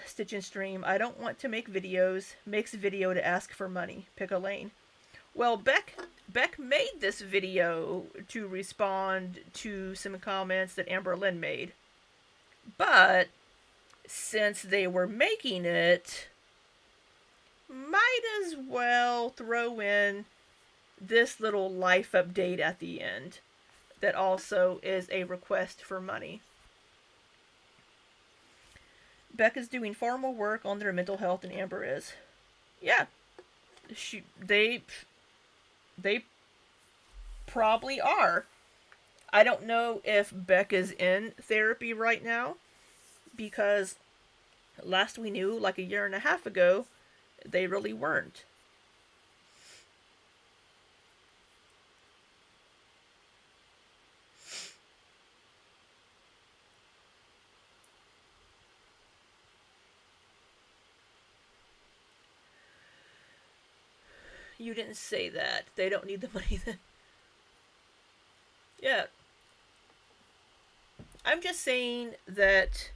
Stitch and Stream, I don't want to make videos. Makes video to ask for money. Pick a lane. Well, Beck made this video to respond to some comments that Amberlynn made. But since they were making it, might as well throw in this little life update at the end that also is a request for money. Beck is doing far more work on their mental health than Amber is. Yeah, they probably are. I don't know if Beck is in therapy right now because last we knew, like a year and a half ago, they really weren't. You didn't say that. They don't need the money then. Yeah. I'm just saying that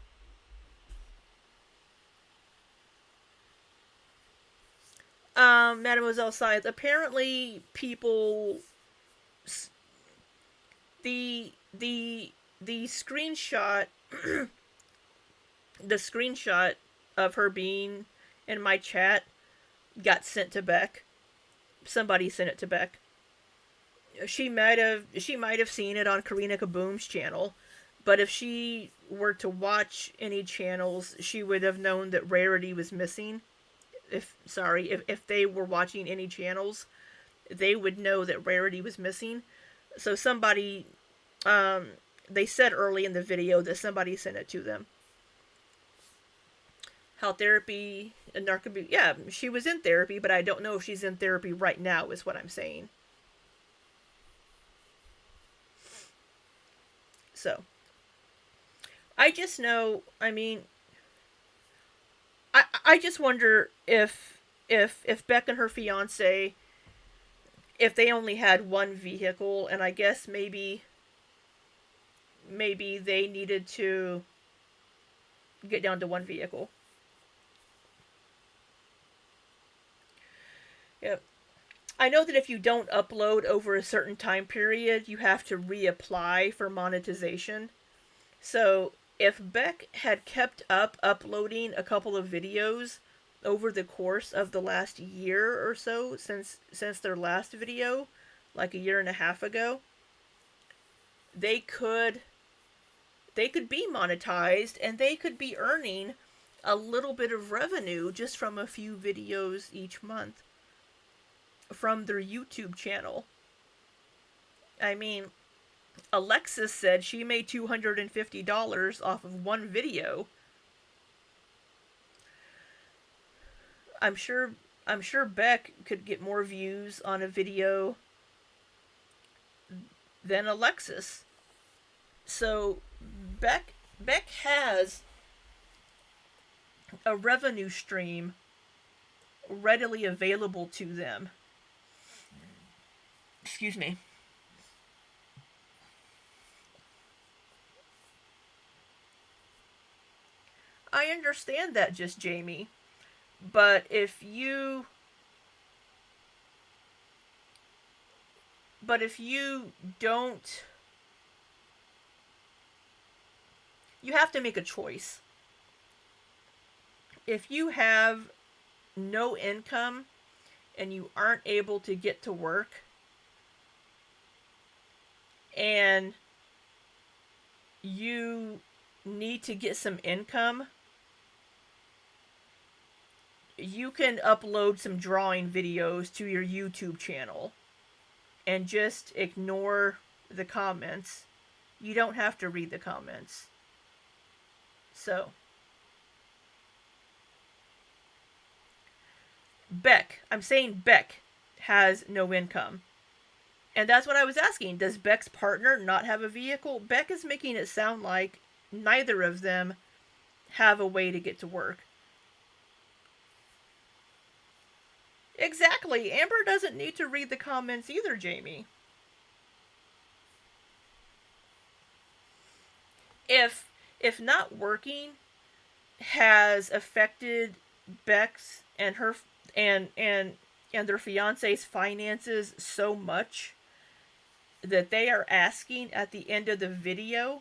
Mademoiselle Scythe, apparently people the screenshot the screenshot of her being in my chat got sent to Beck. Somebody sent it to Beck. She might have seen it on Karina Kaboom's channel, but if she were to watch any channels, she would have known that Rarity was missing. If they were watching any channels, they would know that Rarity was missing. So somebody, they said early in the video that somebody sent it to them. How therapy and narcolepsy, yeah, she was in therapy, but I don't know if she's in therapy right now, is what I'm saying. So, I just know, I mean, I just wonder if Beck and her fiance, if they only had one vehicle, and I guess maybe they needed to get down to one vehicle. Yep. I know that if you don't upload over a certain time period, you have to reapply for monetization. So if Beck had kept up uploading a couple of videos over the course of the last year or so since their last video, like a year and a half ago, they could be monetized and they could be earning a little bit of revenue just from a few videos each month from their YouTube channel. I mean, Alexis said she made $250 off of one video. I'm sure Beck could get more views on a video than Alexis. So Beck has a revenue stream readily available to them. Excuse me. I understand that, just Jamie. But if you don't, you have to make a choice. If you have no income and you aren't able to get to work and you need to get some income, you can upload some drawing videos to your YouTube channel and just ignore the comments. You don't have to read the comments. So, Beck, I'm saying Beck has no income. And that's what I was asking. Does Beck's partner not have a vehicle? Beck is making it sound like neither of them have a way to get to work. Exactly. Amber doesn't need to read the comments either, Jamie. If not working has affected Beck's and her and their fiance's finances so much that they are asking at the end of the video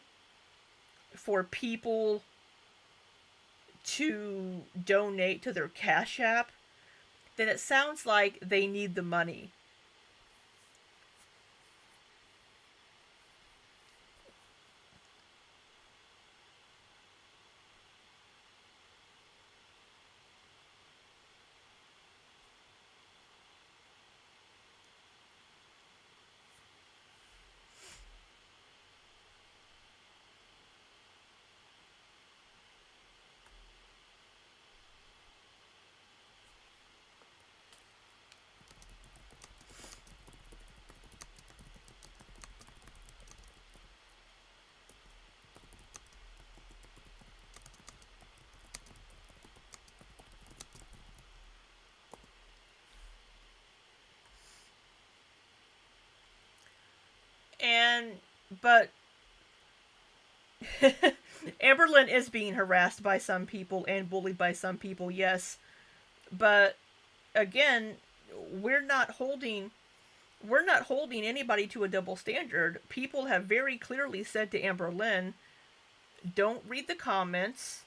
for people to donate to their Cash App, then it sounds like they need the money. And, but, Amberlynn is being harassed by some people and bullied by some people, yes. But, again, we're not holding anybody to a double standard. People have very clearly said to Amberlynn, don't read the comments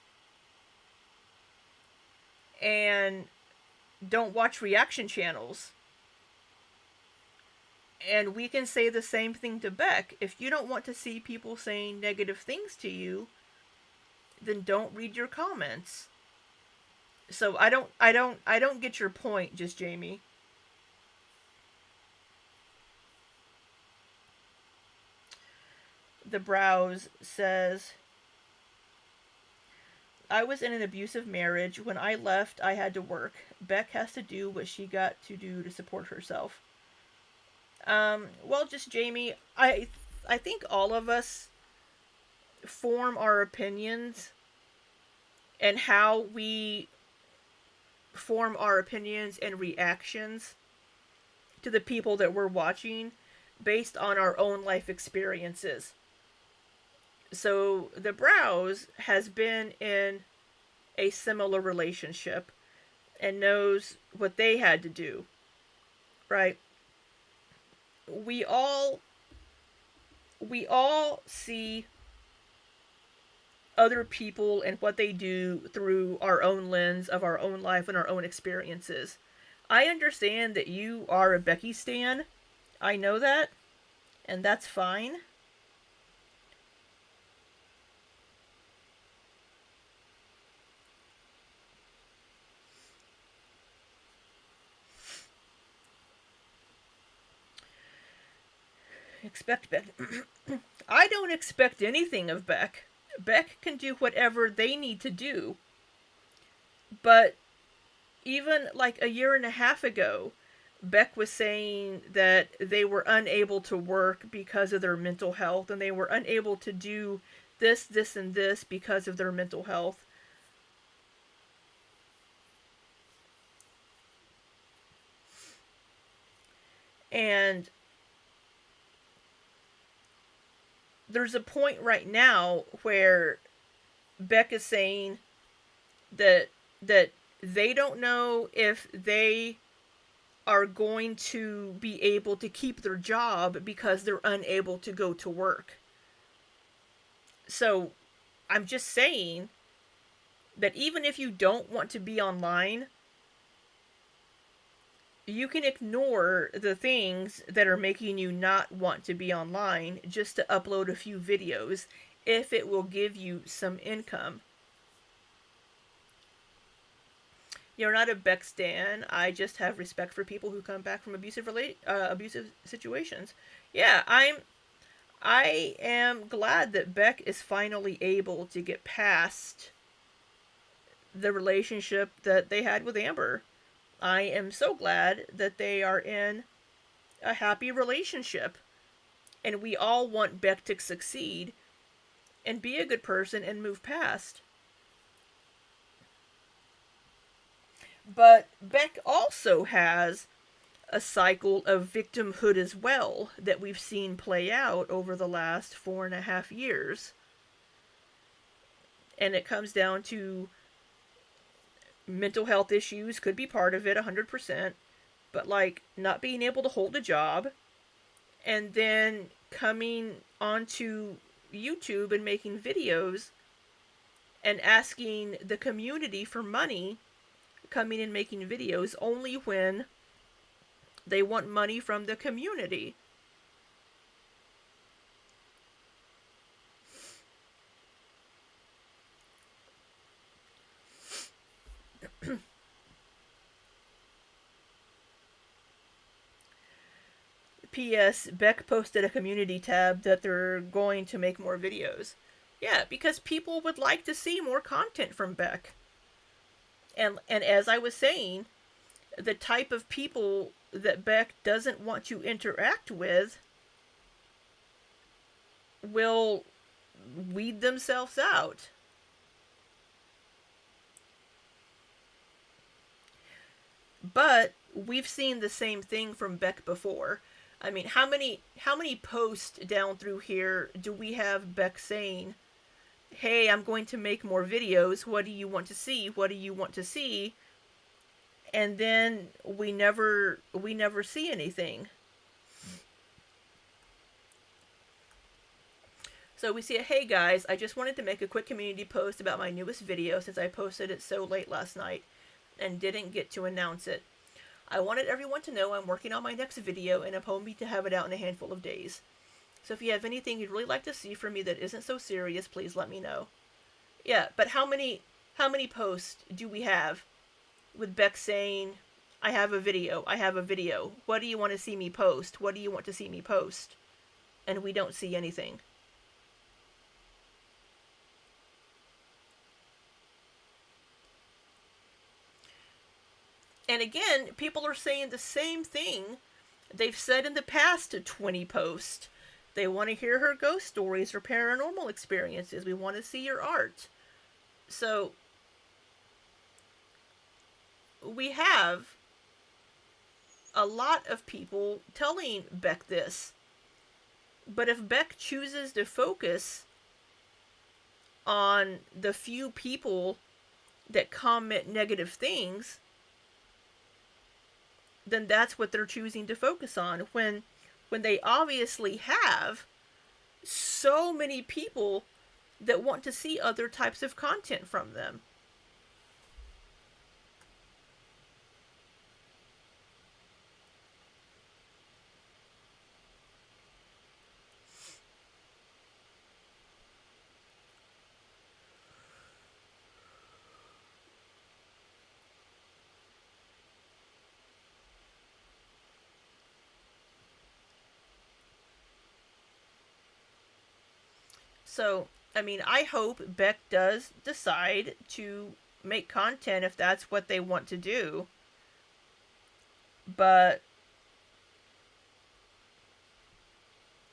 and don't watch reaction channels. And we can say the same thing to Beck. If you don't want to see people saying negative things to you, then don't read your comments. So I don't get your point, just Jamie. The Browse says, I was in an abusive marriage. When I left, I had to work. Beck has to do what she got to do to support herself. Well, just Jamie, I think all of us form our opinions, and how we form our opinions and reactions to the people that we're watching based on our own life experiences. So the Browse has been in a similar relationship and knows what they had to do, right? We all see other people and what they do through our own lens of our own life and our own experiences. I understand that you are a Becky stan. I know that, and that's fine. Expect Beck. I don't expect anything of Beck. Beck can do whatever they need to do. But even like a year and a half ago, Beck was saying that they were unable to work because of their mental health, and they were unable to do this, this, and this because of their mental health. And there's a point right now where Beck is saying that they don't know if they are going to be able to keep their job because they're unable to go to work. So I'm just saying that even if you don't want to be online, you can ignore the things that are making you not want to be online just to upload a few videos if it will give you some income. You're not a Beck stan. I just have respect for people who come back from abusive situations. Yeah, I am glad that Beck is finally able to get past the relationship that they had with Amber. I am so glad that they are in a happy relationship. And we all want Beck to succeed and be a good person and move past. But Beck also has a cycle of victimhood as well that we've seen play out over the last 4.5 years. And it comes down to mental health issues, could be part of it 100%, but like not being able to hold a job, and then coming onto YouTube and making videos and asking the community for money, coming and making videos only when they want money from the community. P.S. Beck posted a community tab that they're going to make more videos. Yeah, because people would like to see more content from Beck. And as I was saying, the type of people that Beck doesn't want to interact with will weed themselves out. But we've seen the same thing from Beck before. I mean, how many posts down through here do we have Beck saying, "Hey, I'm going to make more videos. What do you want to see? What do you want to see?" And then we never see anything. So we see a, "Hey guys, I just wanted to make a quick community post about my newest video since I posted it so late last night and didn't get to announce it. I wanted everyone to know I'm working on my next video and I'm hoping to have it out in a handful of days. So if you have anything you'd really like to see from me that isn't so serious, please let me know." Yeah, but how many posts do we have with Beck saying, "I have a video, I have a video. What do you want to see me post? What do you want to see me post?" And we don't see anything. And again, people are saying the same thing they've said in the past 20 posts. They want to hear her ghost stories or paranormal experiences. We want to see your art. So, we have a lot of people telling Beck this. But if Beck chooses to focus on the few people that comment negative things, then that's what they're choosing to focus on. When they obviously have so many people that want to see other types of content from them. So, I mean, I hope Beck does decide to make content if that's what they want to do. But,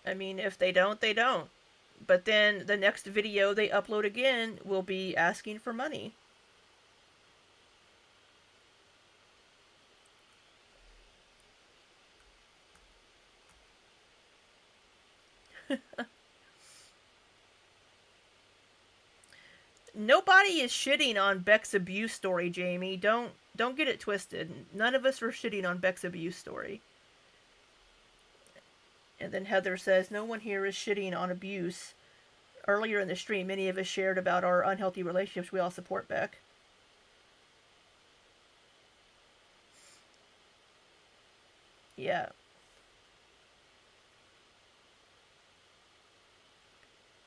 I mean, if they don't, they don't. But then the next video they upload again will be asking for money. Nobody is shitting on Beck's abuse story, Jamie. Don't get it twisted. None of us are shitting on Beck's abuse story. And then Heather says, "No one here is shitting on abuse. Earlier in the stream, many of us shared about our unhealthy relationships. We all support Beck." Yeah.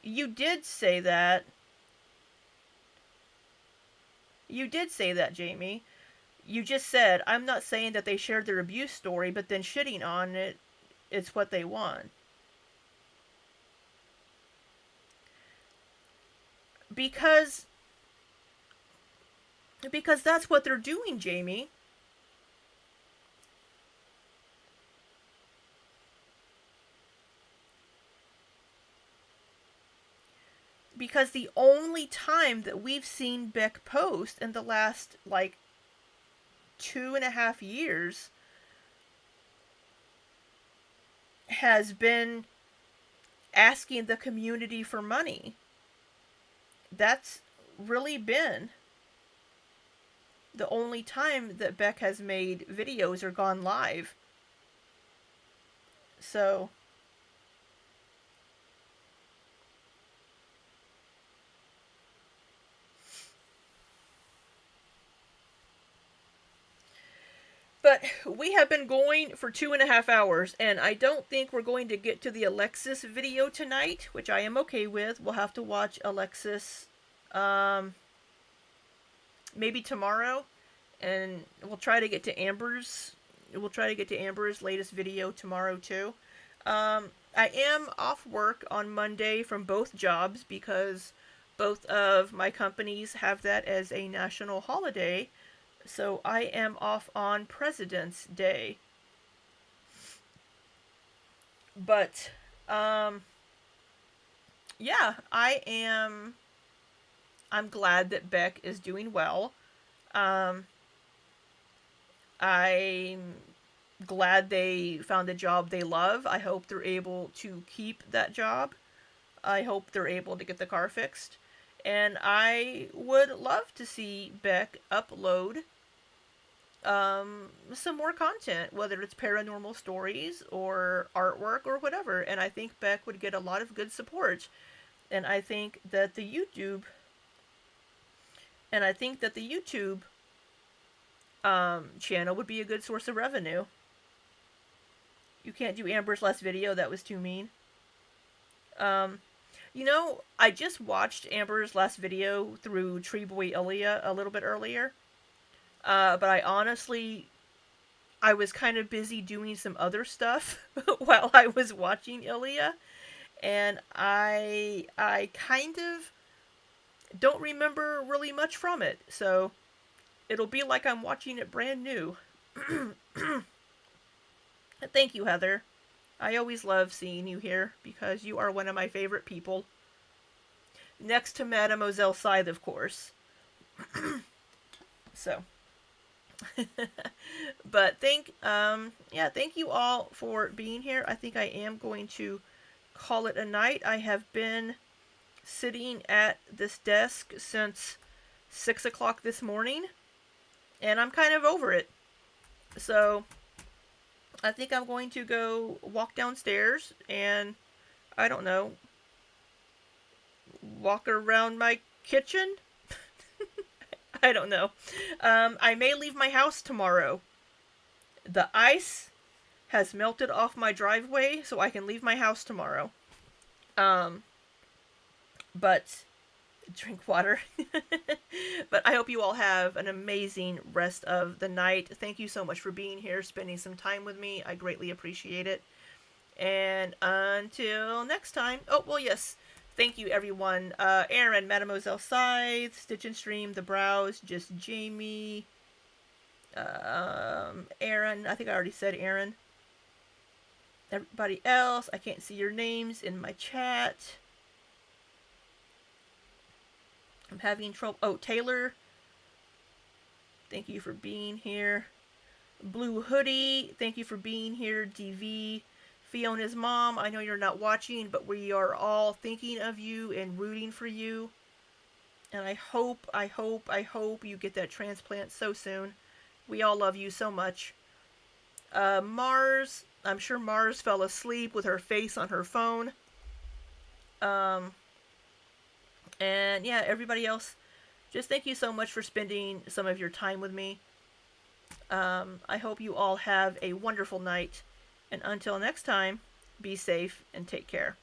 You did say that. You did say that, Jamie. You just said, "I'm not saying that they shared their abuse story, but then shitting on it, it's what they want." Because that's what they're doing, Jamie. Because the only time that we've seen Beck post in the last, 2.5 years has been asking the community for money. That's really been the only time that Beck has made videos or gone live. So, but we have been going for 2.5 hours, and I don't think we're going to get to the Alexis video tonight, which I am okay with. We'll have to watch Alexis maybe tomorrow, and we'll try to get to Amber's latest video tomorrow too. I am off work on Monday from both jobs because both of my companies have that as a national holiday. So I am off on President's Day. But, yeah, I'm glad that Beck is doing well. I'm glad they found a job they love. I hope they're able to keep that job. I hope they're able to get the car fixed. And I would love to see Beck upload some more content, whether it's paranormal stories or artwork or whatever. And I think Beck would get a lot of good support. And I think that the YouTube channel would be a good source of revenue. You can't do Amber's last video, that was too mean. I just watched Amber's last video through Treeboy Ilya a little bit earlier. But I was kind of busy doing some other stuff while I was watching Ilya. And I kind of don't remember really much from it. So it'll be like I'm watching it brand new. Thank you, Heather. I always love seeing you here because you are one of my favorite people. Next to Mademoiselle Scythe, of course. So. But thank you all for being here. I think I am going to call it a night. I have been sitting at this desk since 6 o'clock this morning, and I'm kind of over it. So I think I'm going to go walk downstairs and, I don't know, walk around my kitchen? I don't know. I may leave my house tomorrow. The ice has melted off my driveway, so I can leave my house tomorrow. But drink water. But I hope you all have an amazing rest of the night. Thank you so much for being here, spending some time with me. I greatly appreciate it. And until next time. Oh, well, yes. Thank you, everyone. Aaron, Mademoiselle Scythe, Stitch and Stream, The Browse, Just Jamie, Aaron. I think I already said Aaron. Everybody else, I can't see your names in my chat. I'm having trouble. Oh, Taylor. Thank you for being here. Blue Hoodie. Thank you for being here. DV. Fiona's mom. I know you're not watching, but we are all thinking of you and rooting for you. And I hope you get that transplant so soon. We all love you so much. Mars. I'm sure Mars fell asleep with her face on her phone. And yeah, everybody else, just thank you so much for spending some of your time with me. I hope you all have a wonderful night. And until next time, be safe and take care.